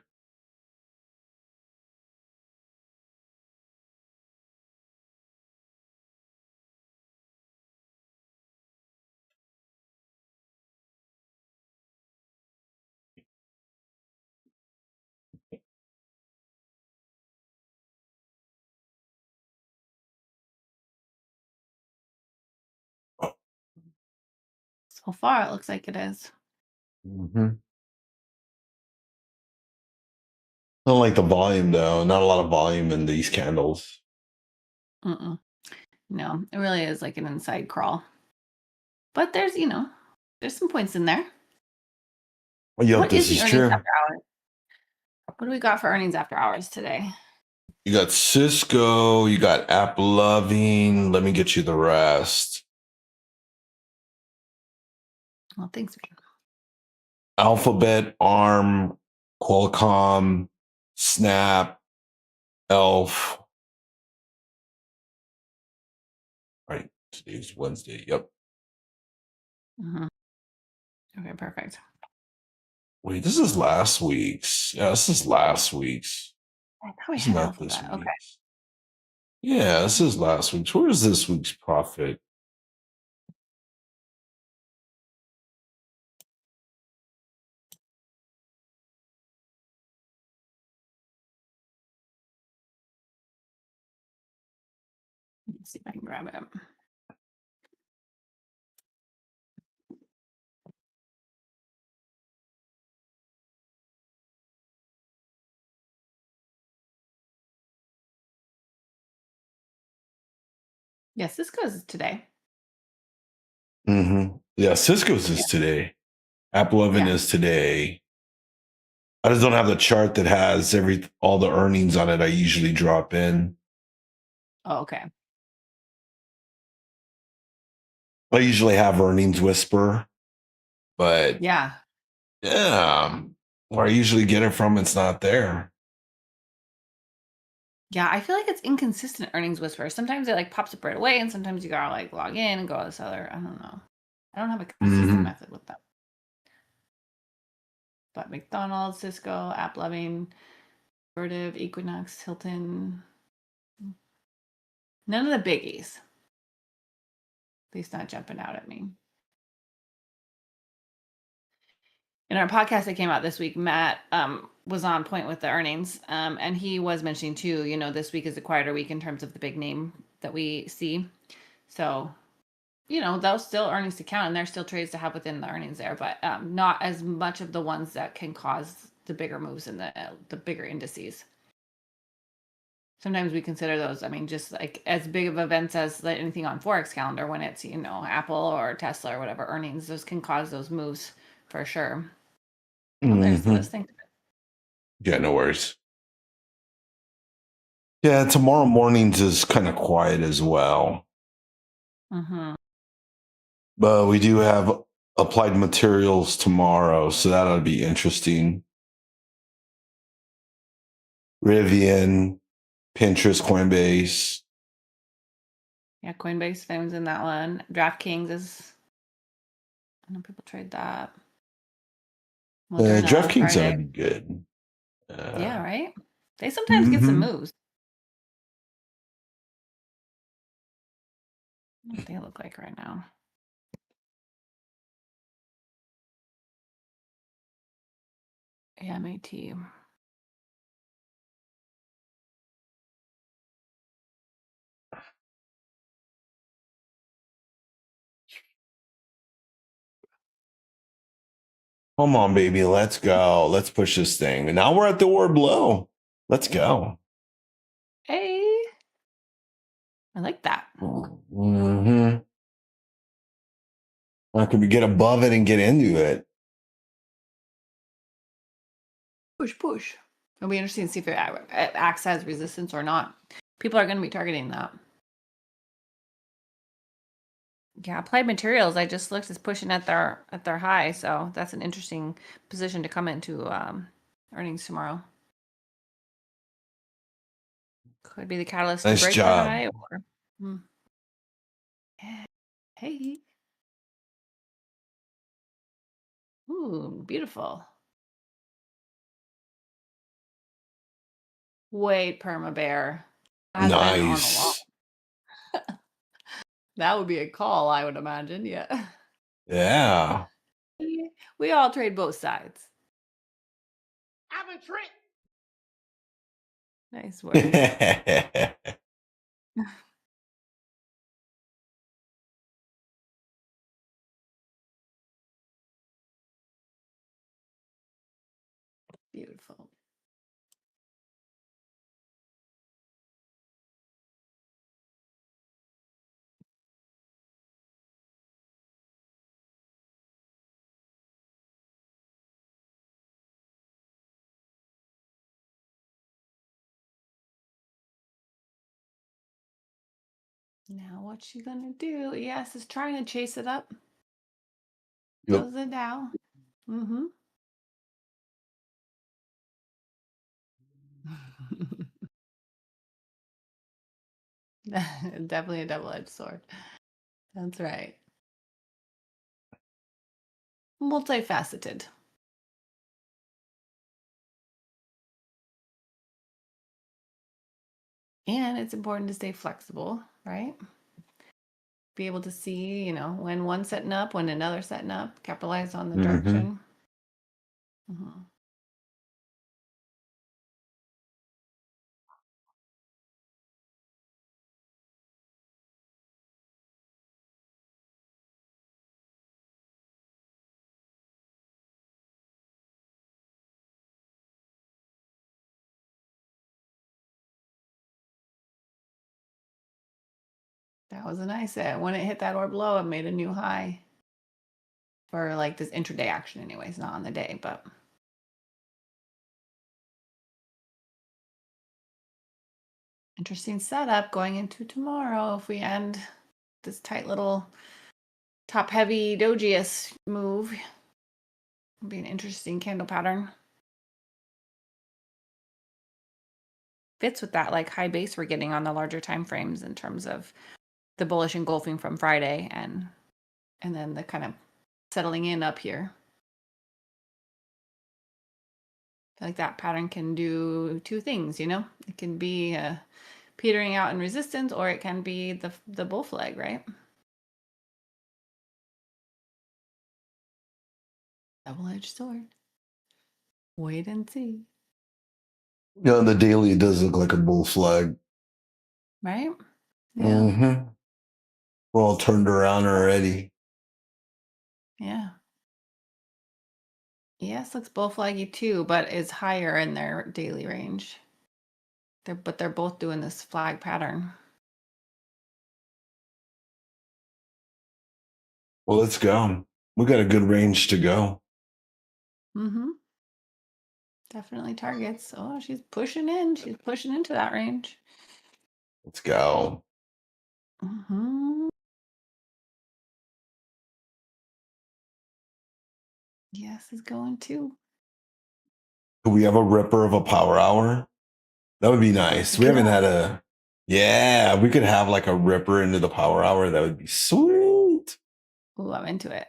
So far, it looks like it is. Mm-hmm. Don't like the volume though. Not a lot of volume in these candles. Mm-mm. No, it really is like an inside crawl. But there's, there's some points in there. Yep, What this is the is earnings true. after hours? What do we got for earnings after hours today? You got Cisco, you got App Loving. Let me get you the rest. Well, thanks. Alphabet, ARM, Qualcomm, Snap, Elf. Right. Today's Wednesday. Yep. Mhm. Okay, perfect. Wait, this is last week's. Yeah, this is last week's. I thought we It's had not this Alphabet. Okay. week's. Yeah, this is last week's. Where is this week's profit? Let's see if I can grab it. Yes, this goes today. Mm-hmm. Yeah, Cisco's is today. App Loving Yeah. is today. I just don't have the chart that has all the earnings on it. I usually drop in. Oh, okay. I usually have earnings whisper, but Yeah. yeah, where I usually get it from, it's not there. Yeah, I feel like it's inconsistent earnings whisper. Sometimes it like pops up right away, and sometimes you gotta like log in and go to this other. I don't know. I don't have a consistent Mm-hmm. method with that. But McDonald's, Cisco, App Loving, Vertiv, Equinox, Hilton. None of the biggies. At least not jumping out at me. In our podcast that came out this week, Matt was on point with the earnings, and he was mentioning too. This week is a quieter week in terms of the big name that we see. So, those still earnings to count, and there's still trades to have within the earnings there, but not as much of the ones that can cause the bigger moves in the bigger indices. Sometimes we consider those, I mean, just like as big of events as anything on Forex calendar when it's, Apple or Tesla or whatever earnings, those can cause those moves for sure. Oh, there's the Mm-hmm. listing. Yeah, no worries. Yeah, tomorrow mornings is kind of quiet as well. Mm-hmm. But we do have applied materials tomorrow, so that'll be interesting. Rivian, Pinterest, Coinbase. Yeah, Coinbase fame's in that one. DraftKings is, I know people trade that. Moderna DraftKings Friday. ought to be good. Yeah, right? They sometimes get some Mm-hmm. moves. What do they look like right now? AMAT. Come on, baby. Let's go. Let's push this thing. And now we're at the word blow. Let's go. Hey, I like that. Mm-hmm. How can we get above it and get into it? Push, push. It'll be interesting to see if it acts as resistance or not. People are going to be targeting that. Yeah, Applied Materials, I just looked, is pushing at their high, so that's an interesting position to come into earnings tomorrow. Could be the catalyst to Nice break the job. high or hey. Ooh, beautiful. Wait, Perma Bear. Has been on a long. Nice. That would be a call, I would imagine. Yeah. Yeah. We all trade both sides. I'm a trick. Nice work. Beautiful. Now what's she gonna do? Yes, is trying to chase it up. Yep. Goes it down. Mm-hmm. Definitely a double-edged sword. That's right. Multifaceted. And it's important to stay flexible, right? Be able to see, when one's setting up, when another setting up, capitalize on the Mm-hmm. direction. Mhm. That was a nice set. When it hit that orb low, it made a new high for like this intraday action, anyways, not on the day, but interesting setup going into tomorrow. If we end this tight little top heavy dojiest move, it'll be an interesting candle pattern. Fits with that like high base we're getting on the larger time frames in terms of the bullish engulfing from Friday and then the kind of settling in up here. I feel like that pattern can do two things, It can be petering out in resistance, or it can be the bull flag, right? Double-edged sword. Wait and see. Yeah, on the daily, it does look like a bull flag. Right? Yeah. Mm-hmm. We're all turned around already. Yeah. Yes, looks bull flaggy too, but is higher in their daily range. They're both doing this flag pattern. Well, let's go. We got a good range to go. Mm-hmm. Definitely targets. Oh, she's pushing in. She's pushing into that range. Let's go. Mm-hmm. Yes, is going too. Could we have a ripper of a power hour? That would be nice. We haven't had a. Yeah, we could have like a ripper into the power hour. That would be sweet. Ooh, I'm into it.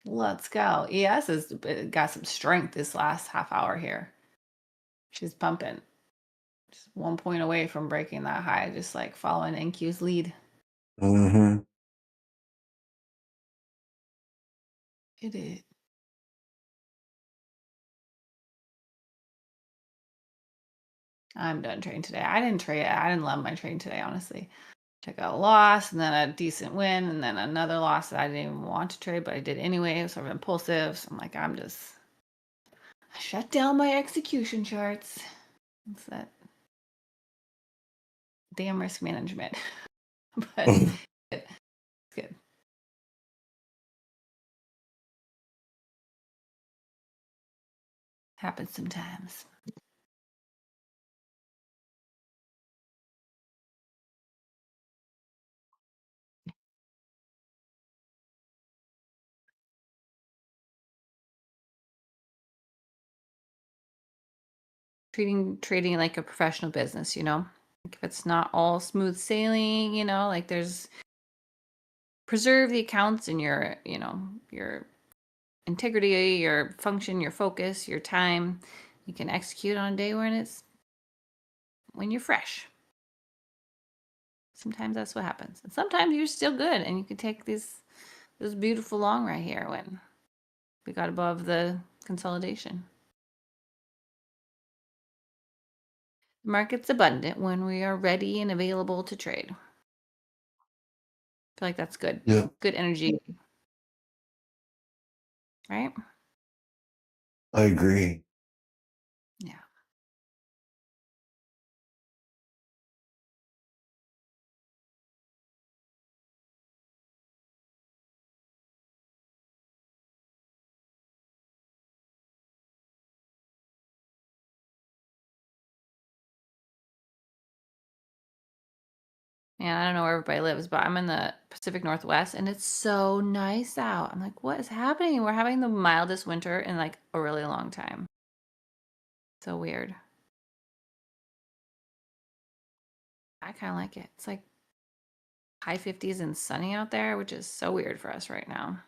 Let's go. ES has got some strength this last half hour here. She's pumping. Just 1 point away from breaking that high, just like following NQ's lead. Mm-hmm. It is. I'm done trading today. I didn't trade. I didn't love my trade today, honestly. Took a loss and then a decent win and then another loss that I didn't even want to trade, but I did anyway. It was sort of impulsive. So I'm like, I shut down my execution charts. It's that damn risk management. But it's good. Happens sometimes. Trading like a professional business, Like if it's not all smooth sailing, like there's preserve the accounts and your integrity, your function, your focus, your time. You can execute on a day when you're fresh. Sometimes that's what happens. And sometimes you're still good and you can take this beautiful long right here when we got above the consolidation. The market's abundant when we are ready and available to trade. I feel like that's good. Yeah, Good energy. Right? I agree. Yeah. Man, I don't know where everybody lives, but I'm in the Pacific Northwest and it's so nice out. I'm like, what is happening? We're having the mildest winter in like a really long time. So weird. I kind of like it. It's like high 50s and sunny out there, which is so weird for us right now.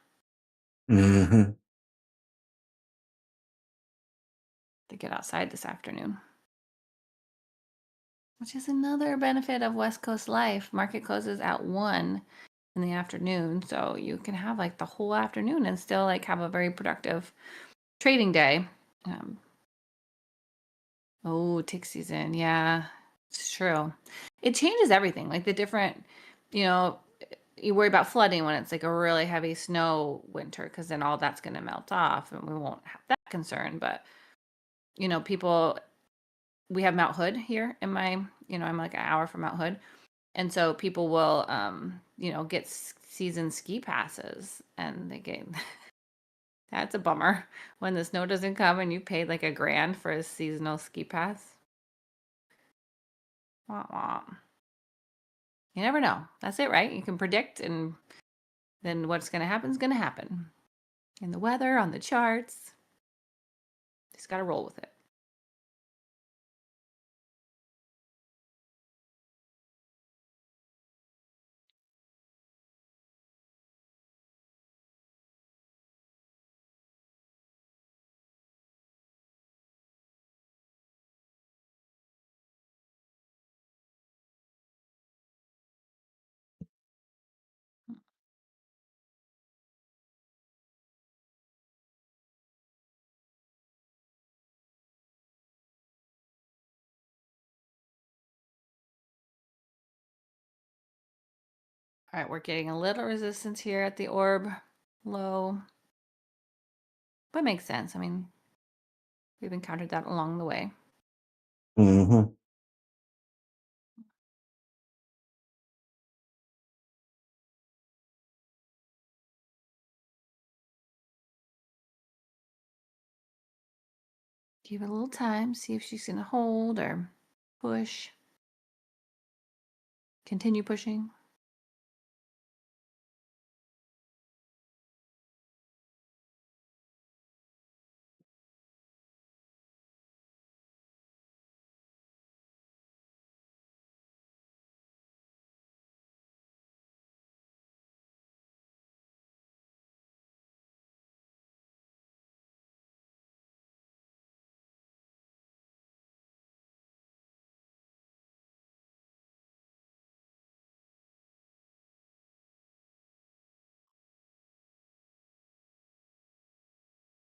Hmm. To get outside this afternoon. Which is another benefit of West Coast life. Market closes at 1 in the afternoon, so you can have like the whole afternoon and still like have a very productive trading day. Oh, tick season. Yeah, it's true. It changes everything. Like the different, you know, you worry about flooding when it's like a really heavy snow winter because then all that's going to melt off and we won't have that concern. But, people, we have Mount Hood here in my, I'm like an hour from Mount Hood. And so people will, get season ski passes and they get, that's a bummer when the snow doesn't come and you paid like $1,000 for a seasonal ski pass. Wah, wah. You never know. That's it, right? You can predict, and then what's going to happen is going to happen. In the weather, on the charts. Just got to roll with it. All right, we're getting a little resistance here at the orb low. But makes sense. I mean, we've encountered that along the way. Hmm. Give it a little time, see if she's going to hold or push. Continue pushing.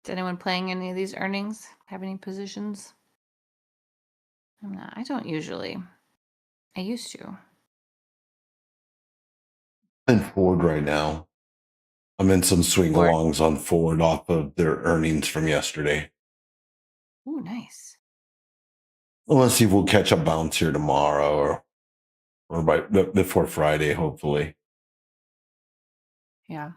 Is anyone playing any of these earnings? Have any positions? I'm not. I don't usually. I used to. In Ford right now. I'm in some swing Ford. alongs on Ford off of their earnings from yesterday. Ooh, nice. Well, let's see if we'll catch a bounce here tomorrow or before Friday, hopefully. Yeah.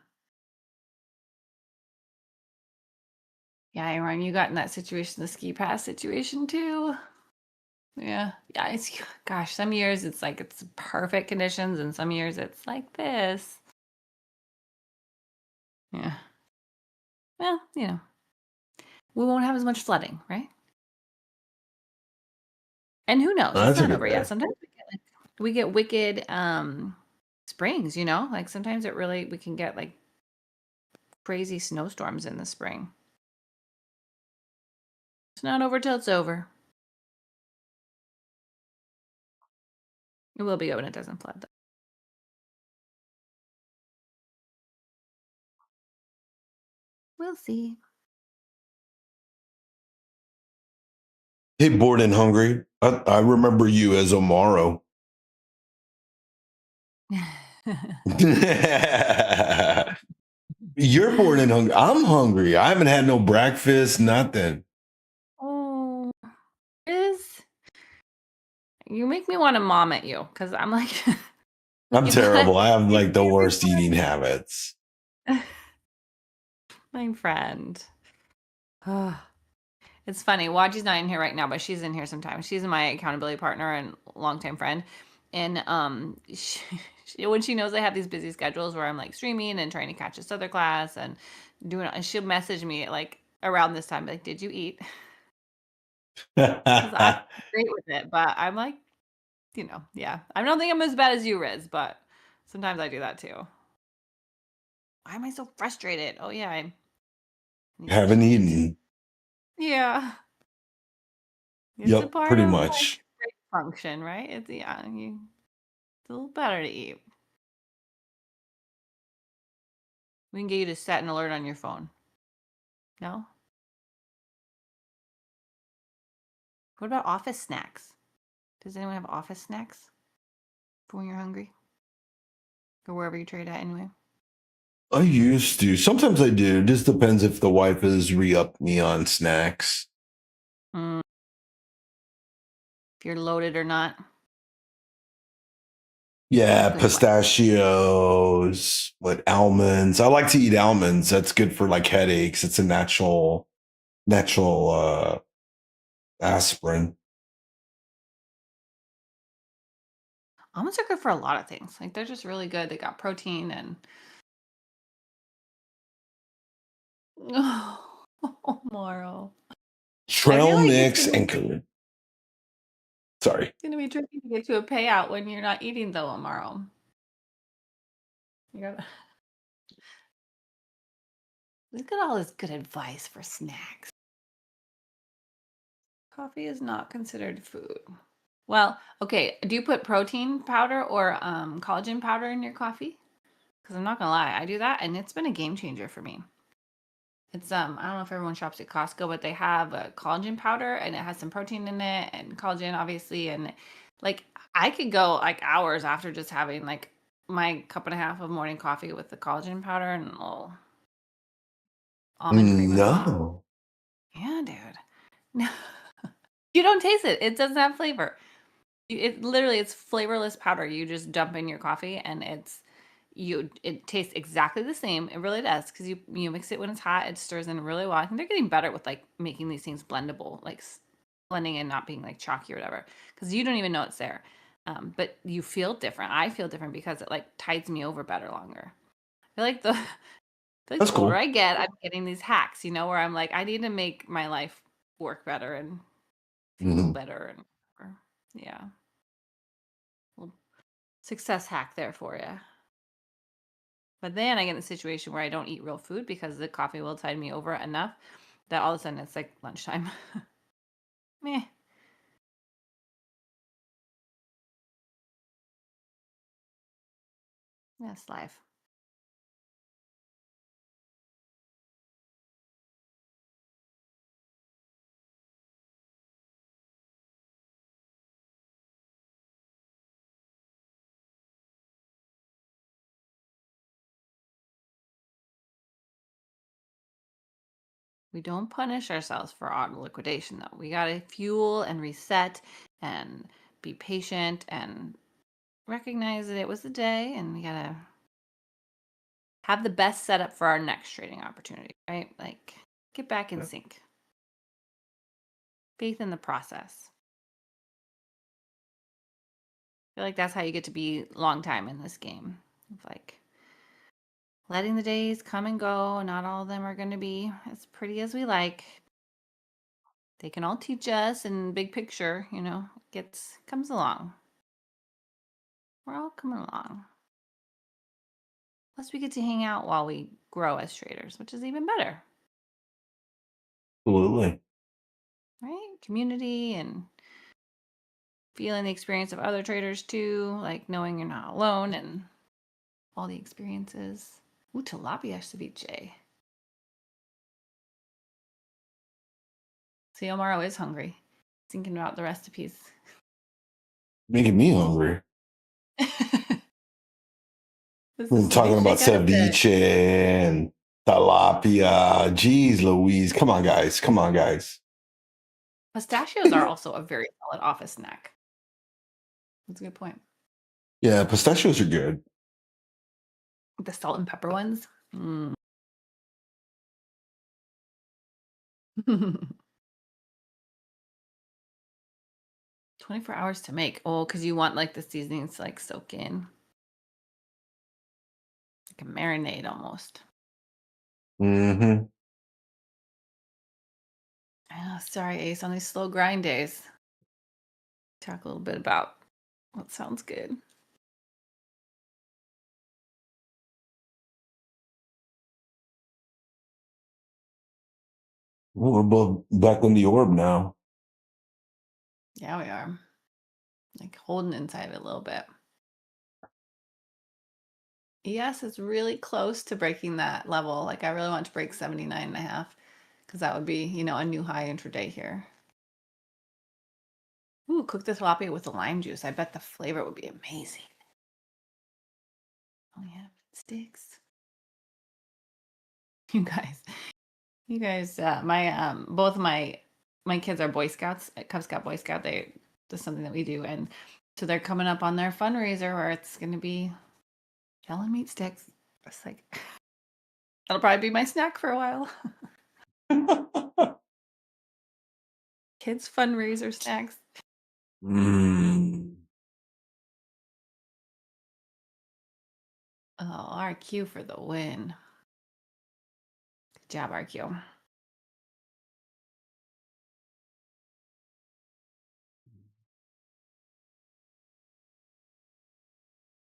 Yeah, Aaron, you got in that situation, the ski pass situation too. Yeah. Yeah, gosh, some years it's like it's perfect conditions and some years it's like this. Yeah. Well, we won't have as much flooding, right? And who knows? Oh, It's that's a not good over yet. day. Sometimes we get wicked springs, Like sometimes we can get like crazy snowstorms in the spring. It's not over till it's over. It will be when it doesn't flood though. We'll see. Hey, bored and hungry. I remember you as Omaro. You're bored and hungry. I'm hungry. I haven't had no breakfast, nothing. Oh, you make me want to mom at you because I'm like, I'm you've got terrible. I have your like the favorite worst eating habits. my friend. It's funny. Waji's not in here right now, but she's in here sometimes. She's my accountability partner and longtime friend. and when she knows I have these busy schedules where I'm like streaming and trying to catch this other class and doing, and she'll message me like around this time, like, "Did you eat?" Because I'm great with it, but I'm like, yeah. I don't think I'm as bad as you, Riz, but sometimes I do that too. Why am I so frustrated? Oh yeah, I need to Haven't cheat. eaten. Yeah, it's a Yep, part pretty of much. like brain function, right? It's it's a little better to eat. We can get you to set an alert on your phone. No? What about office snacks? Does anyone have office snacks for when you're hungry? Or wherever you trade at anyway? I used to. Sometimes I do. It just depends if the wife has re-upped me on snacks. Mm. If you're loaded or not. Yeah, Good wife. pistachios, what almonds. I like to eat almonds. That's good for like headaches. It's a natural aspirin. Almonds are good for a lot of things. Like they're just really good. They got protein and oh, Moro. Trail like mix and sorry. it's gonna be tricky to get to a payout when you're not eating though, Amaro. You gotta look at all this good advice for snacks. Coffee is not considered food. Well, okay. Do you put protein powder or collagen powder in your coffee? Because I'm not gonna lie, I do that, and it's been a game changer for me. It's I don't know if everyone shops at Costco, but they have a collagen powder, and it has some protein in it and collagen, obviously, and like I could go like hours after just having like my cup and a half of morning coffee with the collagen powder and a little almond cream or something. No. Yeah, dude. No, you don't taste it. It doesn't have flavor. It literally it's flavorless powder. You just dump in your coffee and it tastes exactly the same. It really does because you mix it when it's hot. It stirs in really well. I think they're getting better with like making these things blendable, like blending and not being like chalky or whatever. Because you don't even know it's there, but you feel different. I feel different because it like tides me over better longer. I feel like That's the older cool. I get, I'm getting these hacks. Where I'm like I need to make my life work better and feel Mhm. better or, yeah. Little success hack there for you. But then I get in a situation where I don't eat real food because the coffee will tide me over enough that all of a sudden it's like lunchtime. Meh. That's life. We don't punish ourselves for auto liquidation though. We gotta fuel and reset and be patient and recognize that it was the day and we gotta have the best setup for our next trading opportunity, right? Like get back in Yep. sync. Faith in the process. I feel like that's how you get to be long time in this game. Of like letting the days come and go. Not all of them are going to be as pretty as we like. They can all teach us in big picture, comes along. We're all coming along. Plus we get to hang out while we grow as traders, which is even better. Absolutely. Right? Community and feeling the experience of other traders too, like knowing you're not alone and all the experiences. Ooh, tilapia ceviche. See, Omaro is hungry. Thinking about the recipes. Making me hungry. This We're is talking about ceviche kind of good. ceviche and tilapia. Jeez Louise. Come on, guys. Come on, guys. Pistachios are also a very solid office snack. That's a good point. Yeah, pistachios are good. The salt and pepper ones. Mm. 24 hours to make. Oh, because you want like the seasonings to like soak in. Like a marinade almost. Mm-hmm. Oh, sorry, Ace, on these slow grind days. Talk a little bit about what sounds good. Well, we're both back in the orb now. Yeah, we are. Like holding inside it a little bit. Yes, it's really close to breaking that level. Like I really want to break 79.5 because that would be, a new high intraday here. Ooh, cook the tilapia with the lime juice. I bet the flavor would be amazing. Oh yeah, sticks. You guys, my both of my kids are Boy Scouts, Cub Scout, Boy Scout. That's something that we do, and so they're coming up on their fundraiser where it's going to be jello meat sticks. It's like that'll probably be my snack for a while. Kids fundraiser snacks. Mm. Oh, RQ for the win. Good job, RQ.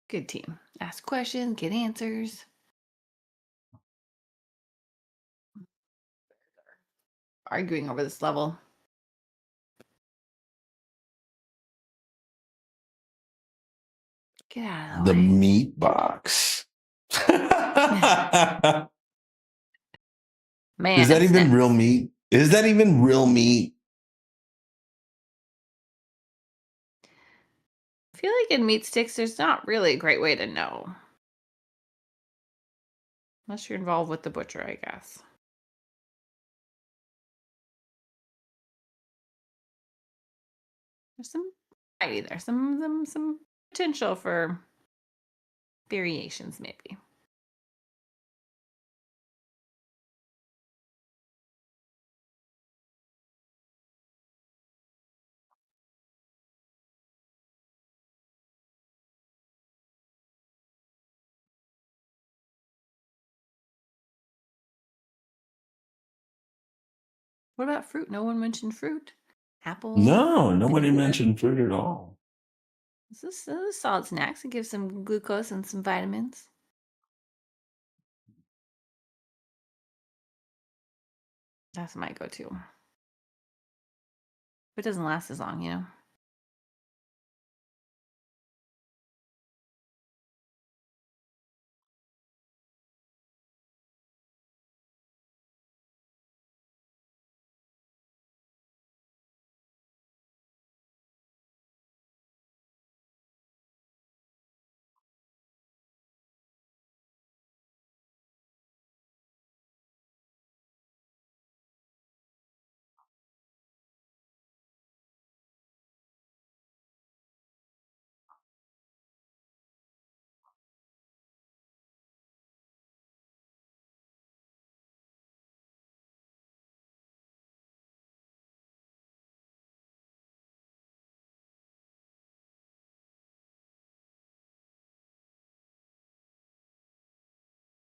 Good team. Ask questions, get answers. Arguing over this level. Get out of The the way. meat box. Man, Is that even snacks. real meat? Is that even real meat? I feel like in meat sticks, there's not really a great way to know. Unless you're involved with the butcher, I guess. There's some variety there, some potential for variations, maybe. What about fruit? No one mentioned fruit. Apples. No, nobody pear. mentioned fruit at all. This is solid snacks. It gives some glucose and some vitamins. That's my go-to. But it doesn't last as long,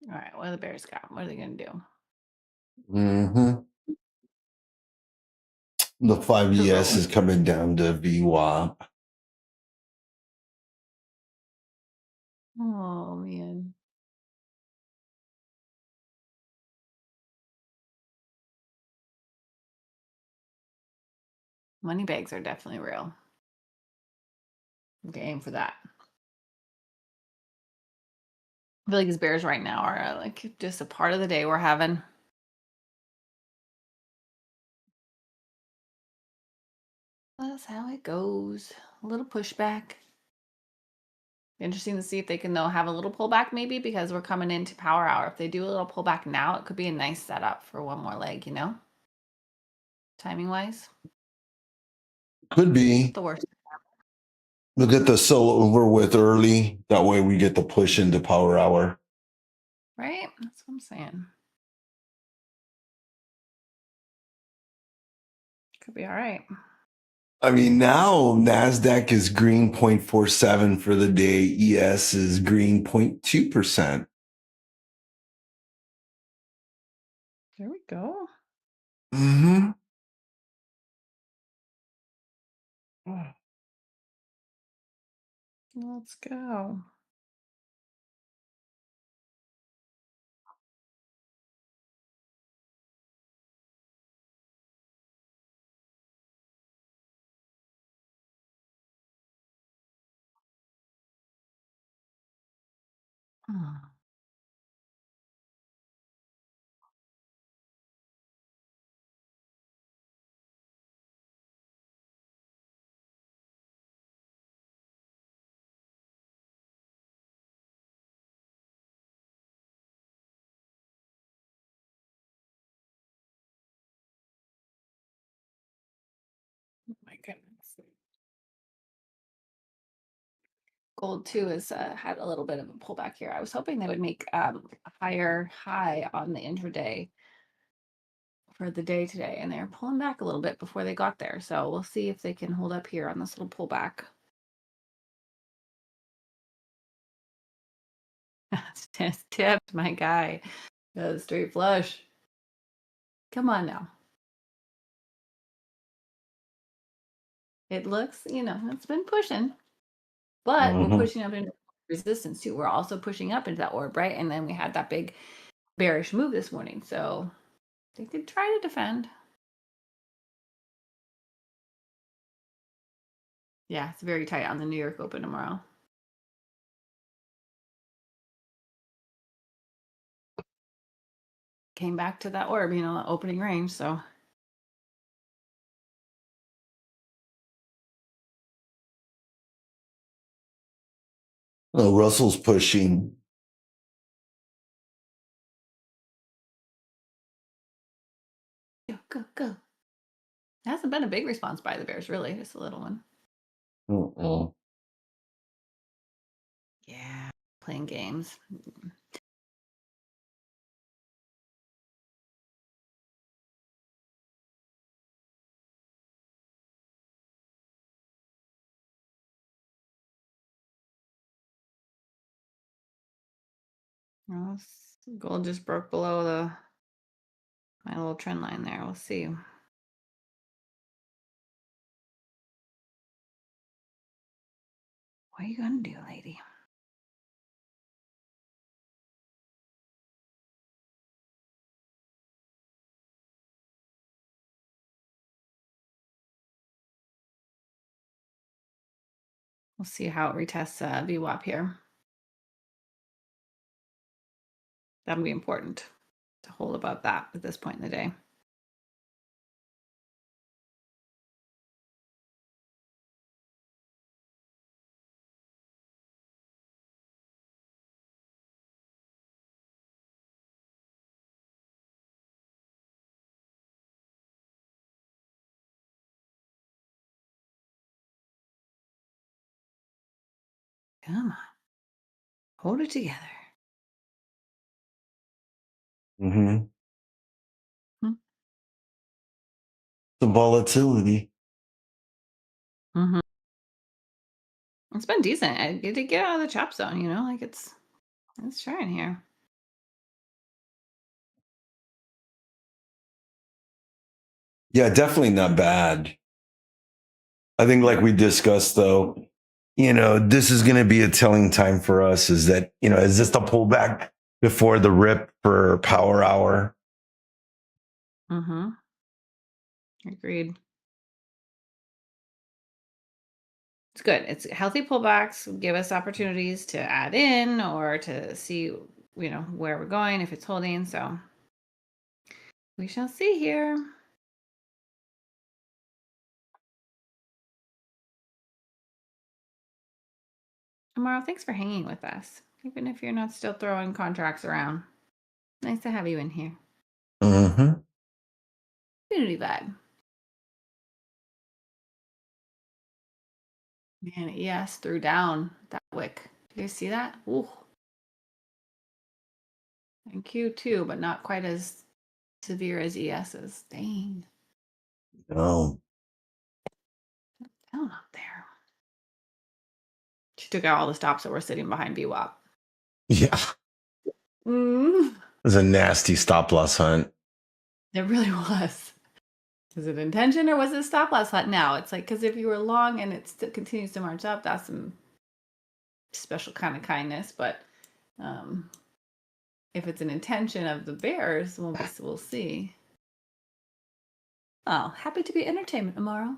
All right, what do the Bears got? What are they going to do? Mm-hmm. The 5ES is coming down to VWAP. Oh, man. Money bags are definitely real. Okay, aim for that. I feel like these bears right now are like just a part of the day we're having. That's how it goes. A little pushback. Interesting to see if they can though have a little pullback maybe because we're coming into power hour. If they do a little pullback now, it could be a nice setup for one more leg, timing wise. Could be. The worst, We'll get the sell over with early. That way we get the push into power hour. right? That's what I'm saying. Could be all right. I mean, now NASDAQ is green 0.47 for the day. ES is green 0.2%. There we go. Mm-hmm. Let's go. Oh. Oh my goodness. Gold too has had a little bit of a pullback here. I was hoping they would make a higher high on the intraday for the day today, and they're pulling back a little bit before they got there. So we'll see if they can hold up here on this little pullback. Just tipped, my guy. Straight flush. Come on now. It looks, it's been pushing, but we're pushing up into resistance too. We're also pushing up into that orb, right? And then we had that big bearish move this morning. So they could try to defend. Yeah, it's very tight on the New York Open tomorrow. Came back to that orb, opening range. So Oh, Russell's pushing. go. It hasn't been a big response by the Bears, really. Just a little one. Uh-uh. Yeah, playing games. Well, gold just broke below my little trend line there. We'll see. What are you gonna do, lady? We'll see how it retests VWAP here. That'll be important to hold above that at this point in the day. Come on. Hold it together. Mm-hmm. Hmm. The volatility. Mm-hmm. It's been decent. I get to get out of the chop zone, like it's trying here. Yeah, definitely not bad. I think, like we discussed, though, this is going to be a telling time for us. Is that, is this the pullback before the rip for power hour? Mm-hmm. Agreed. It's good. It's healthy pullbacks, give us opportunities to add in or to see, where we're going, if it's holding. So we shall see here. Tomorrow, thanks for hanging with us, even if you're not still throwing contracts around. Nice to have you in here. Mm-hmm. Community vibe. Man, ES threw down that wick. Do you see that? Ooh. And Q too, but not quite as severe as ES's. Dang. Oh. Down up there. She took out all the stops that were sitting behind VWAP. Yeah. Mm. It was a nasty stop loss hunt. It really was. Was it intention or was it a stop loss hunt? Now it's like, because if you were long and it still continues to march up, that's some special kind of kindness. But if it's an intention of the bears, we'll see. Oh, happy to be entertainment tomorrow.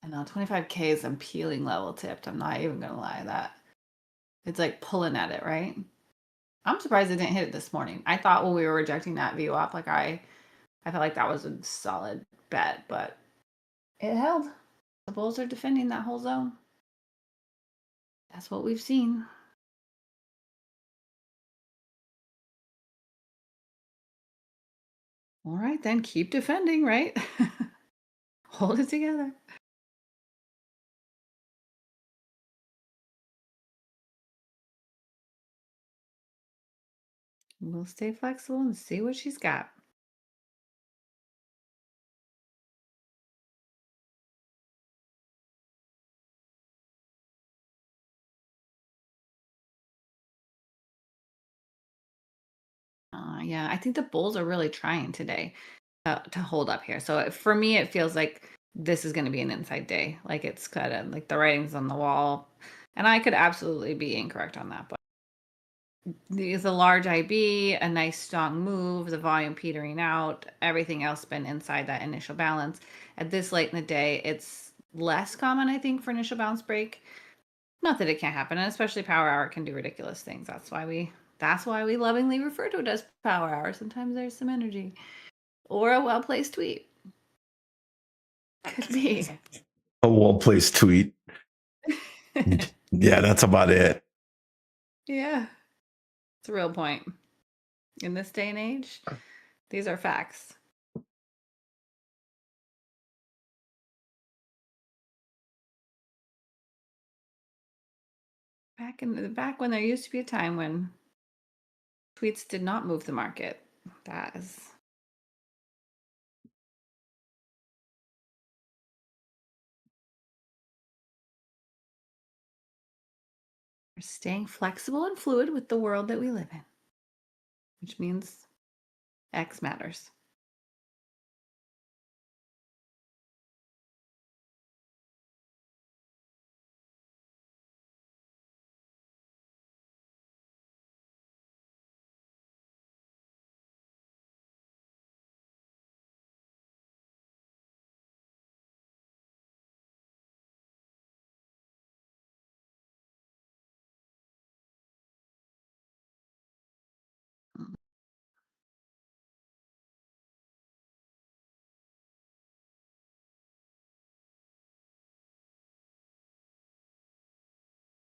I know 25K is some peeling level tipped. I'm not even gonna lie, that it's like pulling at it, right? I'm surprised it didn't hit it this morning. I thought when we were rejecting that VWAP, like I felt like that was a solid bet, but it held. The bulls are defending that whole zone. That's what we've seen. All right, then keep defending, right? Hold it together. We'll stay flexible and see what she's got. Yeah, I think the bulls are really trying today to hold up here. So for me, it feels like this is going to be an inside day. Like it's kind of like the writing's on the wall. And I could absolutely be incorrect on that. But there's a large IB, a nice strong move, the volume petering out, everything else been inside that initial balance. At this late in the day, it's less common, I think, for initial bounce break. Not that it can't happen, and especially power hour can do ridiculous things. That's why we lovingly refer to it as power hour. Sometimes there's some energy. Or a well-placed tweet. Could be. A well-placed tweet. Yeah, that's about it. Yeah. It's a real point. In this day and age, these are facts. Back when there used to be a time when tweets did not move the market. That is we're staying flexible and fluid with the world that we live in, which means X matters.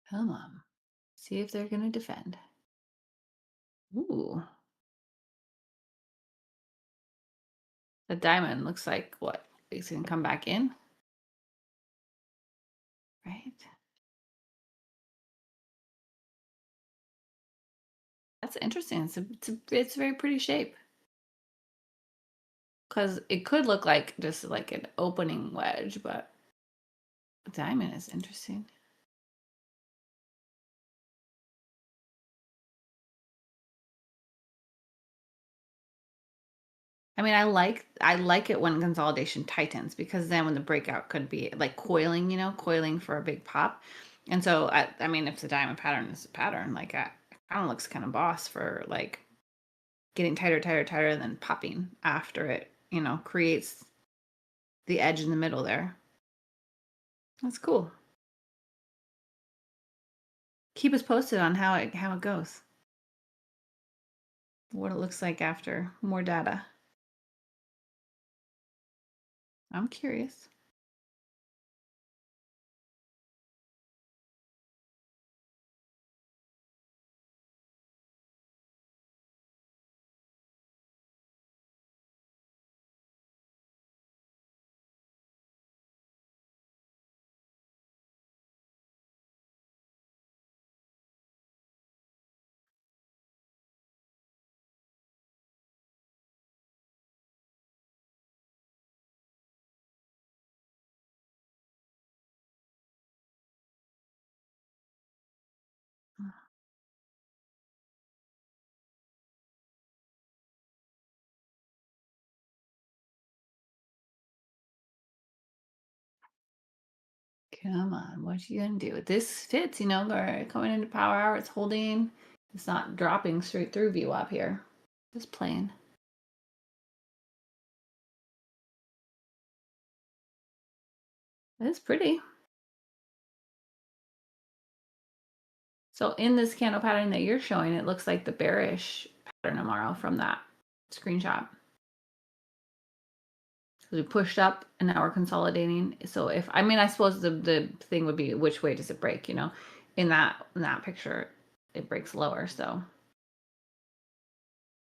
Come on. See if they're going to defend. Ooh. The diamond looks like what? It's going to come back in? Right? That's interesting. It's a very pretty shape. Because it could look like just like an opening wedge, but diamond is interesting. I mean, I like it when consolidation tightens, because then when the breakout could be like coiling, coiling for a big pop. And so I mean, if the diamond pattern is a pattern, like it kind of looks kind of boss for like getting tighter, tighter, tighter, and then popping after it, creates the edge in the middle there. That's cool. Keep us posted on how it goes. What it looks like after more data. I'm curious. Come on, what you gonna do? This fits, you know, coming into power hour, it's holding. It's not dropping straight through VWAP here. Just playing. It's pretty. So in this candle pattern that you're showing, it looks like the bearish pattern tomorrow from that screenshot. So we pushed up and now we're consolidating. So if, I mean, I suppose the thing would be which way does it break, you know? In that picture, it breaks lower, so.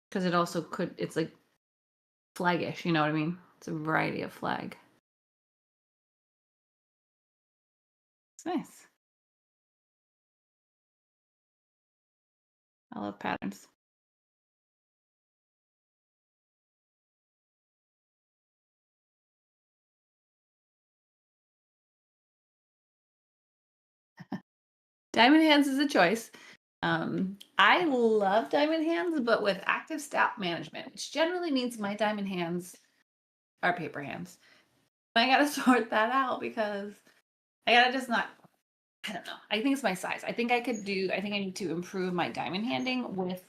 Because it also could, it's like flaggish, you know what I mean? It's a variety of flag. It's nice. I love patterns. Diamond hands is a choice. I love diamond hands, but with active stop management, which generally means my diamond hands are paper hands. I gotta sort that out because I gotta just not, I don't know. I think it's my size. I think I need to improve my diamond handing with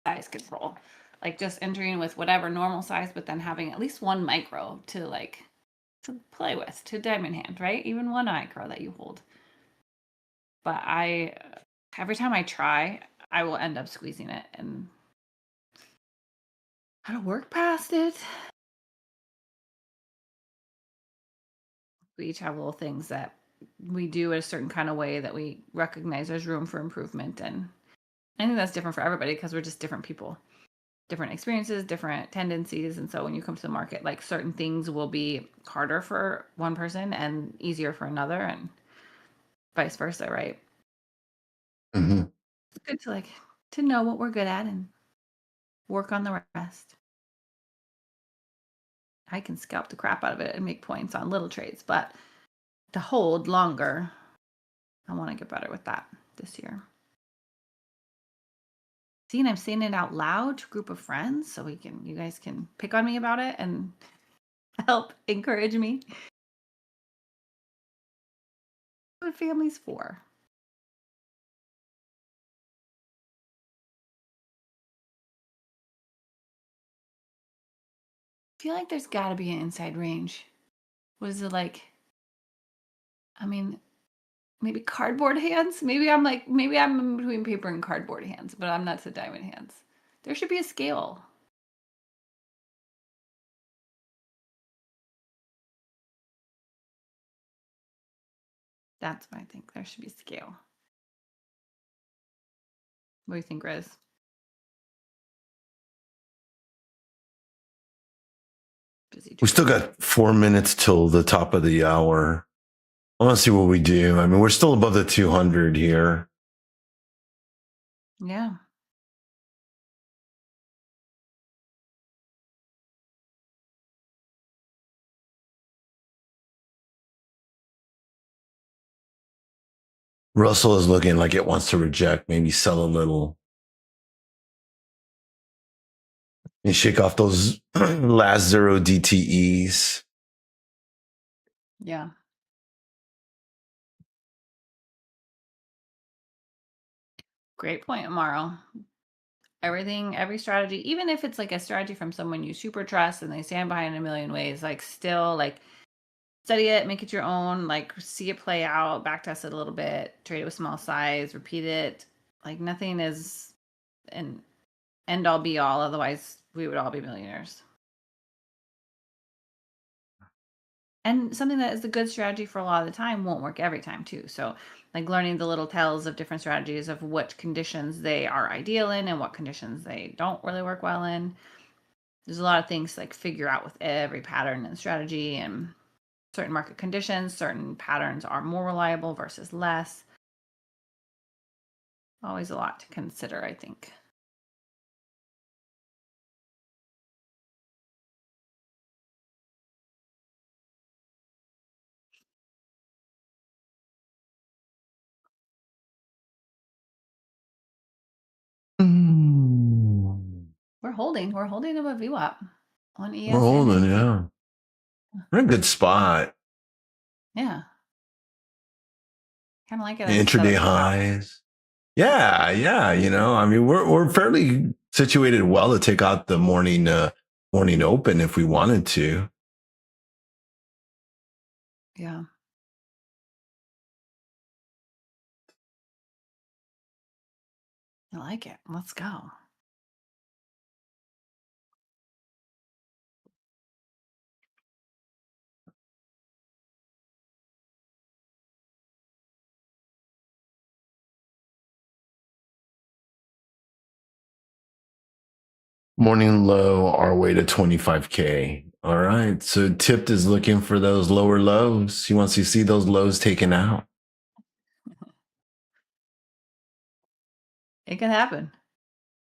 size control. Like just entering with whatever normal size, but then having at least one micro to play with, to diamond hand, right? Even one micro that you hold. But every time I try, I will end up squeezing it and how to work past it. We each have little things that we do a certain kind of way that we recognize there's room for improvement. And I think that's different for everybody because we're just different people, different experiences, different tendencies. And so when you come to the market, like certain things will be harder for one person and easier for another and vice versa, right? Mm-hmm. It's good to know what we're good at and work on the rest. I can scalp the crap out of it and make points on little trades, but to hold longer, I want to get better with that this year. See, and I'm saying it out loud to a group of friends so you guys can pick on me about it and help encourage me. What family's for? I feel like there's got to be an inside range. What is it like? I mean, maybe cardboard hands. Maybe I'm in between paper and cardboard hands, but I'm not to diamond hands. There should be a scale. That's what I think. There should be a scale. What do you think, Riz? We still got 4 minutes till the top of the hour. I want to see what we do. I mean, we're still above the 200 here. Yeah. Russell is looking like it wants to reject, maybe sell a little. And shake off those last 0 DTEs. Yeah. Great point, Amaro. Every strategy, even if it's like a strategy from someone you super trust and they stand behind in a million ways, like still like study it, make it your own, like see it play out, back test it a little bit, trade it with small size, repeat it. Like nothing is an end all be all. Otherwise, we would all be millionaires. And something that is a good strategy for a lot of the time won't work every time too. So like learning the little tells of different strategies of what conditions they are ideal in and what conditions they don't really work well in. There's a lot of things to like figure out with every pattern and strategy, and certain market conditions, certain patterns are more reliable versus less. Always a lot to consider, I think. We're holding above VWAP on ES. We're holding, yeah. We're in a good spot. Yeah. Kind of like it as a setup Intraday for power. highs. Yeah, yeah. I mean, we're fairly situated well to take out the morning open if we wanted to. Yeah. I like it. Let's go. Morning low, our way to 25K. All right. So Tipped is looking for those lower lows. He wants to see those lows taken out. It could happen.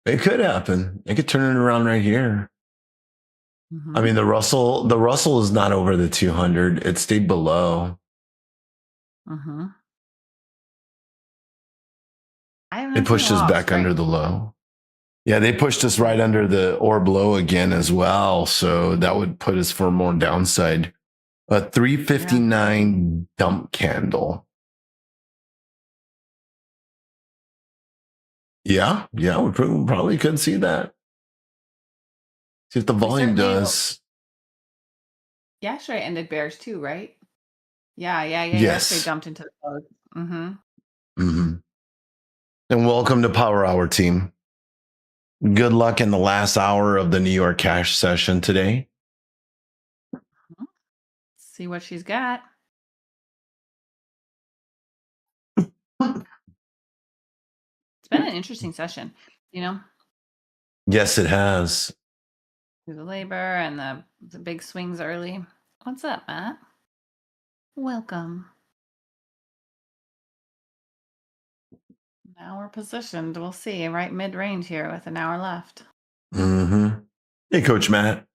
It could happen. It could turn it around right here. Mm-hmm. I mean, the Russell is not over the 200. It stayed below. Mm-hmm. I have It not seen pushed a us loss, back right? under the low. Yeah, they pushed us right under the orb low again as well. So that would put us for more downside. A 359 dump candle. Yeah, we probably could see that. See if the volume certainly does. Yesterday ended bearish too, right? Yeah. Yes. Yesterday dumped into the close. Mm-hmm. Mm-hmm. And welcome to Power Hour, team. Good luck in the last hour of the New York cash session today. See what she's got. It's been an interesting session, Yes, it has. through the labor and the big swings early. What's up, Matt? Welcome. Now we're positioned. We'll see. Right mid-range here with an hour left. Mm-hmm. Hey, Coach Matt.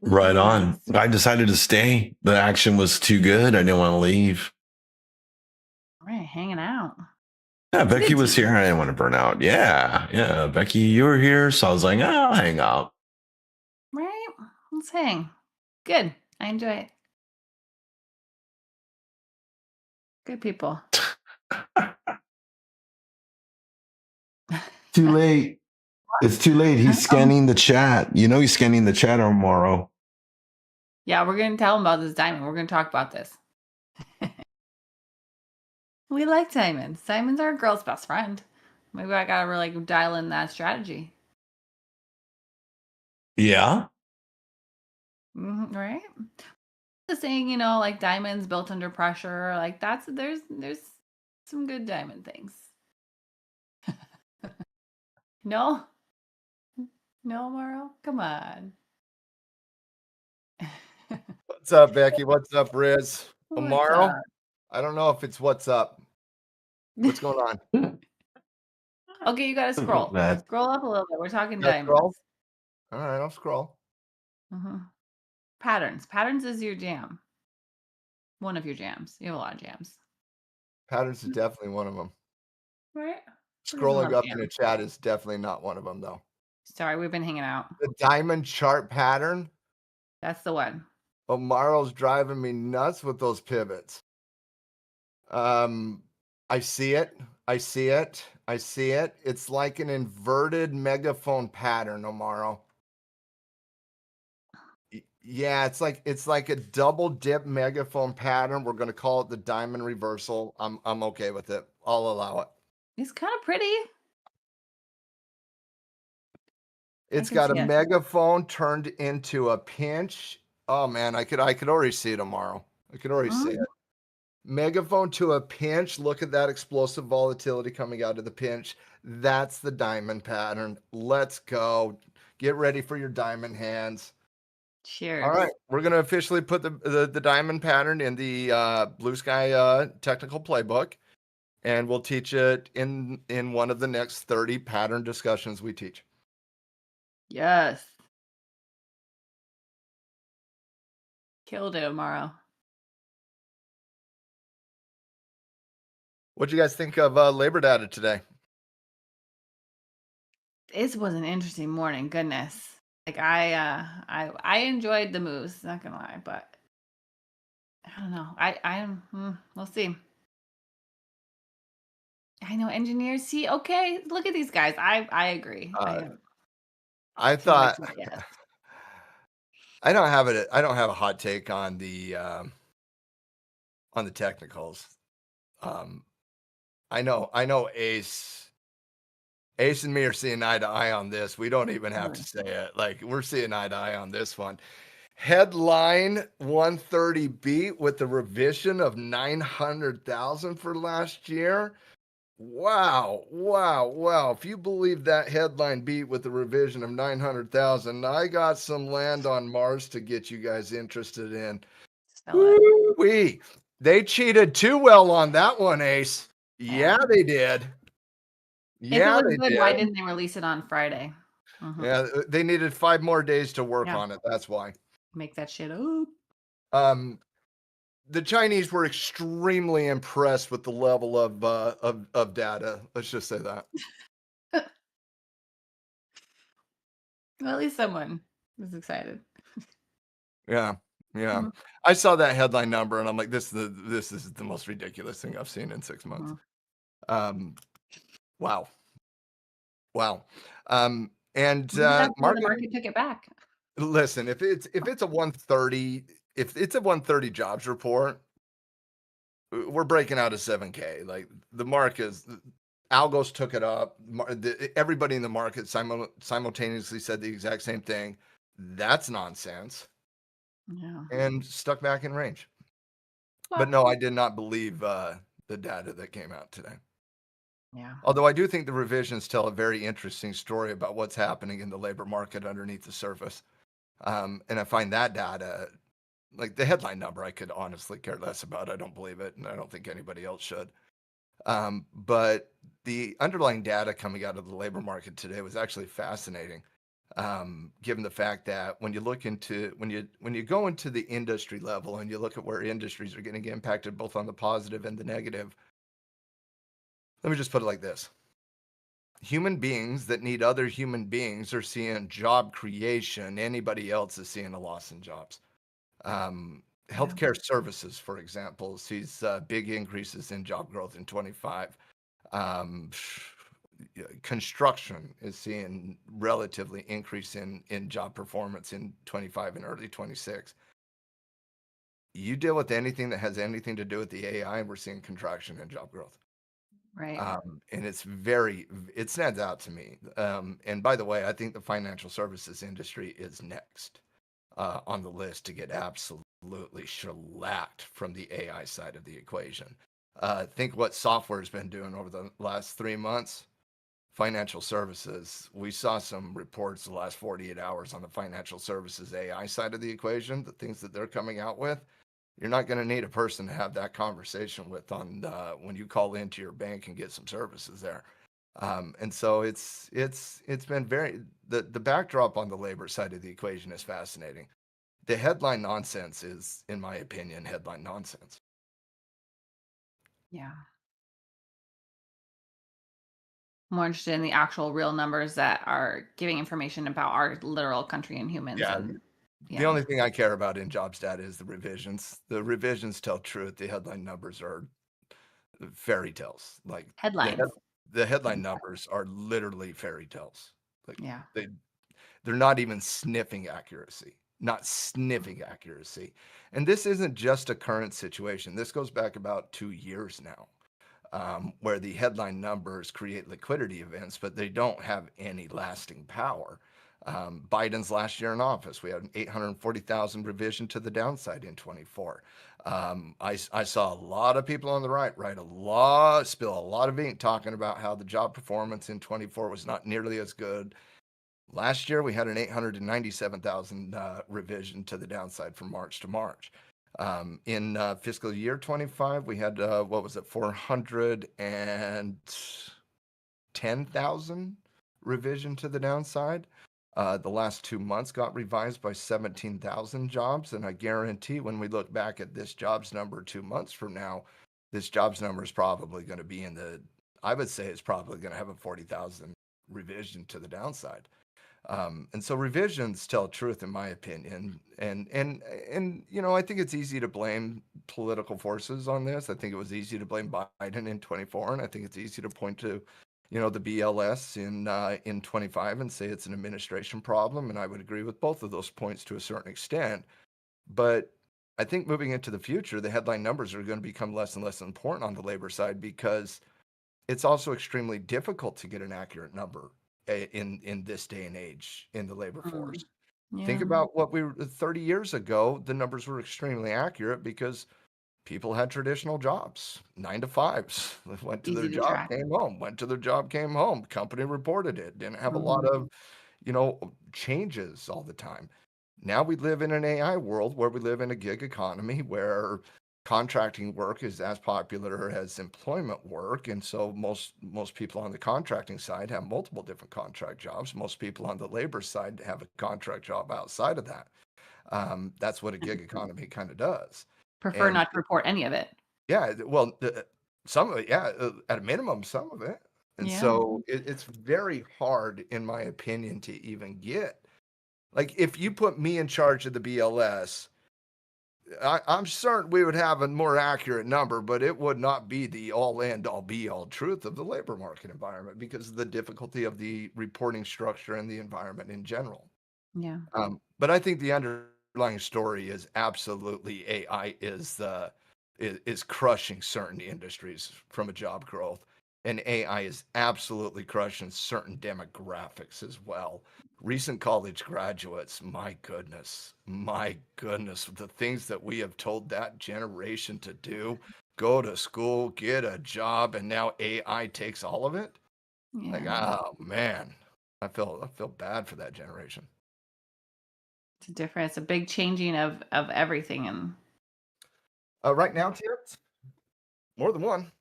Right on. I decided to stay. The action was too good. I didn't want to leave. Right, hanging out. Yeah, It's a Becky good was team. here. I didn't want to burn out. Yeah. Becky, you were here. So I was like, I'll hang out. Right? Let's hang. Good. I enjoy it. Good people. Too late. It's too late. He's scanning the chat. He's scanning the chat tomorrow. Yeah, we're going to tell him about this diamond. We're going to talk about this. We like diamonds. Diamonds are a girl's best friend. Maybe I got to really dial in that strategy. Yeah. Right? The saying, like diamonds built under pressure, like there's some good diamond things. No? No, Morrow? Come on. What's up, Becky? What's up, Riz? What's Amaro? up? I don't know if it's what's up. What's going on? Okay, you got to scroll. Matt. Scroll up a little bit. We're talking Gotta diamonds. scroll? All right, I'll scroll. Patterns. Patterns is your jam. One of your jams. You have a lot of jams. Patterns is definitely one of them. Right? Scrolling up in the chat is definitely not one of them, though. Sorry, we've been hanging out. The diamond chart pattern. That's the one. Amaro's driving me nuts with those pivots. I see it. It's like an inverted megaphone pattern, Amaro. Yeah, it's like a double dip megaphone pattern. We're going to call it the diamond reversal. I'm okay with it. I'll allow it. It's kind of pretty. It's got a megaphone turned into a pinch. Oh man, I could already see it tomorrow. I could already see it. Megaphone to a pinch. Look at that explosive volatility coming out of the pinch. That's the diamond pattern. Let's go. Get ready for your diamond hands. Cheers. All right, we're going to officially put the diamond pattern in the Blue Sky technical playbook, and we'll teach it in one of the next 30 pattern discussions we teach. Yes. Killed it tomorrow. What'd you guys think of labor data today? This was an interesting morning. Goodness, like I enjoyed the moves. Not gonna lie, but I don't know. We'll see. I know engineers. See, okay, look at these guys. I agree. I Too much thought yes. I don't have it. I don't have a hot take on the technicals. I know Ace and me are seeing eye to eye on this. We don't even have to say it. Like, we're seeing eye to eye on this one. Headline 130 beat with the revision of 900,000 for last year. Wow. If you believe that headline beat with the revision of 900,000, I got some land on Mars to get you guys interested in. Woo-wee. They cheated too well on that one, Ace. Yeah, they did. Yeah, if it was they good, did. why didn't they release it on Friday? Yeah, they needed 5 more days to work on it. That's why. Make that shit up. The Chinese were extremely impressed with the level of data. Let's just say that. Well, at least someone was excited. Yeah. I saw that headline number and I'm like, this is the most ridiculous thing I've seen in 6 months. Wow. And That's why the market market took it back. Listen, if it's a 130, if it's a 130 jobs report, we're breaking out of 7K. Like, the market algos took it up. Everybody in the market simultaneously said the exact same thing. That's nonsense. Yeah. And stuck back in range. But no, I did not believe the data that came out today. Yeah. Although I do think the revisions tell a very interesting story about what's happening in the labor market underneath the surface. And I find that data, like the headline number, I could honestly care less about. I don't believe it, and I don't think anybody else should. But the underlying data coming out of the labor market today was actually fascinating, given the fact that when you look into when you go into the industry level and you look at where industries are getting impacted both on the positive and the negative. Let me just put it like this. Human beings that need other human beings are seeing job creation. Anybody else is seeing a loss in jobs. Healthcare services, for example, sees big increases in job growth in 25. Construction is seeing relatively increase in job performance in 25 and early 26. You deal with anything that has anything to do with the AI, and we're seeing contraction in job growth. Right. And it stands out to me. And by the way, I think the financial services industry is next on the list to get absolutely shellacked from the AI side of the equation. Think what software has been doing over the last 3 months. Financial services, we saw some reports the last 48 hours on the financial services AI side of the equation, the things that they're coming out with. You're not going to need a person to have that conversation with on when you call into your bank and get some services there. And so it's been the backdrop on the labor side of the equation is fascinating. The headline nonsense is, in my opinion, headline nonsense. Yeah. More interested in the actual real numbers that are giving information about our literal country and humans. Yeah. And, The only thing I care about in jobs data is the revisions. The revisions tell truth. The headline numbers are fairy tales. Like, headlines. the headline numbers are literally fairy tales. Like, Yeah. they're not even sniffing accuracy. Not sniffing accuracy. And this isn't just a current situation. This goes back about 2 years now, where the headline numbers create liquidity events, but they don't have any lasting power. Biden's last year in office, we had an 840,000 revision to the downside in 24. I saw a lot of people on the right spill a lot of ink talking about how the job performance in 24 was not nearly as good. Last year, we had an 897,000 revision to the downside from March to March. In fiscal year 25, we had, 410,000 revision to the downside. The last 2 months got revised by 17,000 jobs. And I guarantee when we look back at this jobs number 2 months from now, this jobs number is probably going to be in the, I would say it's probably going to have a 40,000 revision to the downside. And so revisions tell truth, in my opinion. And you know, I think it's easy to blame political forces on this. I think it was easy to blame Biden in 24, and I think it's easy to point to, you know, the BLS in 25 and say it's an administration problem. And I would agree with both of those points to a certain extent. But I think moving into the future, the headline numbers are going to become less and less important on the labor side because it's also extremely difficult to get an accurate number in this day and age in the labor force. Think Yeah. about what we were 30 years ago, the numbers were extremely accurate because people had traditional jobs, 9 to 5s. They went to their Easy to job, track. came home, went to their job, came home. Company reported it. Didn't have a lot Mhm. of, you know, changes all the time. Now we live in an AI world where we live in a gig economy where contracting work is as popular as employment work. And so most people on the contracting side have multiple different contract jobs. Most people on the labor side have a contract job outside of that. That's what a gig economy kind of does. Prefer And not to report any of it. yeah, well, some of it, yeah, at a minimum, some of it. And Yeah. so it's very hard, in my opinion, to even get. Like, if you put me in charge of the BLS, I'm certain we would have a more accurate number, but it would not be the all end, all be all truth of the labor market environment because of the difficulty of the reporting structure and the environment in general. Yeah. But I think the underlying story is absolutely AI is crushing certain industries from a job growth, and AI is absolutely crushing certain demographics as well. Recent college graduates, my goodness, the things that we have told that generation to do, go to school, get a job, and now AI takes all of it. Like, Yeah. oh man, I feel bad for that generation. It's a different, it's a big changing of everything. And Right now, tips more than one.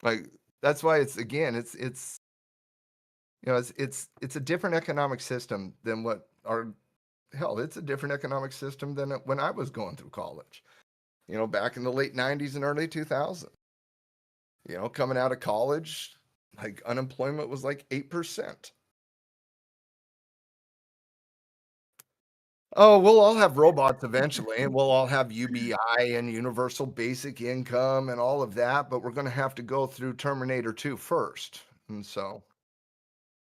Like, that's why it's again, it's you know, it's a different economic system than what our hell. It's a different economic system than when I was going through college. You know, back in the late '90s and early 2000s. You know, coming out of college, like unemployment was like 8%. Oh, we'll all have robots eventually, and we'll all have UBI and universal basic income and all of that, but we're going to have to go through Terminator 2 first. And so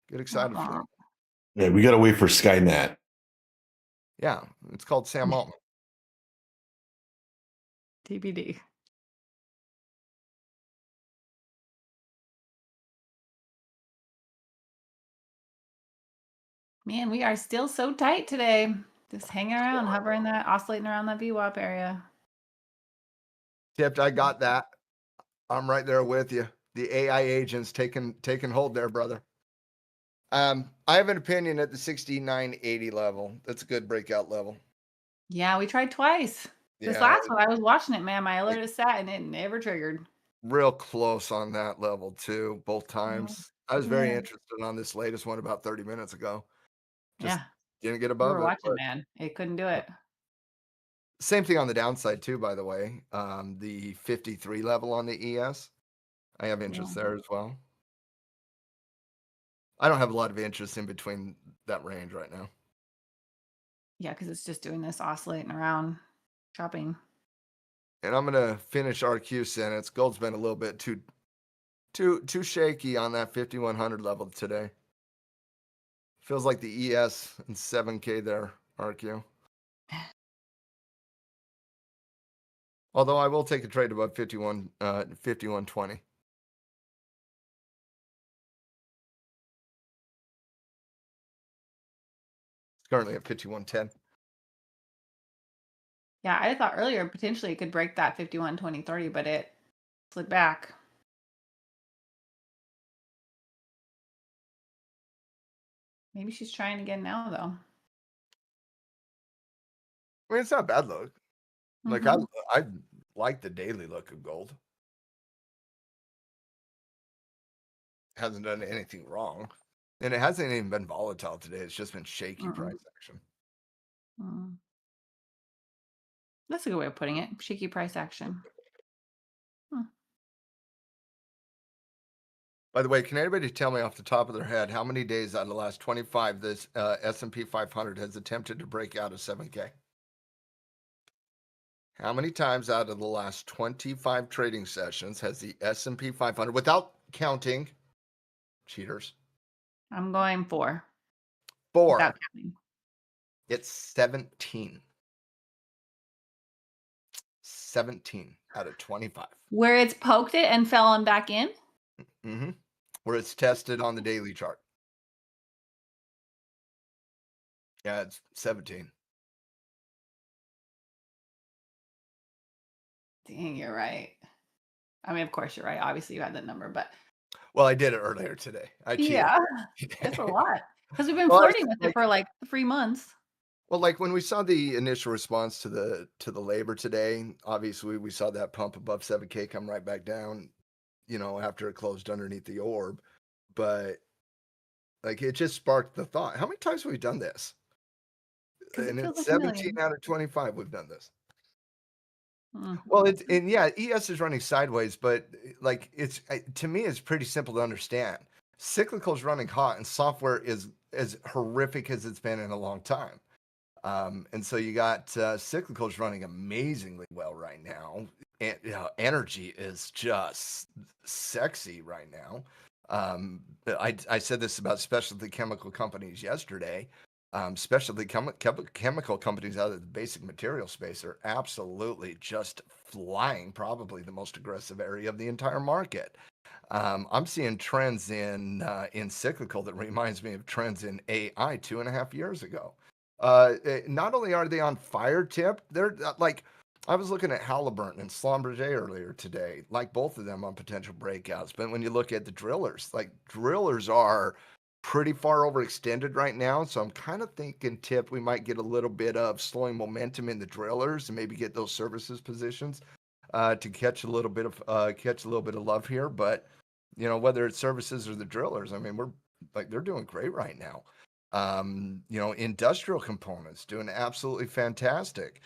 get excited for that. Yeah, we got to wait for Skynet. Yeah, it's called Sam Altman. TBD. Man, we are still so tight today. Just hanging around, hovering that, oscillating around that VWAP area. Tipped, I got that. I'm right there with you. The AI agents taking hold there, brother. I have an opinion at the 6980 level. That's a good breakout level. Yeah, we tried twice. This Yeah, last one, I was watching it, man. My alert is sat and it never triggered. real close on that level too, both times. I was very Yeah. interested on this latest one about 30 minutes ago. Just Yeah. didn't get We above were it. watching, But man. It couldn't do it. same thing on the downside too, by the way. The 53 level on the ES. I have interest Yeah. there as well. I don't have a lot of interest in between that range right now. Yeah, because it's just doing this oscillating around, chopping. And I'm gonna finish RQ sentence. Gold's been a little bit too shaky on that 5100 level today. Feels like the ES and 7K there, RQ. Although I will take a trade above 5120. It's currently at 5110. Yeah, I thought earlier potentially it could break that 51, 20, 30, but it slid back. Maybe she's trying again now, though. I mean, it's not a bad look. Like Mhm. I like the daily look of gold. Hasn't done anything wrong. And it hasn't even been volatile today. It's just been shaky price action. Mm. That's a good way of putting it. Shaky price action. By the way, can anybody tell me off the top of their head how many days out of the last 25 this S&P 500 has attempted to break out of 7K? How many times out of the last 25 trading sessions has the S&P 500, without counting cheaters? I'm going 4. 4. Without counting. It's 17. 17 out of 25. Where it's poked it and fell on back in? Mm-hmm. Where it's tested on the daily chart. Yeah, it's 17. Dang, you're right. I mean, of course you're right. Obviously you had that number, but Well, I did it earlier today. I cheated. yeah, it's a lot. Because we've been Well, flirting with it for like 3 months. Well, like when we saw the initial response to the labor today, obviously we saw that pump above 7K come right back down, after it closed underneath the orb. But like it just sparked the thought. How many times have we done this? 'Cause it And feels it's like a 17 million. out of 25 we've done this. Mm. Well, ES is running sideways, but like to me, it's pretty simple to understand. Cyclical is running hot, and software is as horrific as it's been in a long time. And so you got cyclicals running amazingly well right now. And energy is just sexy right now. I said this about specialty chemical companies yesterday. Specialty chemical companies out of the basic material space are absolutely just flying, probably the most aggressive area of the entire market. I'm seeing trends in cyclical that reminds me of trends in AI 2.5 years ago. Not only are they on fire tip, they're like, I was looking at Halliburton and Schlumberger earlier today, like both of them on potential breakouts. But when you look at the drillers, like drillers are pretty far overextended right now. So I'm kind of thinking, Tip, we might get a little bit of slowing momentum in the drillers and maybe get those services positions to catch a little bit of love here. But whether it's services or the drillers, I mean, they're doing great right now. Industrial components doing absolutely fantastic.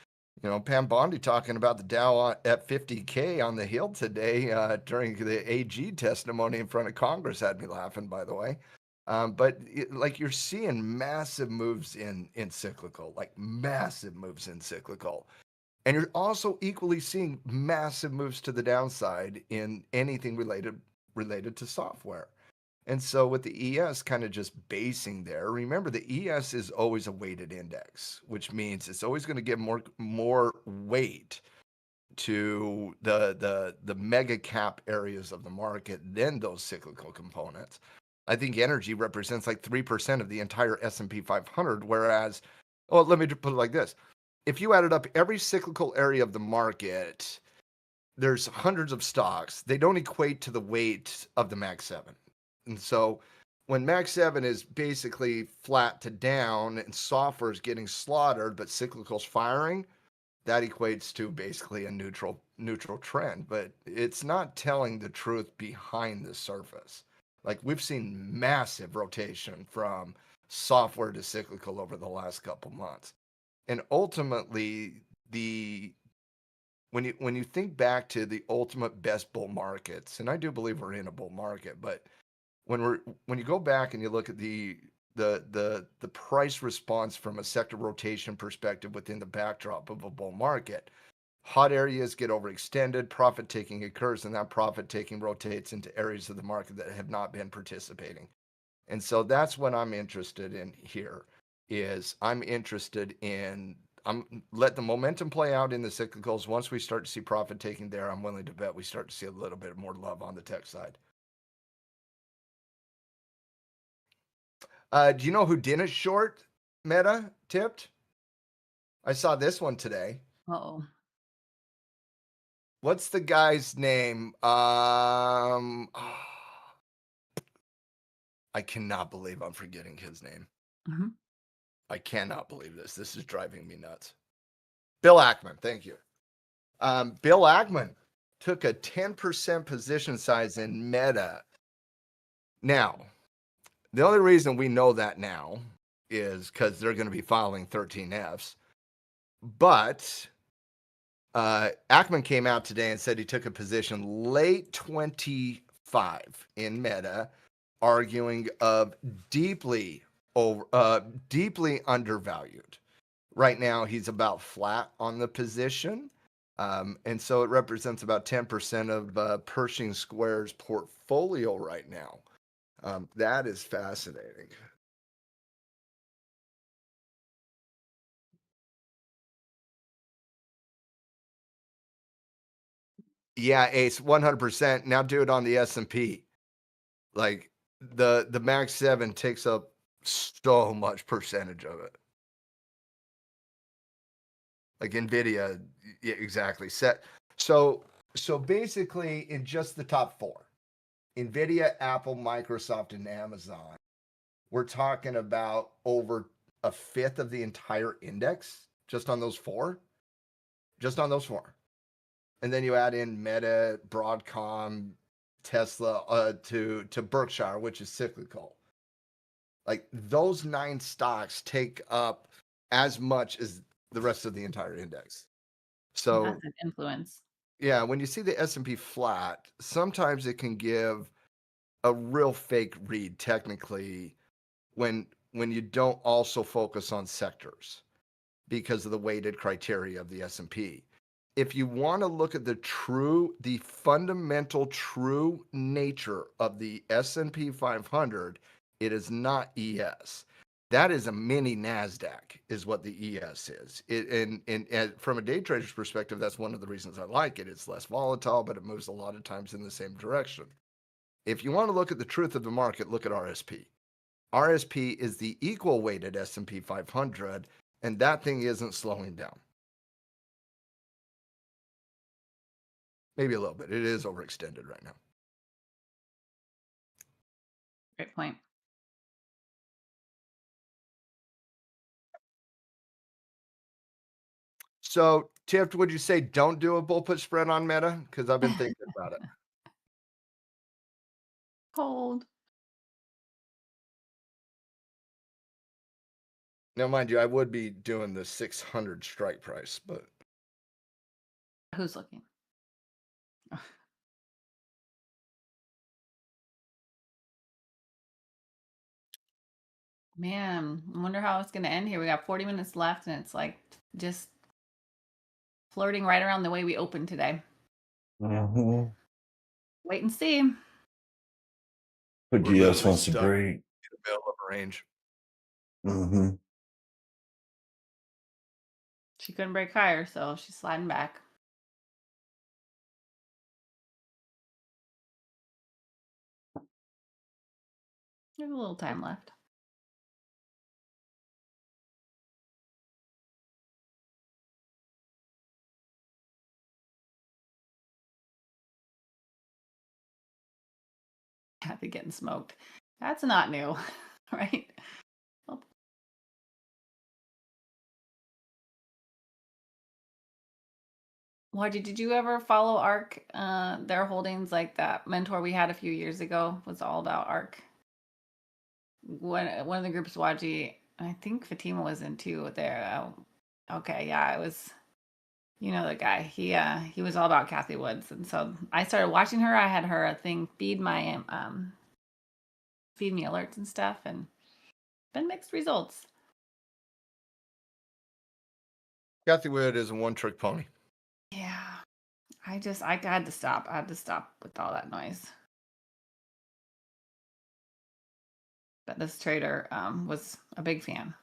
Pam Bondi talking about the Dow at 50K on the hill today during the AG testimony in front of Congress had me laughing, by the way. But like you're seeing massive moves in cyclical, like massive moves in cyclical. And you're also equally seeing massive moves to the downside in anything related to software. And so with the ES kind of just basing there, remember the ES is always a weighted index, which means it's always going to give more weight to the mega cap areas of the market than those cyclical components. I think energy represents like 3% of the entire S&P 500, whereas, let me put it like this. If you added up every cyclical area of the market, there's hundreds of stocks. They don't equate to the weight of the Mag 7. And so when Mag 7 is basically flat to down and software is getting slaughtered, but cyclical's firing, that equates to basically a neutral trend. But it's not telling the truth behind the surface. Like we've seen massive rotation from software to cyclical over the last couple months. And ultimately, when you think back to the ultimate best bull markets, and I do believe we're in a bull market, but when you go back and you look at the price response from a sector rotation perspective within the backdrop of a bull market, hot areas get overextended, profit taking occurs, and that profit taking rotates into areas of the market that have not been participating. And so that's what I'm interested in here. I'm let the momentum play out in the cyclicals. Once we start to see profit taking there, I'm willing to bet we start to see a little bit more love on the tech side. Do you know who didn't short Meta tipped? I saw this one today. Uh-oh. What's the guy's name? I cannot believe I'm forgetting his name. Mm-hmm. I cannot believe this. This is driving me nuts. Bill Ackman. Thank you. Bill Ackman took a 10% position size in Meta. Now, the only reason we know that now is because they're going to be filing 13Fs. But Ackman came out today and said he took a position late 25 in Meta, arguing of deeply undervalued. Right now, he's about flat on the position. And so it represents about 10% of Pershing Square's portfolio right now. That is fascinating. Yeah, Ace, 100%. Now do it on the S&P. Like the Max 7 takes up so much percentage of it. Like Nvidia, yeah, exactly. So basically in just the top 4, Nvidia, Apple, Microsoft, and Amazon, we're talking about over a fifth of the entire index just on those 4. Just on those 4. And then you add in Meta, Broadcom, Tesla, to Berkshire, which is cyclical. Like those 9 stocks take up as much as the rest of the entire index. So That's an influence. yeah, when you see the S&P flat, sometimes it can give a real fake read technically when you don't also focus on sectors because of the weighted criteria of the S&P. If you want to look at the fundamental true nature of the S&P 500, it is not ES. That is a mini NASDAQ is what the ES is. And from a day trader's perspective, that's one of the reasons I like it. It's less volatile, but it moves a lot of times in the same direction. If you want to look at the truth of the market, look at RSP. RSP is the equal weighted S&P 500, and that thing isn't slowing down. Maybe a little bit. It is overextended right now. Great point. So, Tiff, would you say don't do a bull put spread on Meta? Because I've been thinking about it. Cold. Now, mind you, I would be doing the 600 strike price, but Who's looking? Man, I wonder how it's going to end here. We got 40 minutes left, and it's like just flirting right around the way we opened today. Mm-hmm. Wait and see. But we're GS literally wants to stuck break. in the middle of a range. Mm-hmm. She couldn't break higher, so she's sliding back. There's a little time left. Kathy getting smoked. That's not new, right? Margie, did you ever follow ARK? Their holdings, like that mentor we had a few years ago was all about ARK. One of the groups, Waji, I think Fatima was in too there. Okay, yeah, it was, you know, the guy. He was all about Kathy Woods, and so I started watching her. I had her thing feed my feed me alerts and stuff, and been mixed results. Kathy Wood is a one-trick pony. Yeah, I had to stop. I had to stop with all that noise. But this trader was a big fan.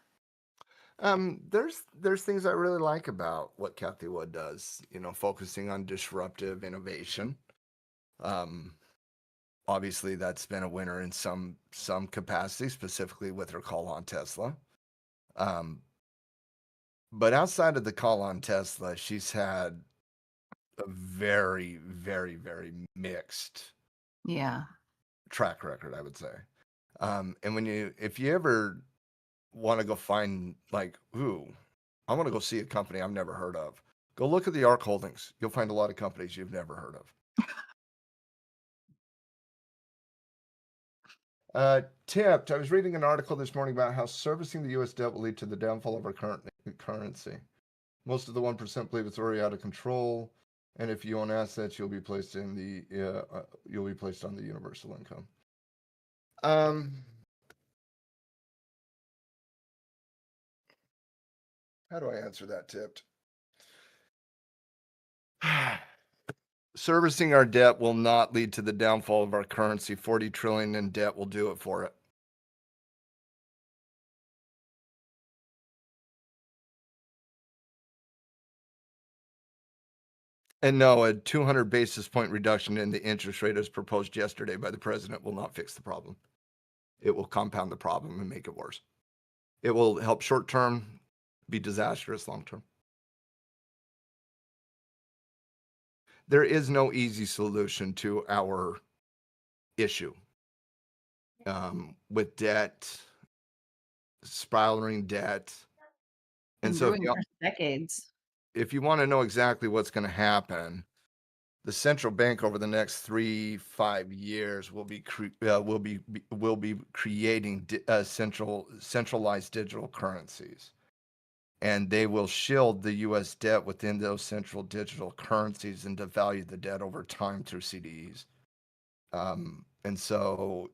There's things I really like about what Kathy Wood does, you know, focusing on disruptive innovation. Obviously that's been a winner in some capacity, specifically with her call on Tesla. But outside of the call on Tesla, she's had a very, very, very mixed track record, I would say. And if you ever want to go find like, I want to go see a company I've never heard of, go look at the ARK holdings. You'll find a lot of companies you've never heard of. Tipped. I was reading an article this morning about how servicing the U.S. debt will lead to the downfall of our current currency. Most of the 1% believe it's already out of control, and if you own assets, you'll be placed on the universal income. How do I answer that, Tipped? Servicing our debt will not lead to the downfall of our currency. 40 trillion in debt will do it for it. And no, a 200 basis point reduction in the interest rate as proposed yesterday by the president will not fix the problem. It will compound the problem and make it worse. It will help short term, be disastrous long term. There is no easy solution to our issue with debt, spiraling debt. And so brewing for decades. if you want to know exactly what's going to happen, the central bank over the next 3-5 years will be creating centralized digital currencies, and they will shield the U.S. debt within those central digital currencies and devalue the debt over time through CDEs. And so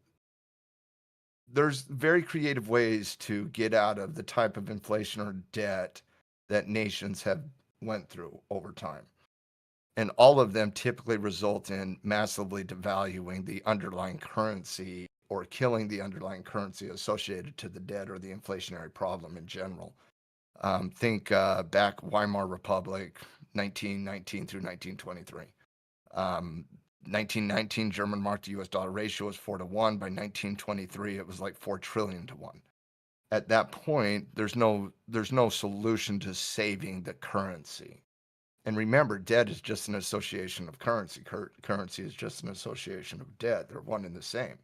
there's very creative ways to get out of the type of inflation or debt that nations have went through over time. And all of them typically result in massively devaluing the underlying currency or killing the underlying currency associated to the debt or the inflationary problem in general. Think back Weimar Republic, 1919 through 1923. 1919 German mark to US dollar ratio was 4-1. By 1923, it was like 4 trillion to 1. At that point, there's no solution to saving the currency. And remember, debt is just an association of currency. Currency is just an association of debt. They're one and the same.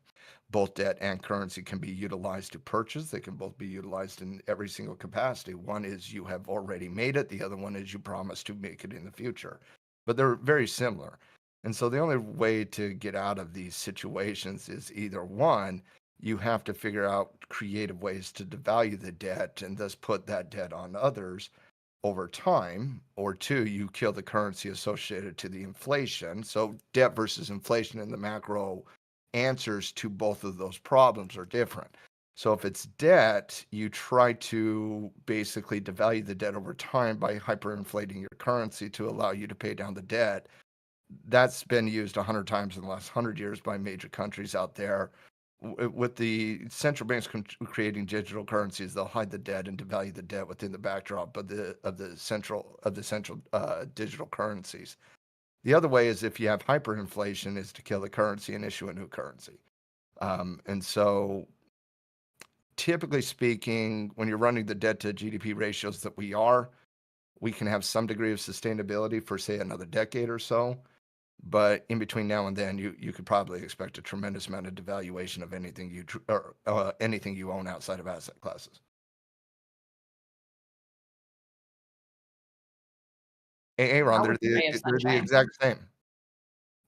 Both debt and currency can be utilized to purchase. They can both be utilized in every single capacity. One is you have already made it. The other one is you promise to make it in the future. But they're very similar. And so the only way to get out of these situations is either one, you have to figure out creative ways to devalue the debt and thus put that debt on others over time, or two, you kill the currency associated to the inflation. So debt versus inflation in the macro answers to both of those problems are different. So if it's debt, you try to basically devalue the debt over time by hyperinflating your currency to allow you to pay down the debt. That's been used 100 times in the last 100 years by major countries out there. With the central banks creating digital currencies, they'll hide the debt and devalue the debt within the backdrop of the central digital currencies. The other way is if you have hyperinflation, is to kill the currency and issue a new currency. And so, typically speaking, when you're running the debt to GDP ratios that we can have some degree of sustainability for say another decade or so. But in between now and then, you could probably expect a tremendous amount of devaluation of anything you own outside of asset classes. Aaron, they're the exact same.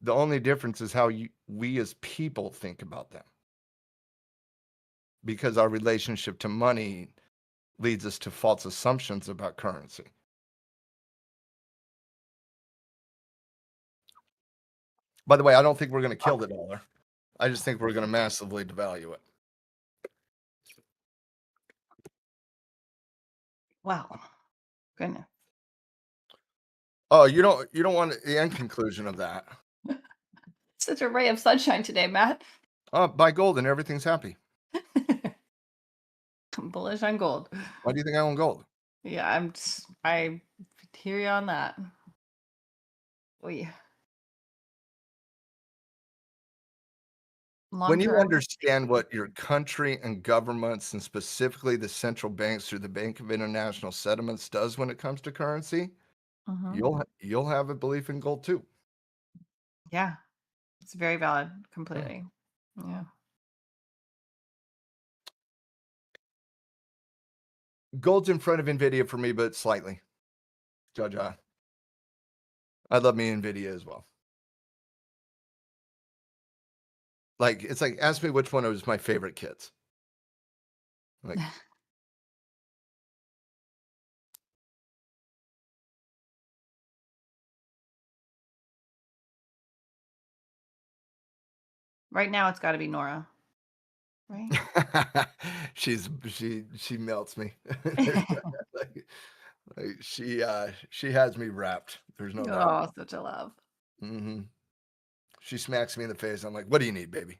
The only difference is how we as people think about them, because our relationship to money leads us to false assumptions about currency. By the way, I don't think we're going to kill the dollar. I just think we're going to massively devalue it. Wow. Goodness. Oh, you don't want the end conclusion of that. Such a ray of sunshine today, Matt. Buy gold and everything's happy. I'm bullish on gold. Why do you think I own gold? Yeah, I hear you on that. When you understand what your country and governments, and specifically the central banks through the Bank of International Settlements, does when it comes to currency, you'll have a belief in gold too. Yeah, it's very valid. Completely. Yeah. Gold's in front of Nvidia for me, but slightly. Jaja. I love me Nvidia as well. Like, it's like, ask me which one was my favorite kids. Like, Right now, it's got to be Nora. Right? she melts me. She has me wrapped. There's no doubt. Oh, such a love. Mm-hmm. She smacks me in the face. I'm like, what do you need, baby?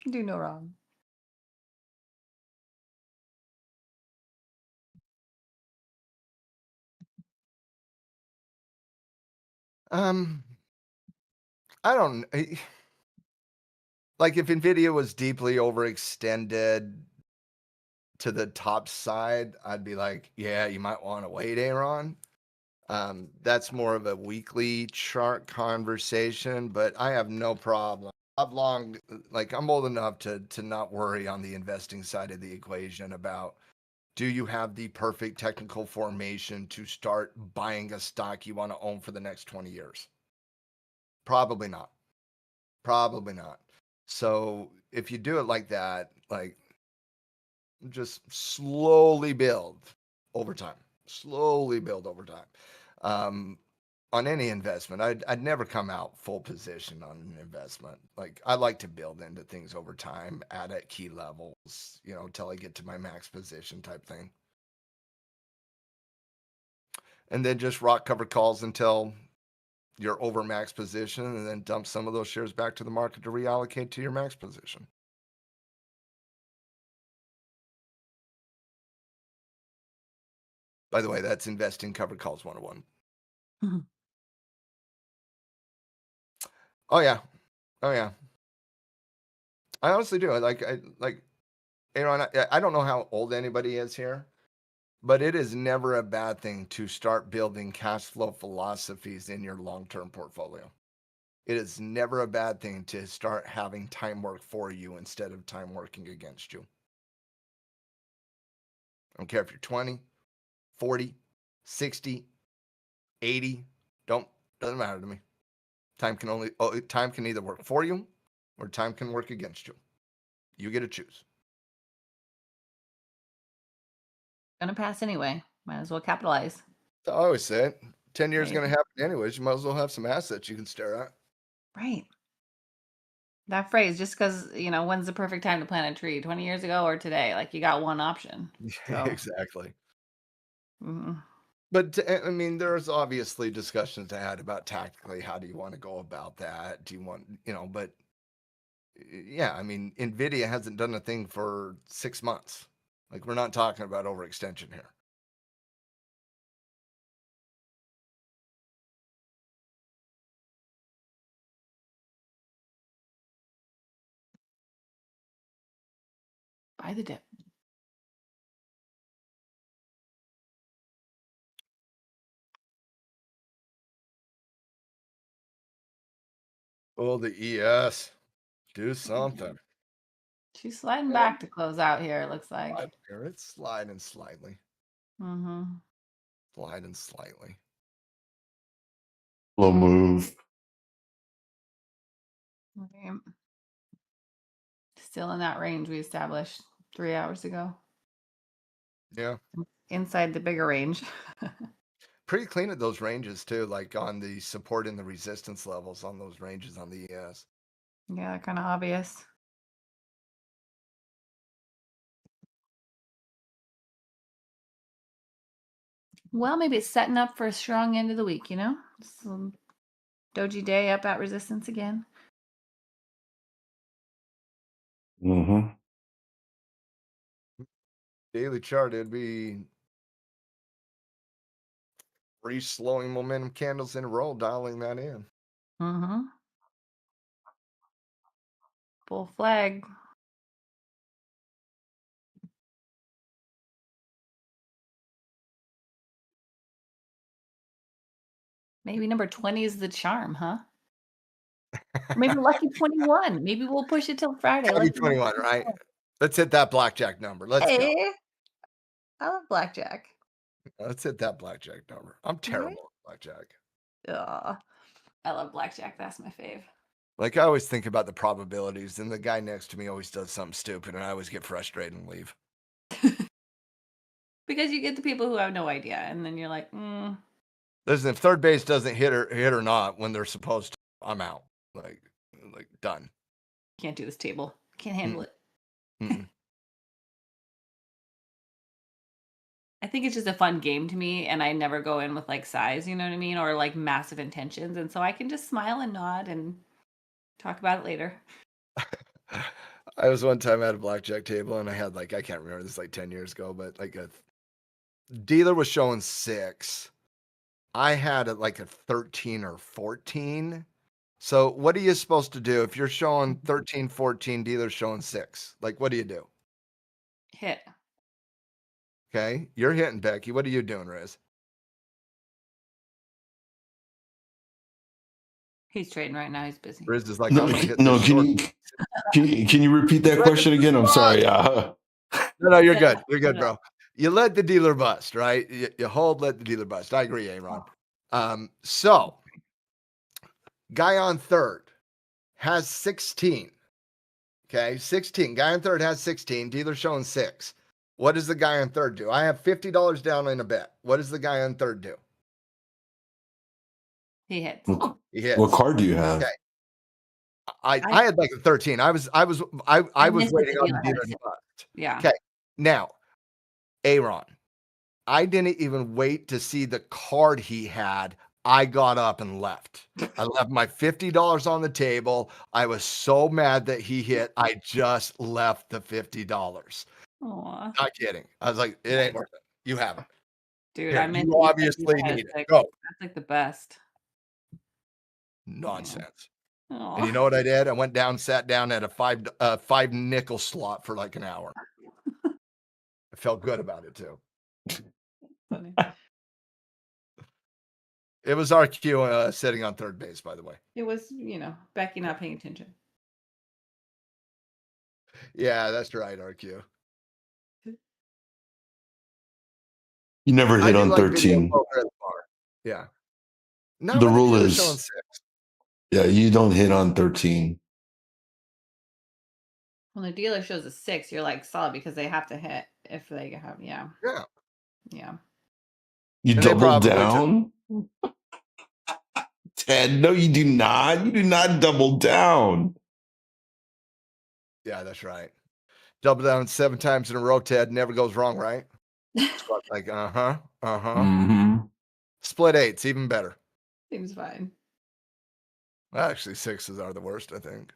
Do no wrong. I don't like if Nvidia was deeply overextended to the top side, I'd be like, yeah, you might want to wait, Aaron. That's more of a weekly chart conversation, but I have no problem. I'm old enough to not worry on the investing side of the equation about do you have the perfect technical formation to start buying a stock you want to own for the next 20 years? Probably not. Probably not. So if you do it like that, like just slowly build over time. Slowly build over time. On any investment, I'd never come out full position on an investment. Like I like to build into things over time, add at key levels, until I get to my max position type thing. And then just rock cover calls until you're over max position and then dump some of those shares back to the market to reallocate to your max position. By the way, that's investing covered calls 101. Mhm. Oh yeah. Oh yeah. I honestly do. Aaron, I don't know how old anybody is here, but it is never a bad thing to start building cash flow philosophies in your long-term portfolio. It is never a bad thing to start having time work for you instead of time working against you. I don't care if you're 20, 40, 60, 80, doesn't matter to me. Time can either work for you or time can work against you. You get to choose. Gonna pass anyway. Might as well capitalize. I always say it. 10 years is Right. going to happen anyways. You might as well have some assets you can stare at. Right. That phrase, just because, when's the perfect time to plant a tree? 20 years ago or today? Like, you got one option. So, Exactly. mhm. But I mean, there's obviously discussions to had about tactically how do you want to go about that? Do you want, but yeah, I mean, Nvidia hasn't done a thing for 6 months. Like, we're not talking about overextension here. Buy the dip. Oh, the ES. Do something. She's sliding back to close out here, it looks like. Here, it's sliding slightly. Mm-hmm. Sliding slightly. Slow move. Okay. Still in that range we established 3 hours ago. Yeah. Inside the bigger range. Pretty clean at those ranges too, like on the support and the resistance levels on those ranges on the ES. Yeah, kind of obvious. Well, maybe it's setting up for a strong end of the week, Some doji day up at resistance again. Mm-hmm. Daily chart, it'd be 3 slowing momentum candles in a row, dialing that in. Mm-hmm. Full flag. Maybe number 20 is the charm, huh? Maybe lucky 21. Maybe we'll push it till Friday. Lucky Lucky 21, right? Let's hit that blackjack number. Let's go. Hey, I love blackjack. Let's hit that blackjack number. I'm terrible at blackjack. I love blackjack. That's my fave. Like, I always think about the probabilities, and the guy next to me always does something stupid, and I always get frustrated and leave. Because you get the people who have no idea, and then you're like, Listen, if third base doesn't hit or not when they're supposed to, I'm out. Like done. Can't do this table. Can't handle it. Mm-mm. I think it's just a fun game to me, and I never go in with like size, you know what I mean, or like massive intentions, and so I can just smile and nod and talk about it later. I was one time at a blackjack table and I had I can't remember, this like 10 years ago, but like a dealer was showing 6. I had it like a 13 or 14. So what are you supposed to do if you're showing 13, 14, dealer's showing 6? Like, what do you do? Hit. Okay. You're hitting, Becky. What are you doing, Riz? He's trading right now. He's busy. Riz is like, No, I'm going to hit no. this short. Can you repeat that question again? I'm sorry. No, you're good. You're good, bro. You let the dealer bust, right? You hold, let the dealer bust. I agree, Aaron. So guy on third has 16. Okay, 16. Guy on third has 16. Dealer showing 6. What does the guy on third do? I have $50 down in a bet. What does the guy on third do? He hits. He hits. What card do you have? Okay. I had like a 13. I was waiting on the dealer to bust. Yeah. Okay. Now, Aaron, I didn't even wait to see the card he had. I got up and left. I left my $50 on the table. I was so mad that he hit. I just left the $50. Aw. Not kidding. I was like, it ain't worth it. You have it. Dude, Here, I meant you obviously need it. Go. That's like the best. Nonsense. Aw. And you know what I did? I went down, sat down at a 5 nickel slot for like an hour. I felt good about it too. Funny. It was RQ sitting on third base, by the way. It was, Becky not paying attention. Yeah, that's right, RQ. You never hit on video 13. poker at the bar. Yeah. Not The when rule dealer's is- showing 6. Yeah, you don't hit on 13. When the dealer shows a 6, you're like solid because they have to hit if they have, yeah. Yeah. Yeah. You And they double probably down? Ted, no, you do not. You do not double down. Yeah, that's right. Double down 7 times in a row, Ted. Never goes wrong, right? Squad like, uh-huh. Mm-hmm. Split 8s, even better. Seems fine. Actually, 6s are the worst, I think.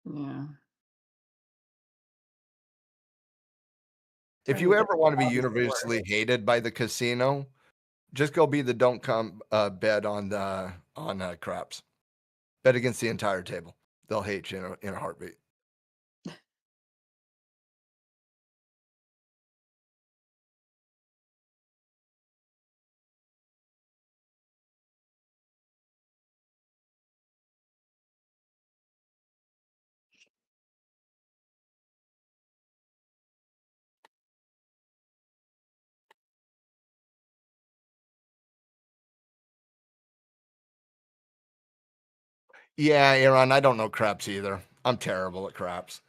Yeah. If you ever want to be universally hated by the casino, just go be the don't come bet on craps. Bet against the entire table. They'll hate you in a heartbeat. Yeah, Aaron, I don't know craps either. I'm terrible at craps.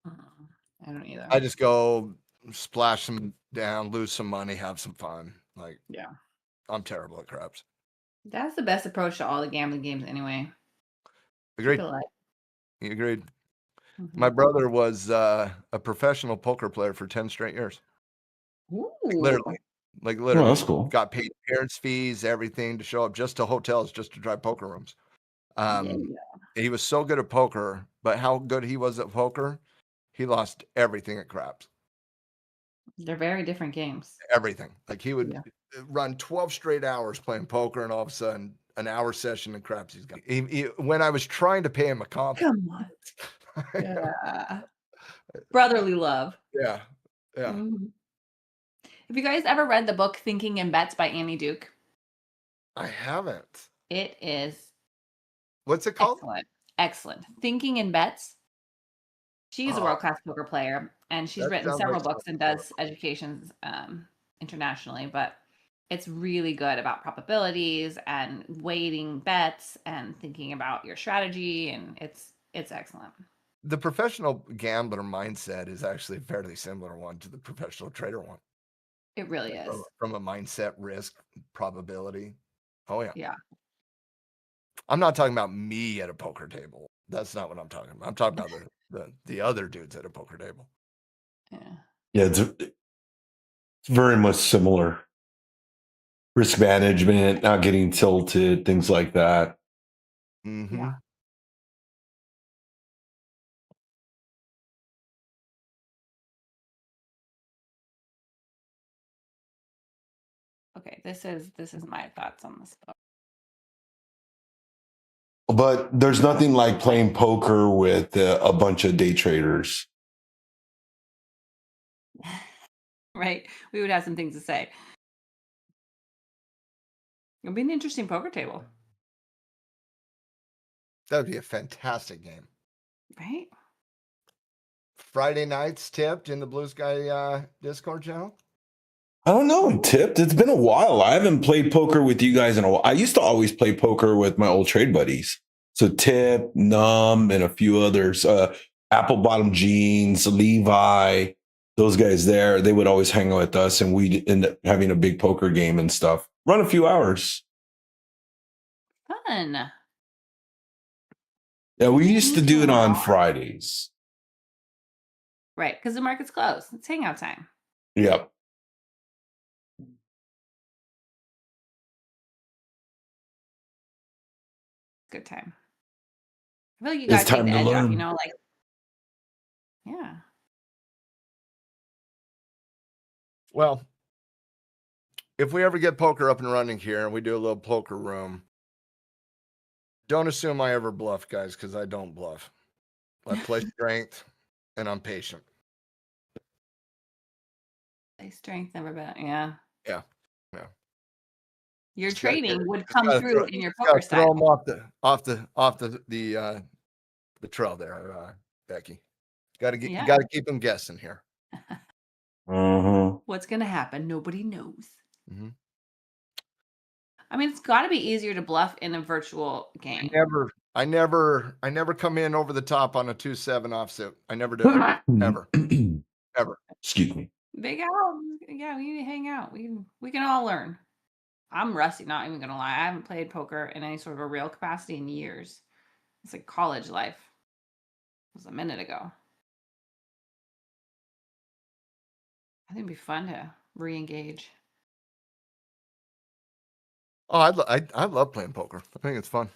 I don't either. I just go splash some down, lose some money, have some fun. Like, yeah. I'm terrible at craps. That's the best approach to all the gambling games anyway. Agreed. Keep it light. You agreed. Mhm. My brother was a professional poker player for 10 straight years. Ooh. Literally. Oh, that's cool. Got paid parents' fees, everything to show up just to hotels, just to drive poker rooms. Yeah. He was so good at poker, but how good he was at poker, he lost everything at craps. They're very different games. Everything. Like he would run 12 straight hours playing poker, and all of a sudden, an hour session in craps, he's got. When I was trying to pay him a compliment. Come on. Yeah. Brotherly love. Yeah. Yeah. Mm-hmm. Have you guys ever read the book Thinking in Bets by Annie Duke? I haven't. It is What's it called? Excellent. Thinking in Bets. She's a world-class poker player, and she's written several books and does educations internationally, but it's really good about probabilities and weighting bets and thinking about your strategy, and it's excellent. The professional gambler mindset is actually a fairly similar one to the professional trader one. It really is. From a mindset, risk, probability. Oh, yeah. Yeah. I'm not talking about me at a poker table. That's not what I'm talking about. I'm talking about the other dudes at a poker table. Yeah. It's very much similar. Risk management, not getting tilted, things like that. Mm-hmm. Yeah. Okay, this is my thoughts on this book. But there's nothing like playing poker with a bunch of day traders. Right? We would have some things to say. It'll be an interesting poker table. That would be a fantastic game. Right? Friday nights tipped in the Blue Sky Discord channel. I don't know, Tipped. It's been a while. I haven't played poker with you guys in a while. I used to always play poker with my old trade buddies. So Tip, Num, and a few others. Apple Bottom Jeans, Levi, those guys there, they would always hang out with us and we'd end up having a big poker game and stuff. Run a few hours. Fun. Yeah, we used to do it on Fridays. Right, because the market's closed. It's hangout time. Yep. Good time. I feel like you guys take the edge off, you know, like, yeah. Well, if we ever get poker up and running here and we do a little poker room, don't assume I ever bluff, guys, because I don't bluff. I play strength and I'm patient. Play strength, never bet. Yeah. Yeah. Your Just gotta trading would come through in your gotta poker throw style. them off the trail there, Becky. Gotta keep them guessing here. What's gonna happen? Nobody knows. Mm-hmm. I mean, it's got to be easier to bluff in a virtual game. I never come in over the top on a 2-7 offsuit. I never do it. Ever. Excuse me. Big Al, yeah, we need to hang out. We can all learn. I'm rusty, not even gonna lie. I haven't played poker in any sort of a real capacity in years. It's like college life. It was a minute ago. I think it'd be fun to re-engage. Oh, I love playing poker. I think it's fun.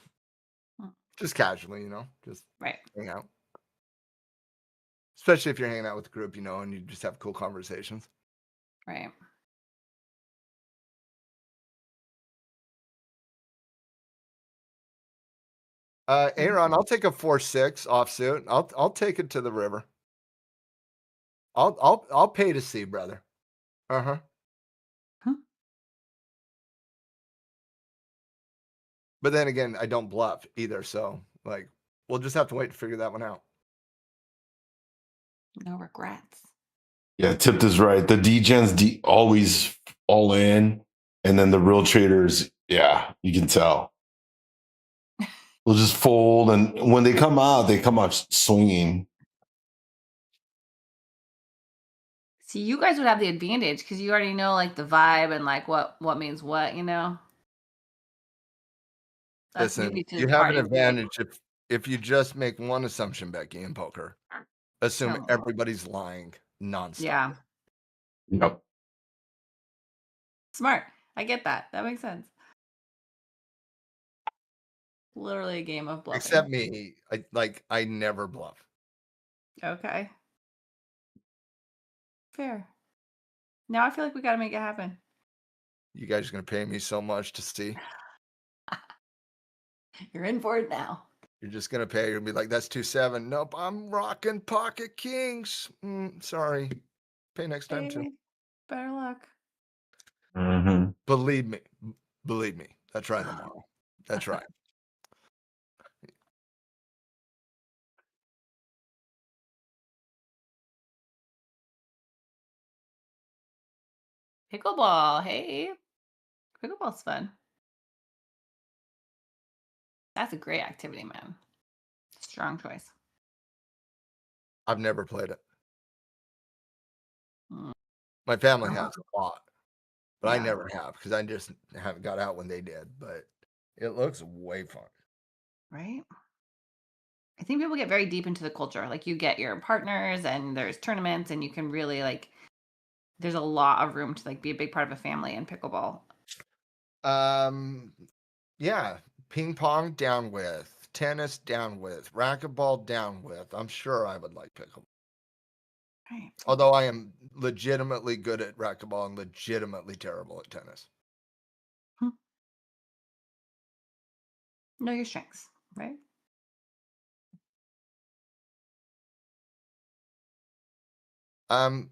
Just casually, you know, just right. Hang out. Especially if you're hanging out with a group, you know, and you just have cool conversations. Right. Aaron, I'll take a 4-6 offsuit. I'll take it to the river. I'll pay to see, brother. Uh-huh. But then again, I don't bluff either, so like we'll just have to wait to figure that one out. No regrets. Yeah, Tipped is right. The degens always all in, and then the real traders, yeah, you can tell. They'll just fold, and when they come out swinging. See, you guys would have the advantage because you already know like the vibe and like what means what, you know. Listen, you have an advantage if you just make one assumption, Becky, in poker. Assume everybody's lying nonstop. Yeah. Yep. Smart. I get that. That makes sense. Literally a game of bluffing. Except me. I never bluff. Okay. Fair. Now I feel like we got to make it happen. You guys are going to pay me so much to see. You're in for it now. You're just going to pay. You'll be like, that's 2-7. Nope, I'm rocking pocket kings. Sorry. Pay next time too. Better luck. Mm-hmm. Believe me. That's right, tomorrow. That's right. Pickleball. Hey. Pickleball's fun. That's a great activity, man. Strong choice. I've never played it. My family has a lot, but I never have because I just haven't got out when they did. But it looks way fun. Right? I think people get very deep into the culture. Like, you get your partners and there's tournaments, and you can really, like, there's a lot of room to, like, be a big part of a family in pickleball. Yeah, ping pong down with, tennis down with, racquetball down with. I'm sure I would like pickleball. Right. Although I am legitimately good at racquetball and legitimately terrible at tennis. Know your strengths, right? I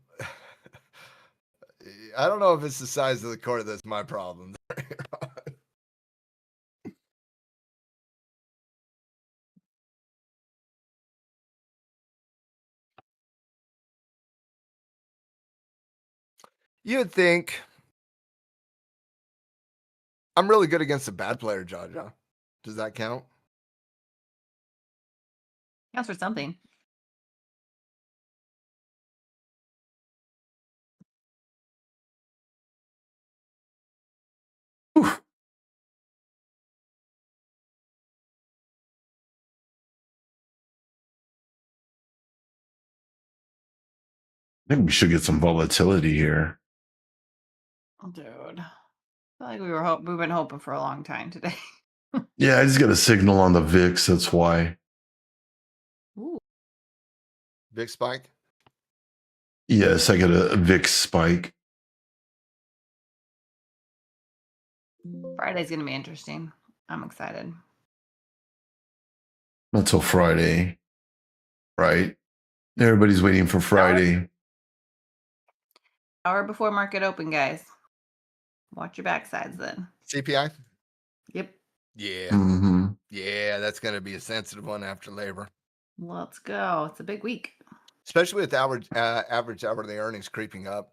don't know if it's the size of the court that's my problem. You would think I'm really good against a bad player, Jaja. Does that count? Counts for something. Maybe we should get some volatility here. Dude. I feel like we've been hoping for a long time today. Yeah, I just got a signal on the VIX. That's why. Ooh. Big spike? Yes, I got a VIX spike. Friday's going to be interesting. I'm excited. Not till Friday, right? Everybody's waiting for Friday. Hour before market open, guys. Watch your backsides then. CPI? Yep. Yeah. Mm-hmm. Yeah, that's going to be a sensitive one after labor. Let's go. It's a big week. Especially with average hourly earnings creeping up.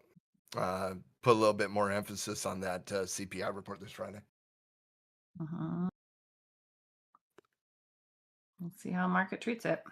Put a little bit more emphasis on that CPI report this Friday. Let's see how market treats it.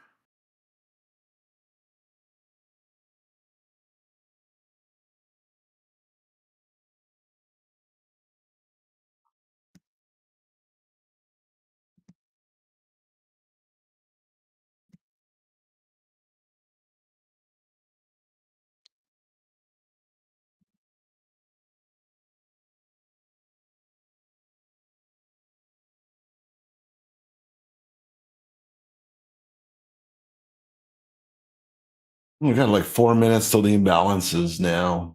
We got like 4 minutes till the imbalances now.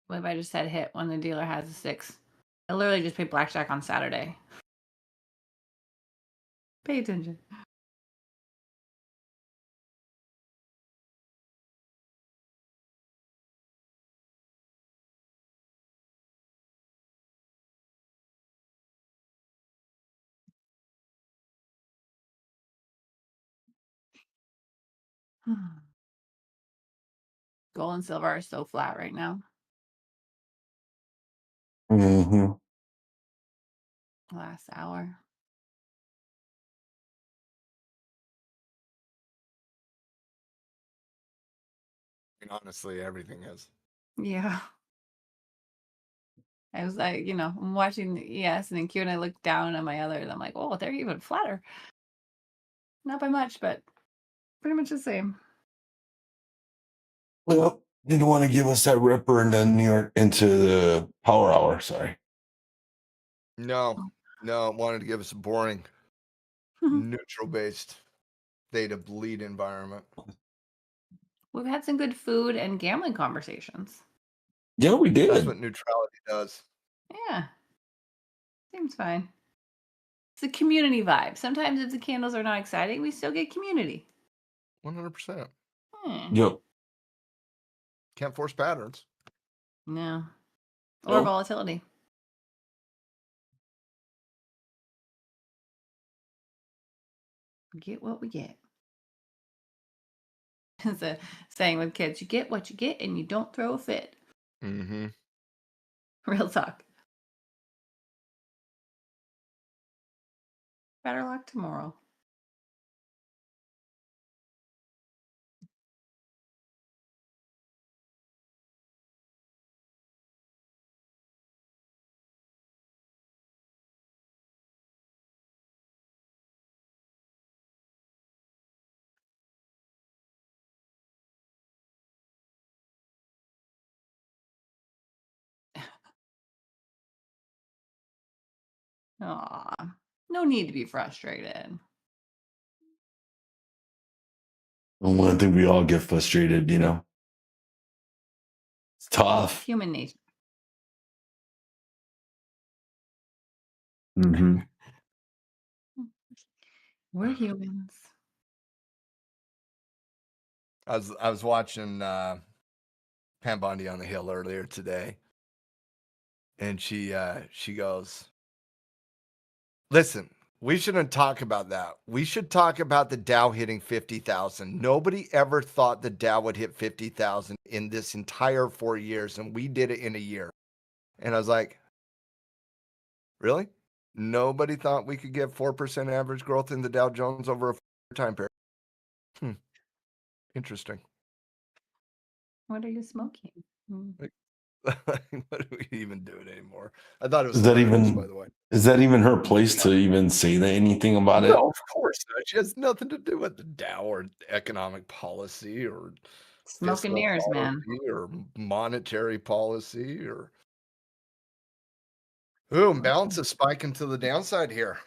What if I just said hit when the dealer has a 6? I literally just played blackjack on Saturday. Pay attention. Gold and silver are so flat right now. Mm-hmm. Last hour. And honestly, everything is. Yeah. I was like, I'm watching ES and then Q, and I look down at my others. I'm like, oh, they're even flatter. Not by much, but pretty much the same. Well, didn't want to give us that ripper into New York into the power hour. Sorry. No, wanted to give us a boring, neutral based theta bleed environment. We've had some good food and gambling conversations. Yeah, we did. That's what neutrality does. Yeah. Seems fine. It's a community vibe. Sometimes if the candles are not exciting, we still get community. 100%. Yep. Can't force patterns. No. Or volatility. Get what we get. It's a saying with kids, you get what you get and you don't throw a fit. Mm-hmm. Real talk. Better luck tomorrow. Aw, no need to be frustrated. Well, I think we all get frustrated, It's It's tough. human nature. Mm-hmm. We're humans. I was watching Pam Bondi on the Hill earlier today, and she goes, "Listen, we shouldn't talk about that. We should talk about the Dow hitting 50,000. Nobody ever thought the Dow would hit 50,000 in this entire 4 years, and we did it in a year." And I was like, "Really? Nobody thought we could get 4% average growth in the Dow Jones over a time period?" Interesting. What are you smoking? What do we even do it anymore? I thought it was Is that hilarious, by even the way. is that even her place to even say anything about it? No, of course not. She has nothing to do with the Dow or economic policy or Smoke and fiscal mirrors, man. policy or monetary policy or boom, balance is spiking to the downside here.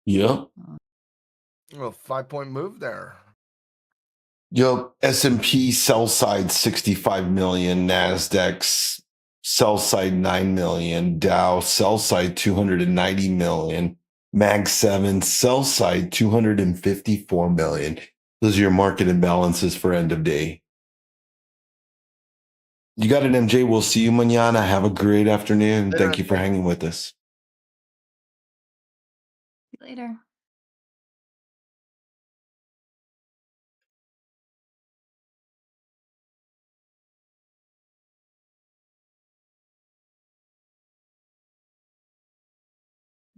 Yep. Well, 5-point move there. Yep. S&P sell side 65 million, Nasdaq's sell side 9 million, Dow sell side 290 million, Mag 7 sell side 254 million. Those are your market imbalances for end of day. You got it, MJ. We'll see you mañana. Have a great afternoon. Later, Thank you for MJ. hanging with us. See you later.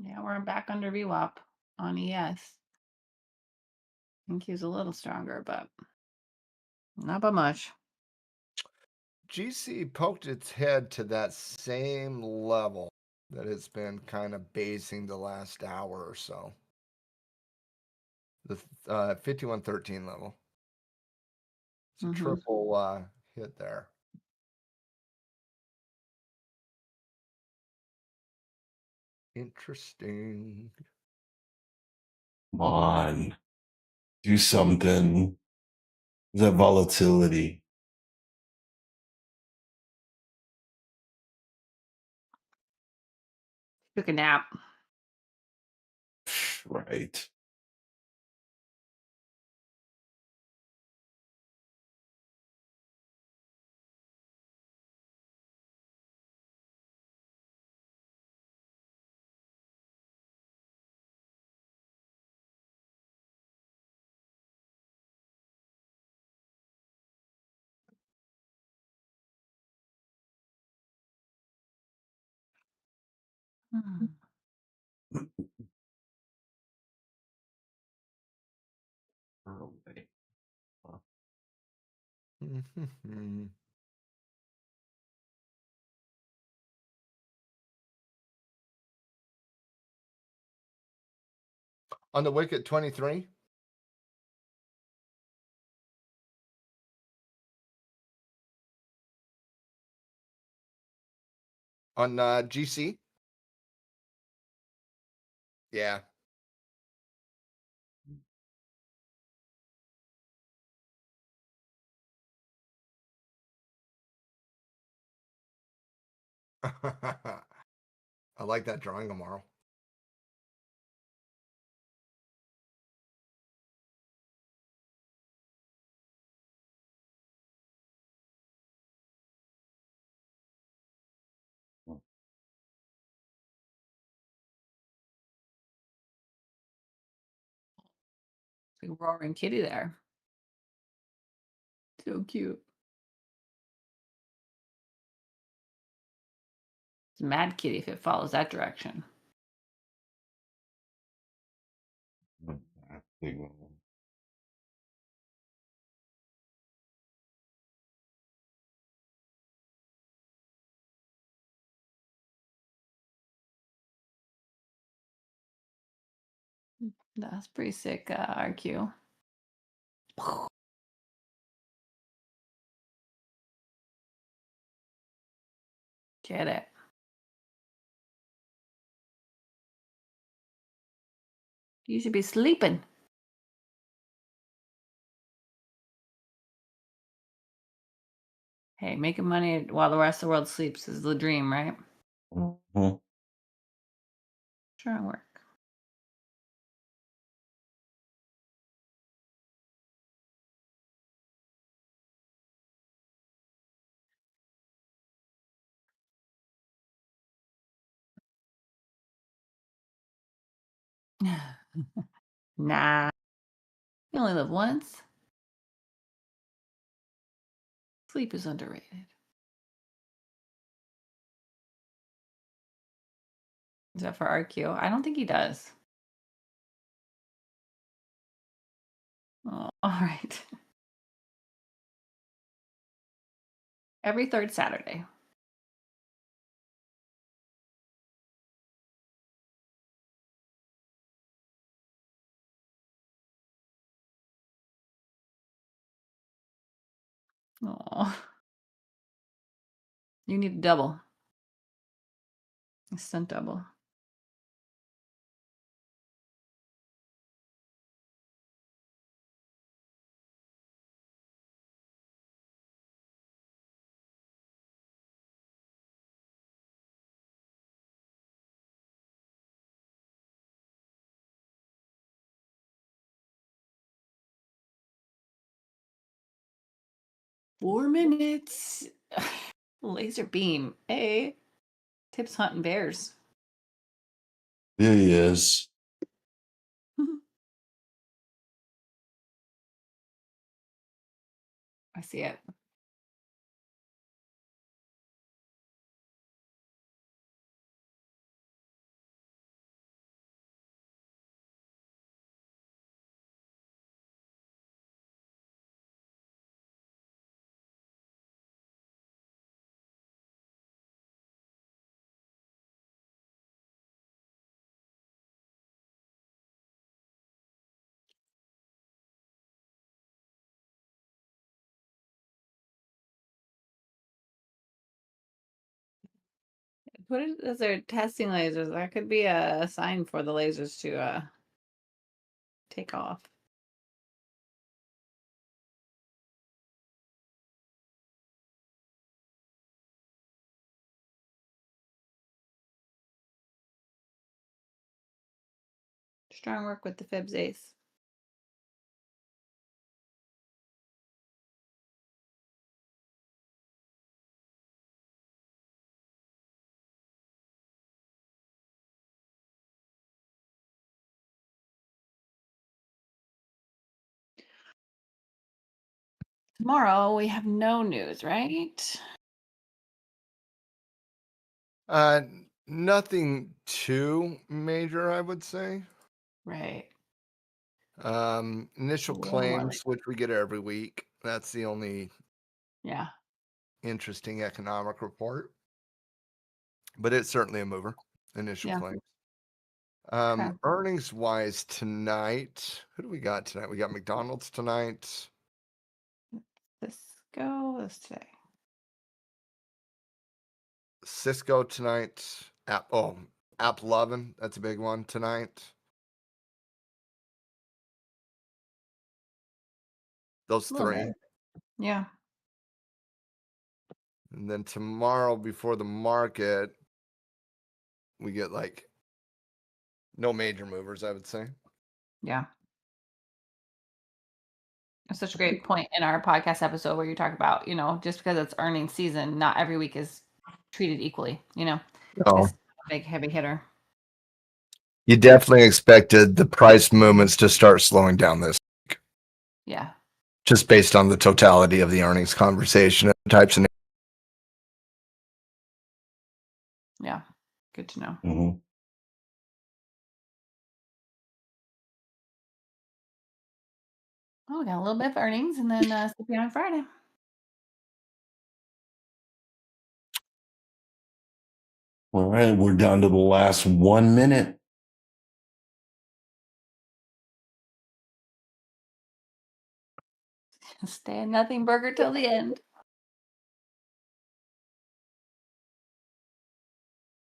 Yeah, we're back under VWAP on ES. I think he's a little stronger, but not by much. GC poked its head to that same level that it's been kind of basing the last hour or so. The 5113 level. It's a triple hit there. Interesting. Come on. Do something. That volatility. Took a nap. Right. On the wicket 23. On GC. Yeah. I like that drawing tomorrow. Big roaring kitty there. So cute. It's a mad kitty if it follows that direction. That's pretty sick, RQ. Get it. You should be sleeping. Hey, making money while the rest of the world sleeps is the dream, right? Mm-hmm. Sure, it'll work. Nah. You only live once. Sleep is underrated. Is that for RQ? I don't think he does. Oh, all right. Every third Saturday. Oh, you need a double. A stunt double. Four minutes. Laser beam. Hey. Tips hunting bears. Yeah, he is. I see it. Put it as they're testing lasers. That could be a sign for the lasers to take off. Strong work with the fibs ace. Tomorrow we have no news, right? Nothing too major, I would say. Right. Initial Yeah, claims, which we get every week. That's the only Yeah. interesting economic report, but it's certainly a mover. Initial Yeah. claims. Okay. Earnings wise tonight, who do we got tonight? We got McDonald's tonight. Cisco is today. Cisco tonight. App 11. That's a big one tonight. Those three. Bit. Yeah. And then tomorrow before the market, we get like no major movers, I would say. Yeah. It's such a great point in our podcast episode where you talk about, just because it's earnings season, not every week is treated equally, Oh. It's a big heavy hitter. You definitely expected the price movements to start slowing down this week. Yeah. Just based on the totality of the earnings conversation and types of. Yeah. Good to know. Mm-hmm. Oh, we got a little bit of earnings and then CPI on Friday. All right, we're down to the last 1 minute. Stay a nothing burger till the end.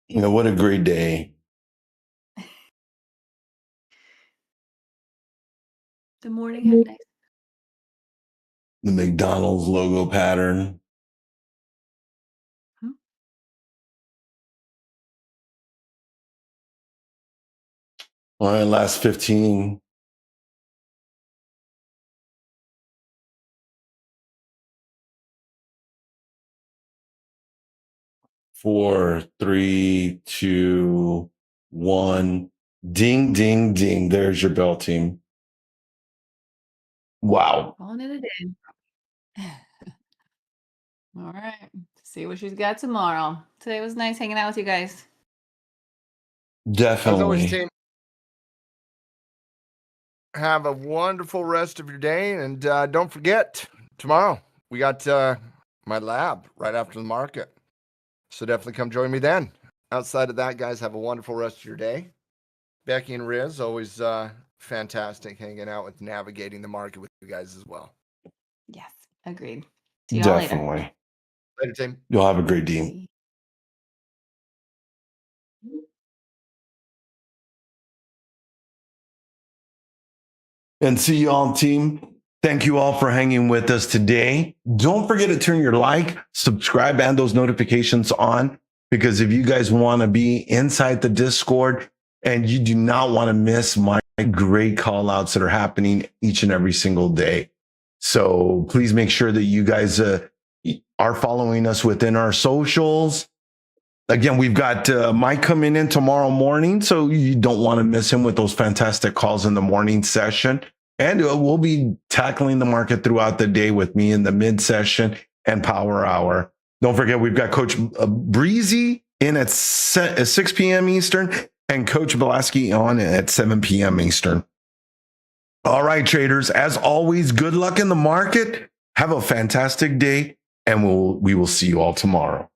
You know, what a great day. The morning had nice. The McDonald's logo pattern. All right, last 15. Four, three, two, one. Ding, ding, ding. There's your bell team. Wow. Calling it a day. All right. See what she's got tomorrow. Today was nice hanging out with you guys. Definitely. As always, team, have a wonderful rest of your day. And don't forget, tomorrow we got my lab right after the market. So definitely come join me then. Outside of that, guys, have a wonderful rest of your day. Becky and Riz, always fantastic hanging out with navigating the market with you guys as well. Yes, agreed. See you all later. Definitely. Later, team. You'll have a great day. And see you all, team. Thank you all for hanging with us today. Don't forget to turn your like, subscribe, and those notifications on, because if you guys want to be inside the Discord and you do not want to miss my great call outs that are happening each and every single day. So please make sure that you guys are following us within our socials. Again, we've got Mike coming in tomorrow morning, so you don't want to miss him with those fantastic calls in the morning session. And we'll be tackling the market throughout the day with me in the mid session and power hour. Don't forget, we've got Coach Breezy in at 6 p.m. Eastern and Coach Belaski on at 7 p.m. Eastern. All right, traders, as always, good luck in the market. Have a fantastic day, and we will see you all tomorrow.